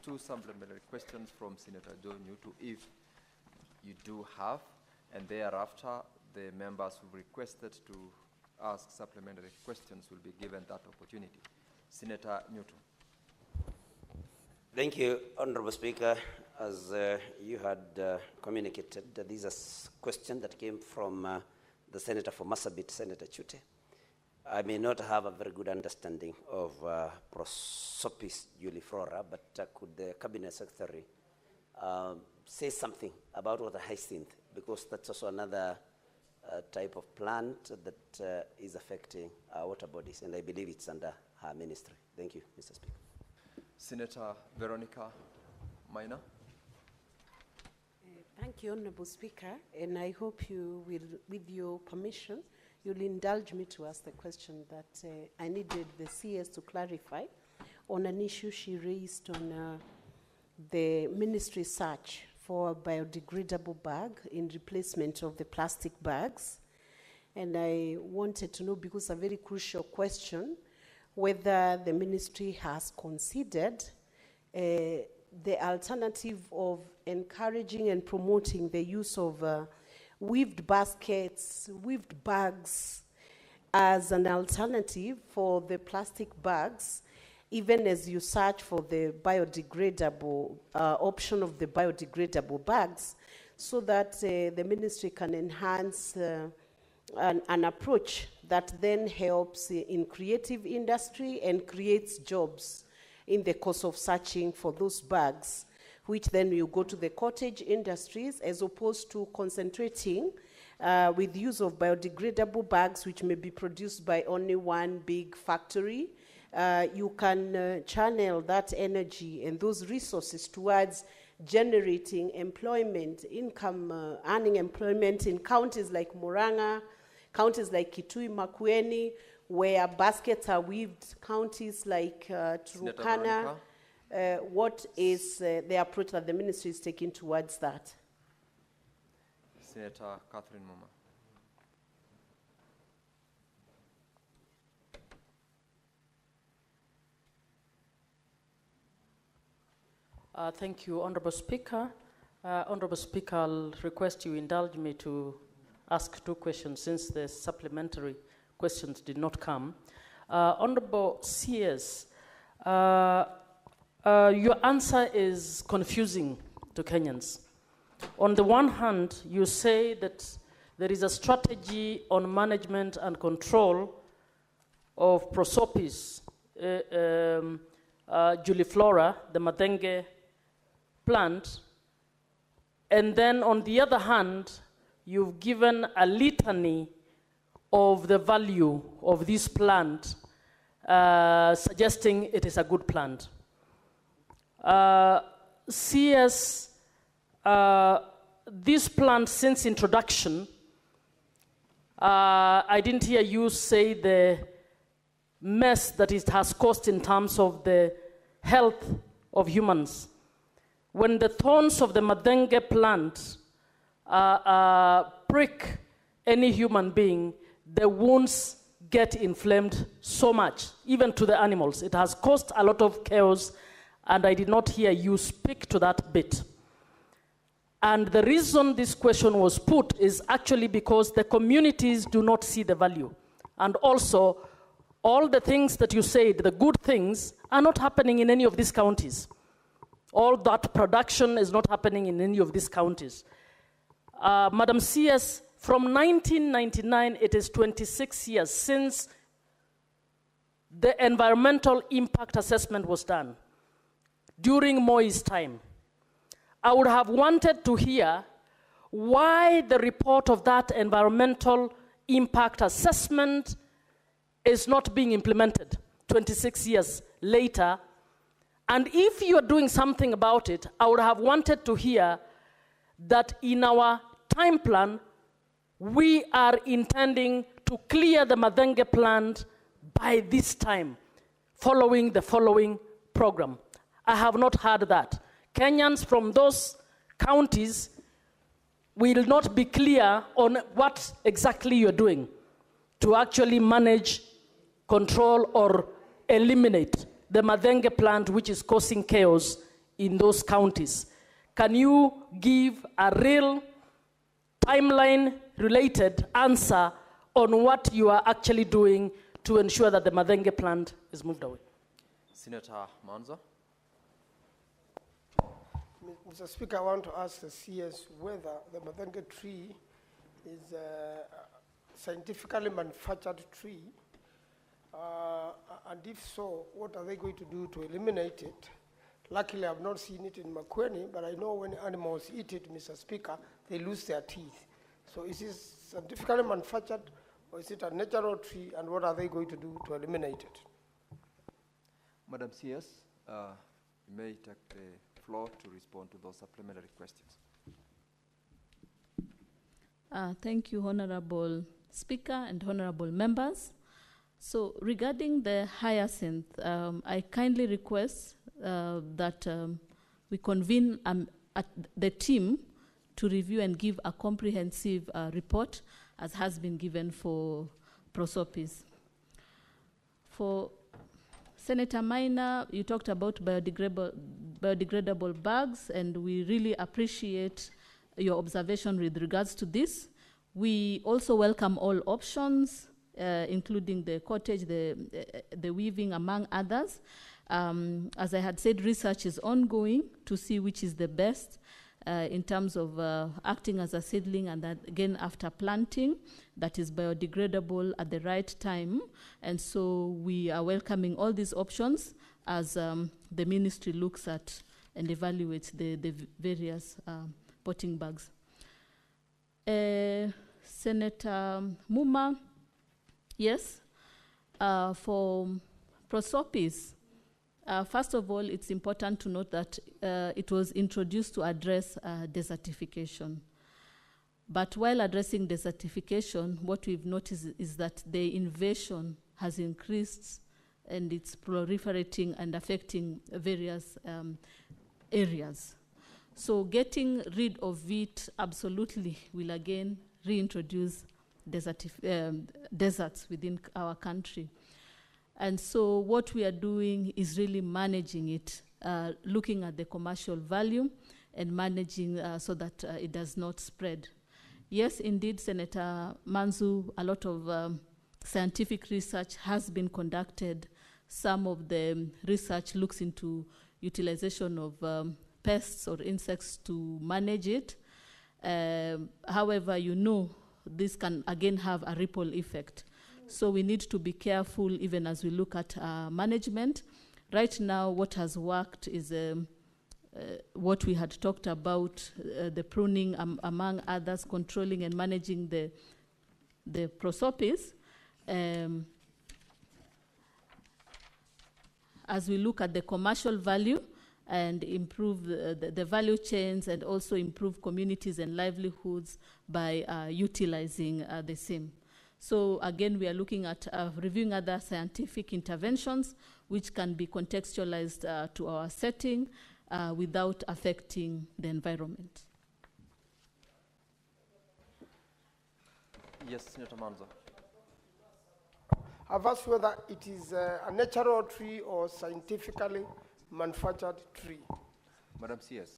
two supplementary questions from Senator Joe Nyutu, if you do have, and thereafter, the members who requested to ask supplementary questions will be given that opportunity. Senator Newton. Thank you, Honorable Speaker. As you had communicated, these are questions that came from the Senator for Marsabit, Senator Chute. I may not have a very good understanding of Proopis juliflora, but could the Cabinet Secretary say something about water hyacinth, because that's also another type of plant that is affecting our water bodies, and I believe it's under her ministry. Thank you, Mr. Speaker. Senator Veronica Maina. Thank you, Honorable Speaker, and I hope you will, with your permission, you'll indulge me to ask the question that I needed the CS to clarify on an issue she raised on the ministry search for a biodegradable bag in replacement of the plastic bags. And I wanted to know, because a very crucial question, whether the ministry has considered the alternative of encouraging and promoting the use of weaved baskets, weaved bags as an alternative for the plastic bags, even as you search for the biodegradable option of the biodegradable bags, so that the ministry can enhance an approach that then helps in creative industry and creates jobs in the course of searching for those bags, which then will go to the cottage industries, as opposed to concentrating with use of biodegradable bags, which may be produced by only one big factory. You can channel that energy and those resources towards generating employment, income, earning employment in counties like Murang'a, counties like Kitui, Makueni, where baskets are weaved, counties like Turkana. What is the approach that the ministry is taking towards that? Senator Catherine Moma. Thank you, Honorable Speaker. Honorable Speaker, I'll request you indulge me to ask two questions since the supplementary questions did not come. Honorable CS, your answer is confusing to Kenyans. On the one hand, you say that there is a strategy on management and control of Proopis juliflora, the Madenge plant, and then on the other hand, you've given a litany of the value of this plant, suggesting it is a good plant. CS, this plant, since introduction, I didn't hear you say the mess that it has caused in terms of the health of humans. When the thorns of the Madenge plant prick any human being, the wounds get inflamed so much, even to the animals. It has caused a lot of chaos, and I did not hear you speak to that bit. And the reason this question was put is actually because the communities do not see the value. And also, all the things that you said, the good things, are not happening in any of these counties. All that production is not happening in any of these counties. Madam CS, from 1999, it is 26 years since the environmental impact assessment was done, during Moi's time. I would have wanted to hear why the report of that environmental impact assessment is not being implemented 26 years later. And if you're doing something about it, I would have wanted to hear that in our time plan, we are intending to clear the Madenge plant by this time, following the following program. I have not heard that. Kenyans from those counties will not be clear on what exactly you're doing to actually manage, control, or eliminate the Madenge plant, which is causing chaos in those counties. Can you give a real timeline-related answer on what you are actually doing to ensure that the Madenge plant is moved away. Senator Manzo. Mr. Speaker, I want to ask the CS whether the Madenge tree is a scientifically manufactured tree, and if so, what are they going to do to eliminate it? Luckily, I've not seen it in Makueni, but I know when animals eat it, Mr. Speaker, they lose their teeth. So is this scientifically manufactured, or is it a natural tree, and what are they going to do to eliminate it? Madam CS, you may take the floor to respond to those supplementary questions. Thank you, Honorable Speaker and Honorable Members. So regarding the hyacinth, I kindly request that we convene at the team to review and give a comprehensive report as has been given for Proopis. For Senator Minor, you talked about biodegradable bags, and we really appreciate your observation with regards to this. We also welcome all options, including the cottage, the weaving, among others. As I had said, research is ongoing to see which is the best in terms of acting as a seedling, and that again after planting, that is biodegradable at the right time. And so we are welcoming all these options as the ministry looks at and evaluates the various potting bags. Senator Muma, yes, for Proopis, first of all, it's important to note that it was introduced to address desertification. But while addressing desertification, what we've noticed is that the invasion has increased and it's proliferating and affecting various areas. So getting rid of it absolutely will again reintroduce deserts within our country. And so what we are doing is really managing it, looking at the commercial value and managing so that it does not spread. Yes, indeed, Senator Manzu, a lot of scientific research has been conducted. Some of the research looks into utilization of pests or insects to manage it. However, you know, this can again have a ripple effect. So we need to be careful even as we look at management. Right now, what has worked is what we had talked about, the pruning, among others, controlling and managing the Proopis. As we look at the commercial value and improve the value chains and also improve communities and livelihoods by utilizing the same. So again, we are looking at reviewing other scientific interventions which can be contextualized to our setting without affecting the environment. Yes, Senator Manzo. I've asked whether it is a natural tree or scientifically manufactured tree. Madam CS.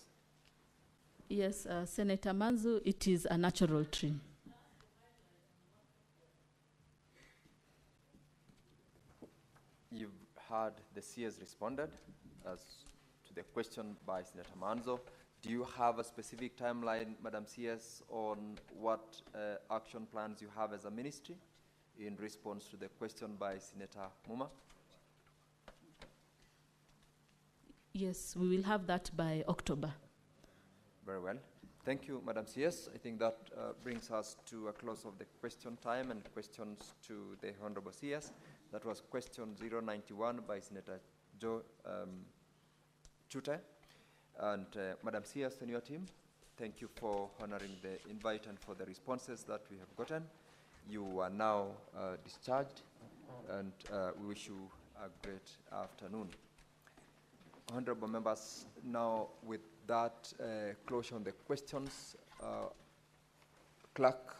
Yes, Senator Manzo, it is a natural tree. You've heard the CS responded as to the question by Senator Manzo. Do you have a specific timeline, Madam CS, on what action plans you have as a ministry in response to the question by Senator Muma? Yes, we will have that by October. Very well. Thank you, Madam CS. I think that brings us to a close of the question time and questions to the Honorable CS. That was question 091 by Senator Joe Chute. And Madam CS and your team, thank you for honoring the invite and for the responses that we have gotten. You are now discharged, and we wish you a great afternoon. Honorable members, now with that closure on the questions, clerk.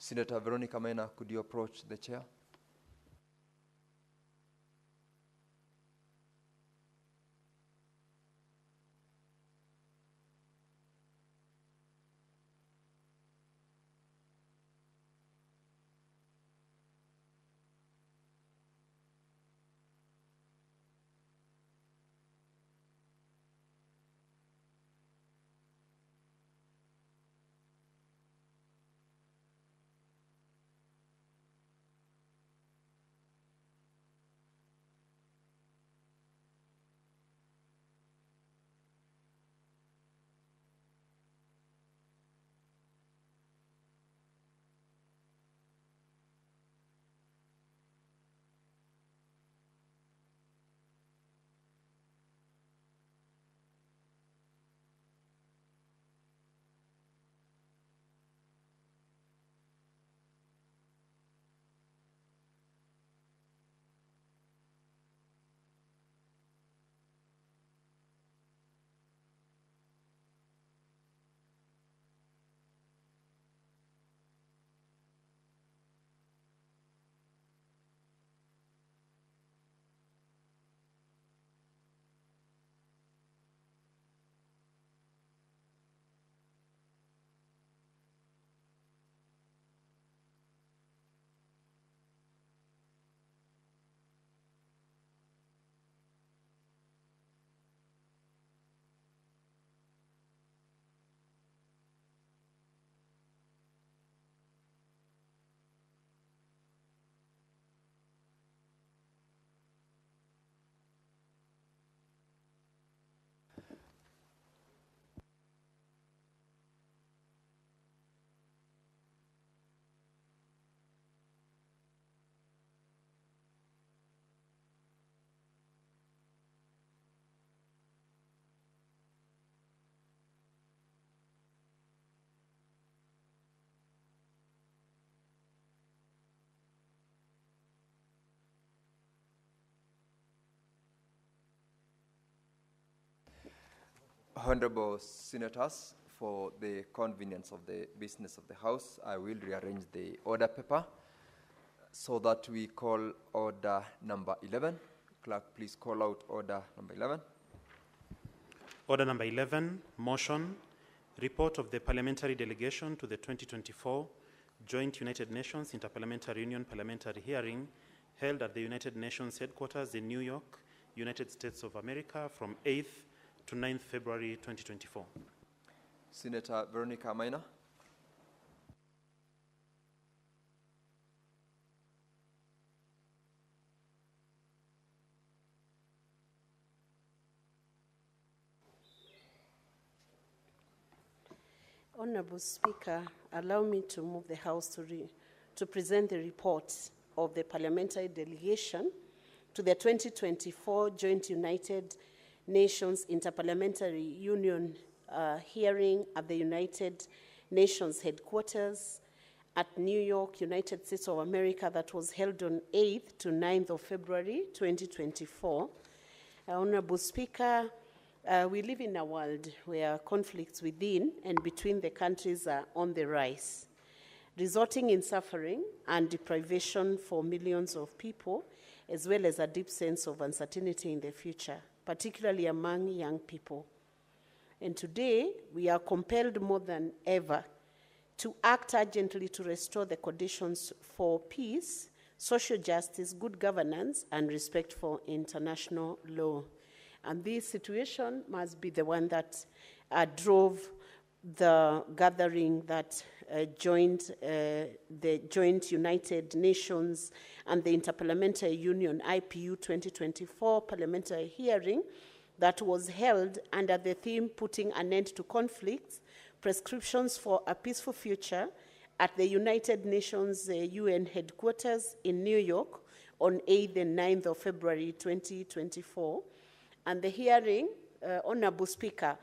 Senator Veronica Maina, could you approach the chair? Honorable Senators, for the convenience of the business of the House, I will rearrange the order paper so that we call order number 11. Clerk, please call out order number 11. Order number 11, motion, report of the parliamentary delegation to the 2024 Joint United Nations Interparliamentary Union parliamentary hearing held at the United Nations headquarters in New York, United States of America from 8th to 9th February 2024. Senator Veronica Maina. Honorable Speaker, allow me to move the House to present the report of the parliamentary delegation to the 2024 Joint United Nations Interparliamentary Union hearing at the United Nations headquarters at New York, United States of America, that was held on 8th to 9th of February 2024. Honorable Speaker, we live in a world where conflicts within and between the countries are on the rise, resulting in suffering and deprivation for millions of people, as well as a deep sense of uncertainty in the future, particularly among young people. And today, we are compelled more than ever to act urgently to restore the conditions for peace, social justice, good governance, and respect for international law. And this situation must be the one that drove the gathering that joined the Joint United Nations and the Interparliamentary Union IPU 2024 parliamentary hearing that was held under the theme Putting an End to Conflicts, Prescriptions for a Peaceful Future at the United Nations UN headquarters in New York on 8th and 9th of February 2024. And the hearing, Honorable Speaker,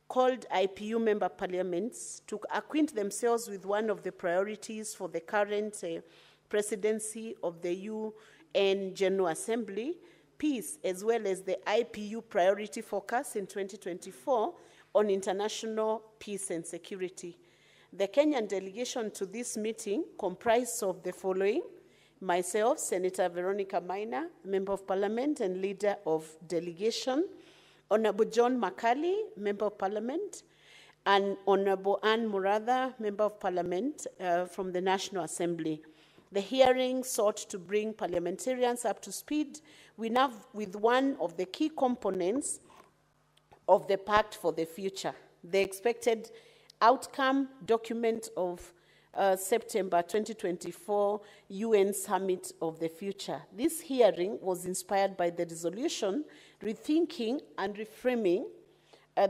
called IPU member parliaments to acquaint themselves with one of the priorities for the current presidency of the UN General Assembly, peace, as well as the IPU priority focus in 2024 on international peace and security. The Kenyan delegation to this meeting comprised of the following: myself, Senator Veronica Maina, Member of Parliament and Leader of Delegation, Honorable John Makali, Member of Parliament, and Honorable Anne Muratha, Member of Parliament from the National Assembly. The hearing sought to bring parliamentarians up to speed with one of the key components of the Pact for the Future, the expected outcome document of September 2024 UN Summit of the Future. This hearing was inspired by the resolution rethinking and reframing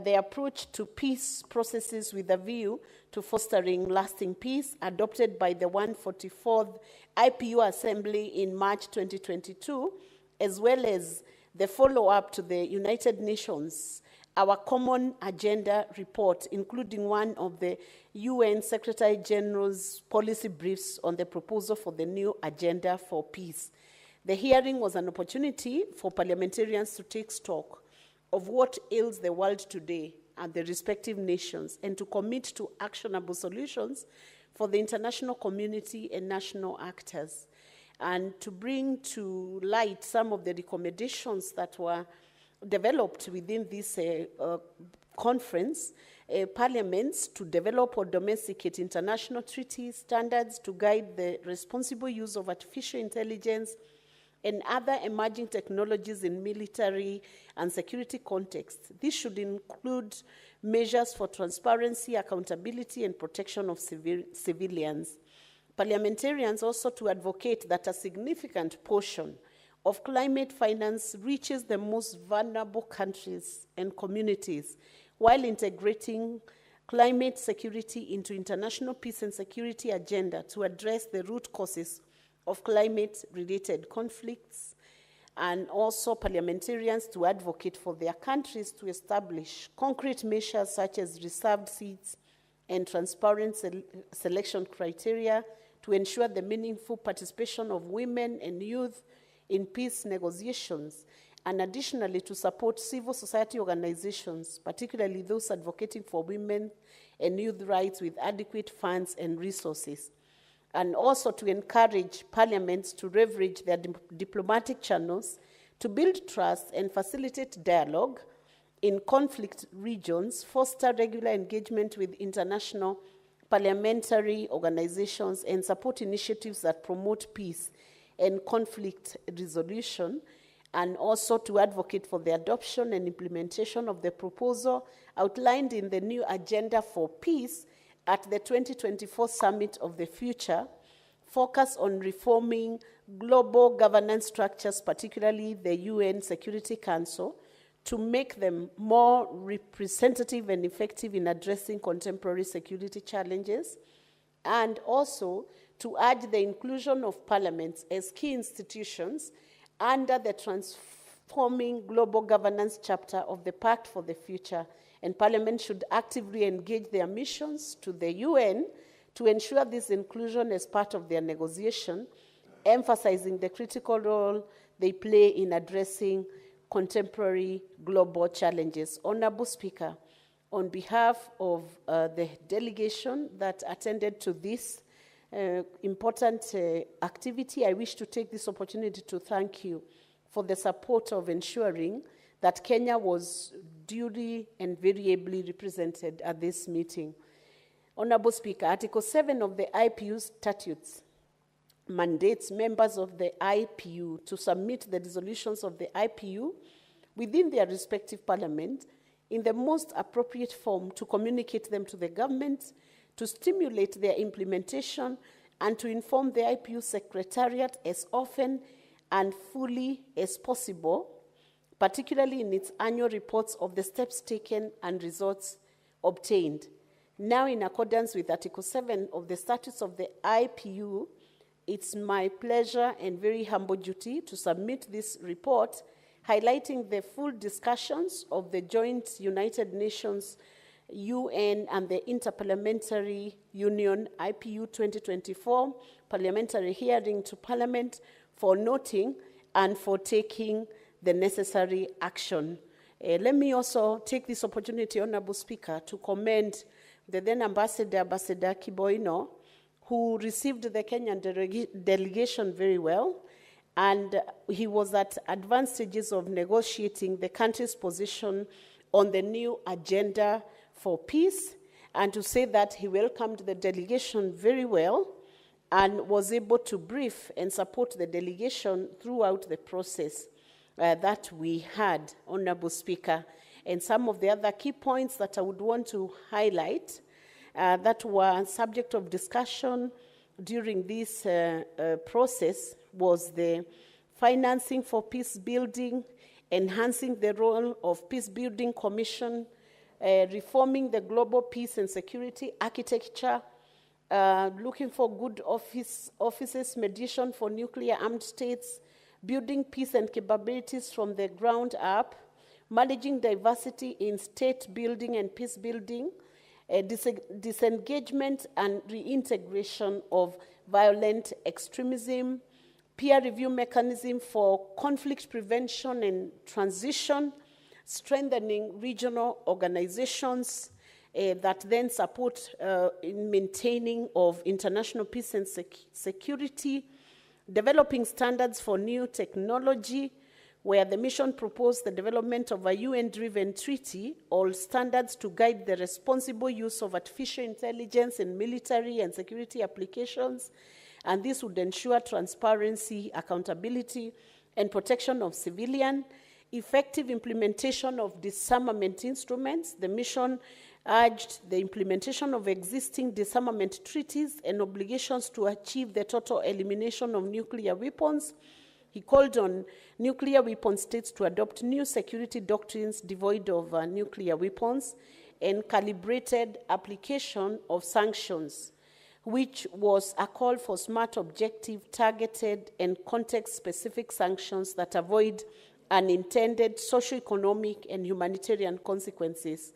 the approach to peace processes with a view to fostering lasting peace, adopted by the 144th IPU Assembly in March 2022, as well as the follow-up to the United Nations, our common agenda report, including one of the UN Secretary General's policy briefs on the proposal for the new agenda for peace. The hearing was an opportunity for parliamentarians to take stock of what ails the world today and the respective nations, and to commit to actionable solutions for the international community and national actors, and to bring to light some of the recommendations that were developed within this conference, parliaments to develop or domesticate international treaties, standards to guide the responsible use of artificial intelligence and other emerging technologies in military and security contexts. This should include measures for transparency, accountability, and protection of civilians. Parliamentarians also to advocate that a significant portion of climate finance reaches the most vulnerable countries and communities, while integrating climate security into international peace and security agenda to address the root causes of climate-related conflicts, and also parliamentarians to advocate for their countries to establish concrete measures such as reserved seats and transparent selection criteria to ensure the meaningful participation of women and youth in peace negotiations, and additionally to support civil society organizations, particularly those advocating for women and youth rights, with adequate funds and resources, and also to encourage parliaments to leverage their diplomatic channels to build trust and facilitate dialogue in conflict regions, foster regular engagement with international parliamentary organizations, and support initiatives that promote peace and conflict resolution, and also to advocate for the adoption and implementation of the proposal outlined in the new Agenda for Peace at the 2024 Summit of the Future, focus on reforming global governance structures, particularly the UN Security Council, to make them more representative and effective in addressing contemporary security challenges, and also to urge the inclusion of parliaments as key institutions under the Transforming Global Governance chapter of the Pact for the Future. And Parliament should actively engage their missions to the UN to ensure this inclusion as part of their negotiation, emphasizing the critical role they play in addressing contemporary global challenges. Honorable Speaker, on behalf of the delegation that attended to this important activity, I wish to take this opportunity to thank you for the support of ensuring that Kenya was duly and variably represented at this meeting. Honorable Speaker, Article 7 of the IPU statutes mandates members of the IPU to submit the resolutions of the IPU within their respective parliament in the most appropriate form to communicate them to the government, to stimulate their implementation, and to inform the IPU Secretariat as often and fully as possible, particularly in its annual reports of the steps taken and results obtained. Now, in accordance with Article 7 of the Statutes of the IPU, it's my pleasure and very humble duty to submit this report highlighting the full discussions of the joint United Nations, UN, and the Interparliamentary Union IPU 2024 parliamentary hearing to Parliament for noting and for taking the necessary action. Let me also take this opportunity, Honorable Speaker, to commend the then Ambassador, Ambassador Kiboino, who received the Kenyan delegation very well, and he was at advanced stages of negotiating the country's position on the new agenda for peace, and to say that he welcomed the delegation very well and was able to brief and support the delegation throughout the process that we had, Honorable Speaker. And some of the other key points that I would want to highlight that were subject of discussion during this process was the financing for peace building, enhancing the role of Peace Building Commission, reforming the global peace and security architecture, looking for good offices, mediation for nuclear armed states, building peace and capabilities from the ground up, managing diversity in state building and peace building, disengagement and reintegration of violent extremism, peer review mechanism for conflict prevention and transition, strengthening regional organizations that then support in maintaining of international peace and security, developing standards for new technology, where the mission proposed the development of a UN-driven treaty, all standards to guide the responsible use of artificial intelligence in military and security applications, and this would ensure transparency, accountability, and protection of civilian, effective implementation of disarmament instruments. The mission urged the implementation of existing disarmament treaties and obligations to achieve the total elimination of nuclear weapons. He called on nuclear weapon states to adopt new security doctrines devoid of nuclear weapons and calibrated application of sanctions, which was a call for smart, objective, targeted, and context-specific sanctions that avoid unintended socioeconomic and humanitarian consequences,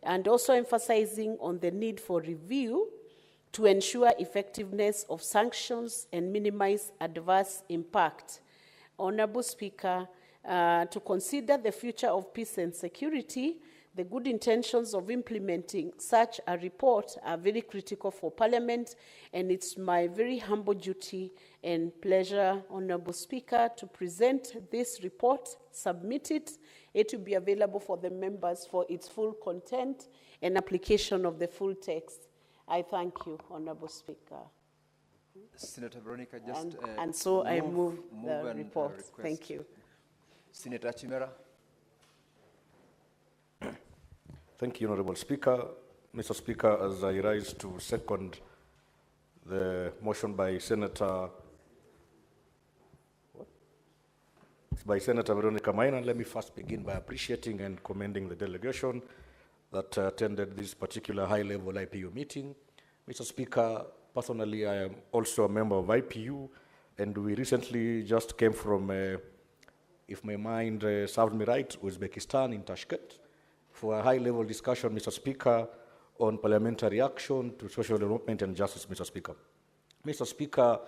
and also emphasizing on the need for review to ensure effectiveness of sanctions and minimize adverse impact. Honorable Speaker, to consider the future of peace and security, the good intentions of implementing such a report are very critical for Parliament, and it's my very humble duty and pleasure, Honorable Speaker, to present this report, submit it. It will be available for the members for its full content and application of the full text. I thank you, Honorable Speaker. Senator Veronica, just and so I move the report. Thank you. Senator Chimera. Thank you, Honorable Speaker. Mr. Speaker, as I rise to second the motion by Senator Veronica Maina, let me first begin by appreciating and commending the delegation that attended this particular high-level IPU meeting. Mr. Speaker, personally, I am also a member of IPU, and we recently just came from, if my mind serves me right, Uzbekistan in Tashkent, for a high-level discussion, Mr. Speaker, on parliamentary action to social development and justice, Mr. Speaker. Mr. Speaker,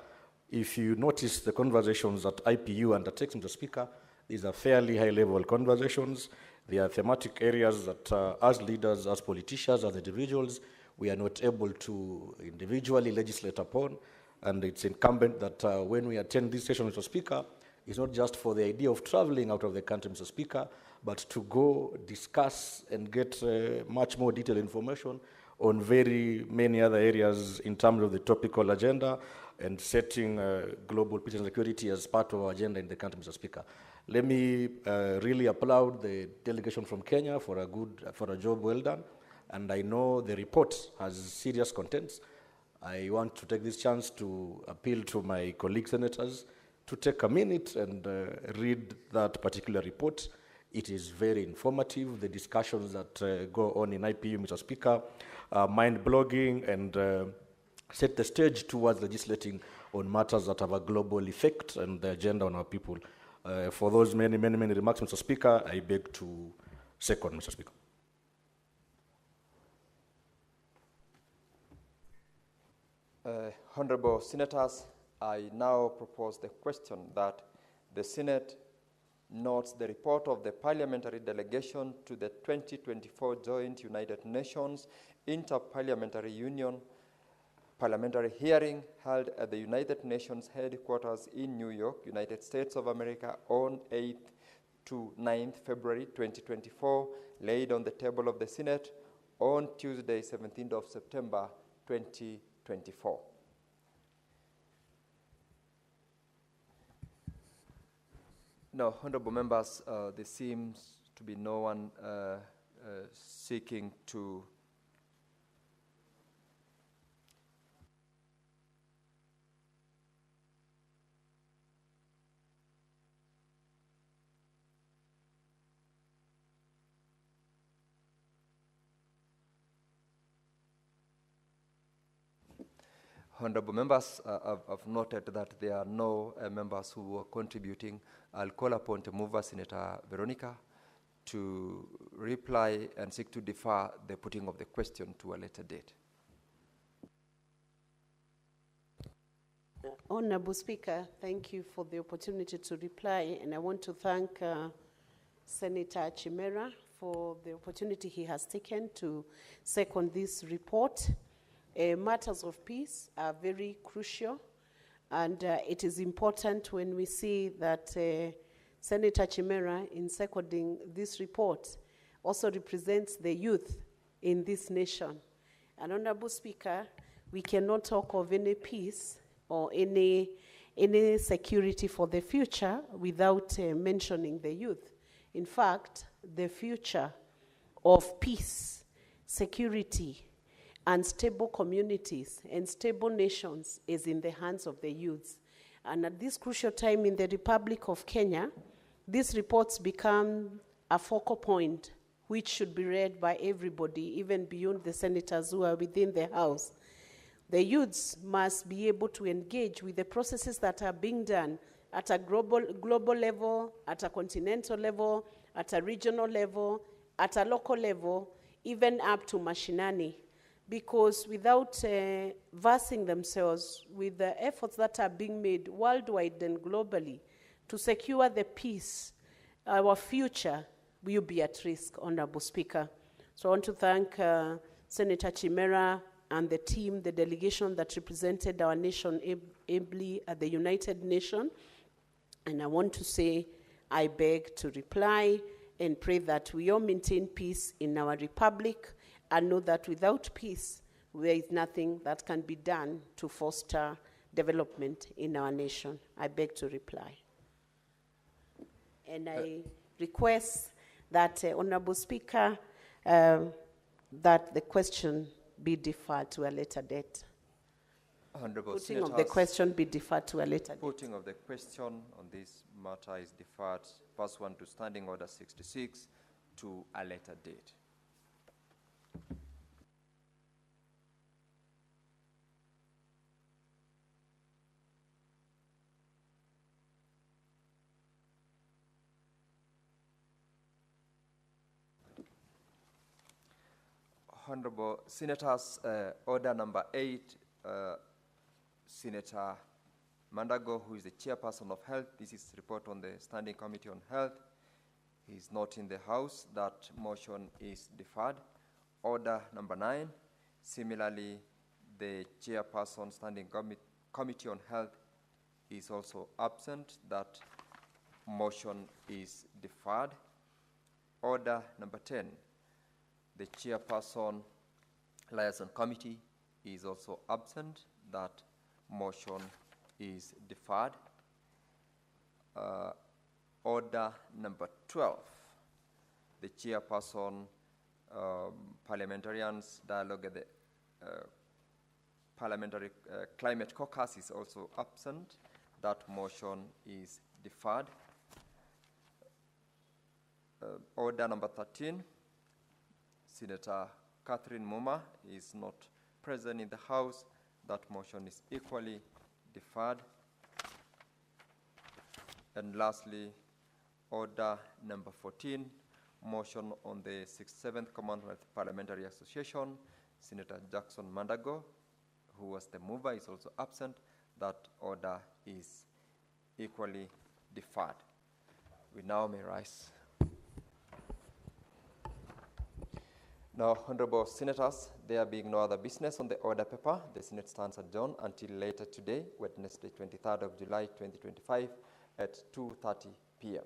if you notice the conversations that IPU undertakes, Mr. Speaker, these are fairly high-level conversations. They are thematic areas that as leaders, as politicians, as individuals, we are not able to individually legislate upon. And it's incumbent that when we attend this session, Mr. Speaker, it's not just for the idea of traveling out of the country, Mr. Speaker, but to go discuss and get much more detailed information on very many other areas in terms of the topical agenda and setting global peace and security as part of our agenda in the country, Mr. Speaker. Let me really applaud the delegation from Kenya for a job well done. And I know the report has serious contents. I want to take this chance to appeal to my colleague senators to take a minute and read that particular report. It is very informative. The discussions that go on in IPU, Mr. Speaker, mind-blogging and set the stage towards legislating on matters that have a global effect and the agenda on our people. For those many remarks, Mr. Speaker, I beg to second, Mr. Speaker. Honorable Senators, I now propose the question that the Senate notes the report of the parliamentary delegation to the 2024 Joint United Nations Inter-Parliamentary Union parliamentary hearing held at the United Nations headquarters in New York, United States of America on 8th to 9th February 2024, laid on the table of the Senate on Tuesday, 17th of September 2024. Now, honorable members, there seems to be no one seeking to Honorable members, I've noted that there are no members who are contributing. I'll call upon the mover, Senator Veronica, to reply and seek to defer the putting of the question to a later date. Honorable Speaker, thank you for the opportunity to reply, and I want to thank Senator Chimera for the opportunity he has taken to second this report. Matters of peace are very crucial, and it is important when we see that Senator Chimera, in seconding this report, also represents the youth in this nation. And Honorable Speaker, we cannot talk of any peace or any security for the future without mentioning the youth. In fact, the future of peace, security, and stable communities and stable nations is in the hands of the youths. And at this crucial time in the Republic of Kenya, these reports become a focal point which should be read by everybody, even beyond the senators who are within the House. The youths must be able to engage with the processes that are being done at a global level, at a continental level, at a regional level, at a local level, even up to mashinani. Because without versing themselves with the efforts that are being made worldwide and globally to secure the peace, our future will be at risk, Honorable Speaker. So I want to thank Senator Chimera and the team, the delegation that represented our nation ably at the United Nations. And I want to say, I beg to reply and pray that we all maintain peace in our republic, and know that without peace, there is nothing that can be done to foster development in our nation. I beg to reply. And I request that, Honorable Speaker, that the question be deferred to a later date. Honorable Putting of the question be deferred to a later date. Putting of the question on this matter is deferred, pursuant to Standing Order 66, to a later date. Honorable Senators, order number 8, Senator Mandago, who is the chairperson of Health. This is report on the Standing Committee on Health. He is not in the House. That motion is deferred. Order number 9, similarly, the chairperson Standing Committee on Health is also absent. That motion is deferred. Order number 10, the chairperson liaison committee is also absent. That motion is deferred. Order number 12, the chairperson parliamentarians dialogue at the parliamentary climate caucus is also absent. That motion is deferred. Order number 13, Senator Catherine Muma is not present in the House. That motion is equally deferred. And lastly, order number 14, motion on the 67th Commonwealth Parliamentary Association. Senator Jackson Mandago, who was the mover, is also absent. That order is equally deferred. We now may rise. Now, Honorable Senators, there being no other business on the order paper, the Senate stands adjourned until later today, Wednesday, 23rd of July, 2025, at 2:30 p.m.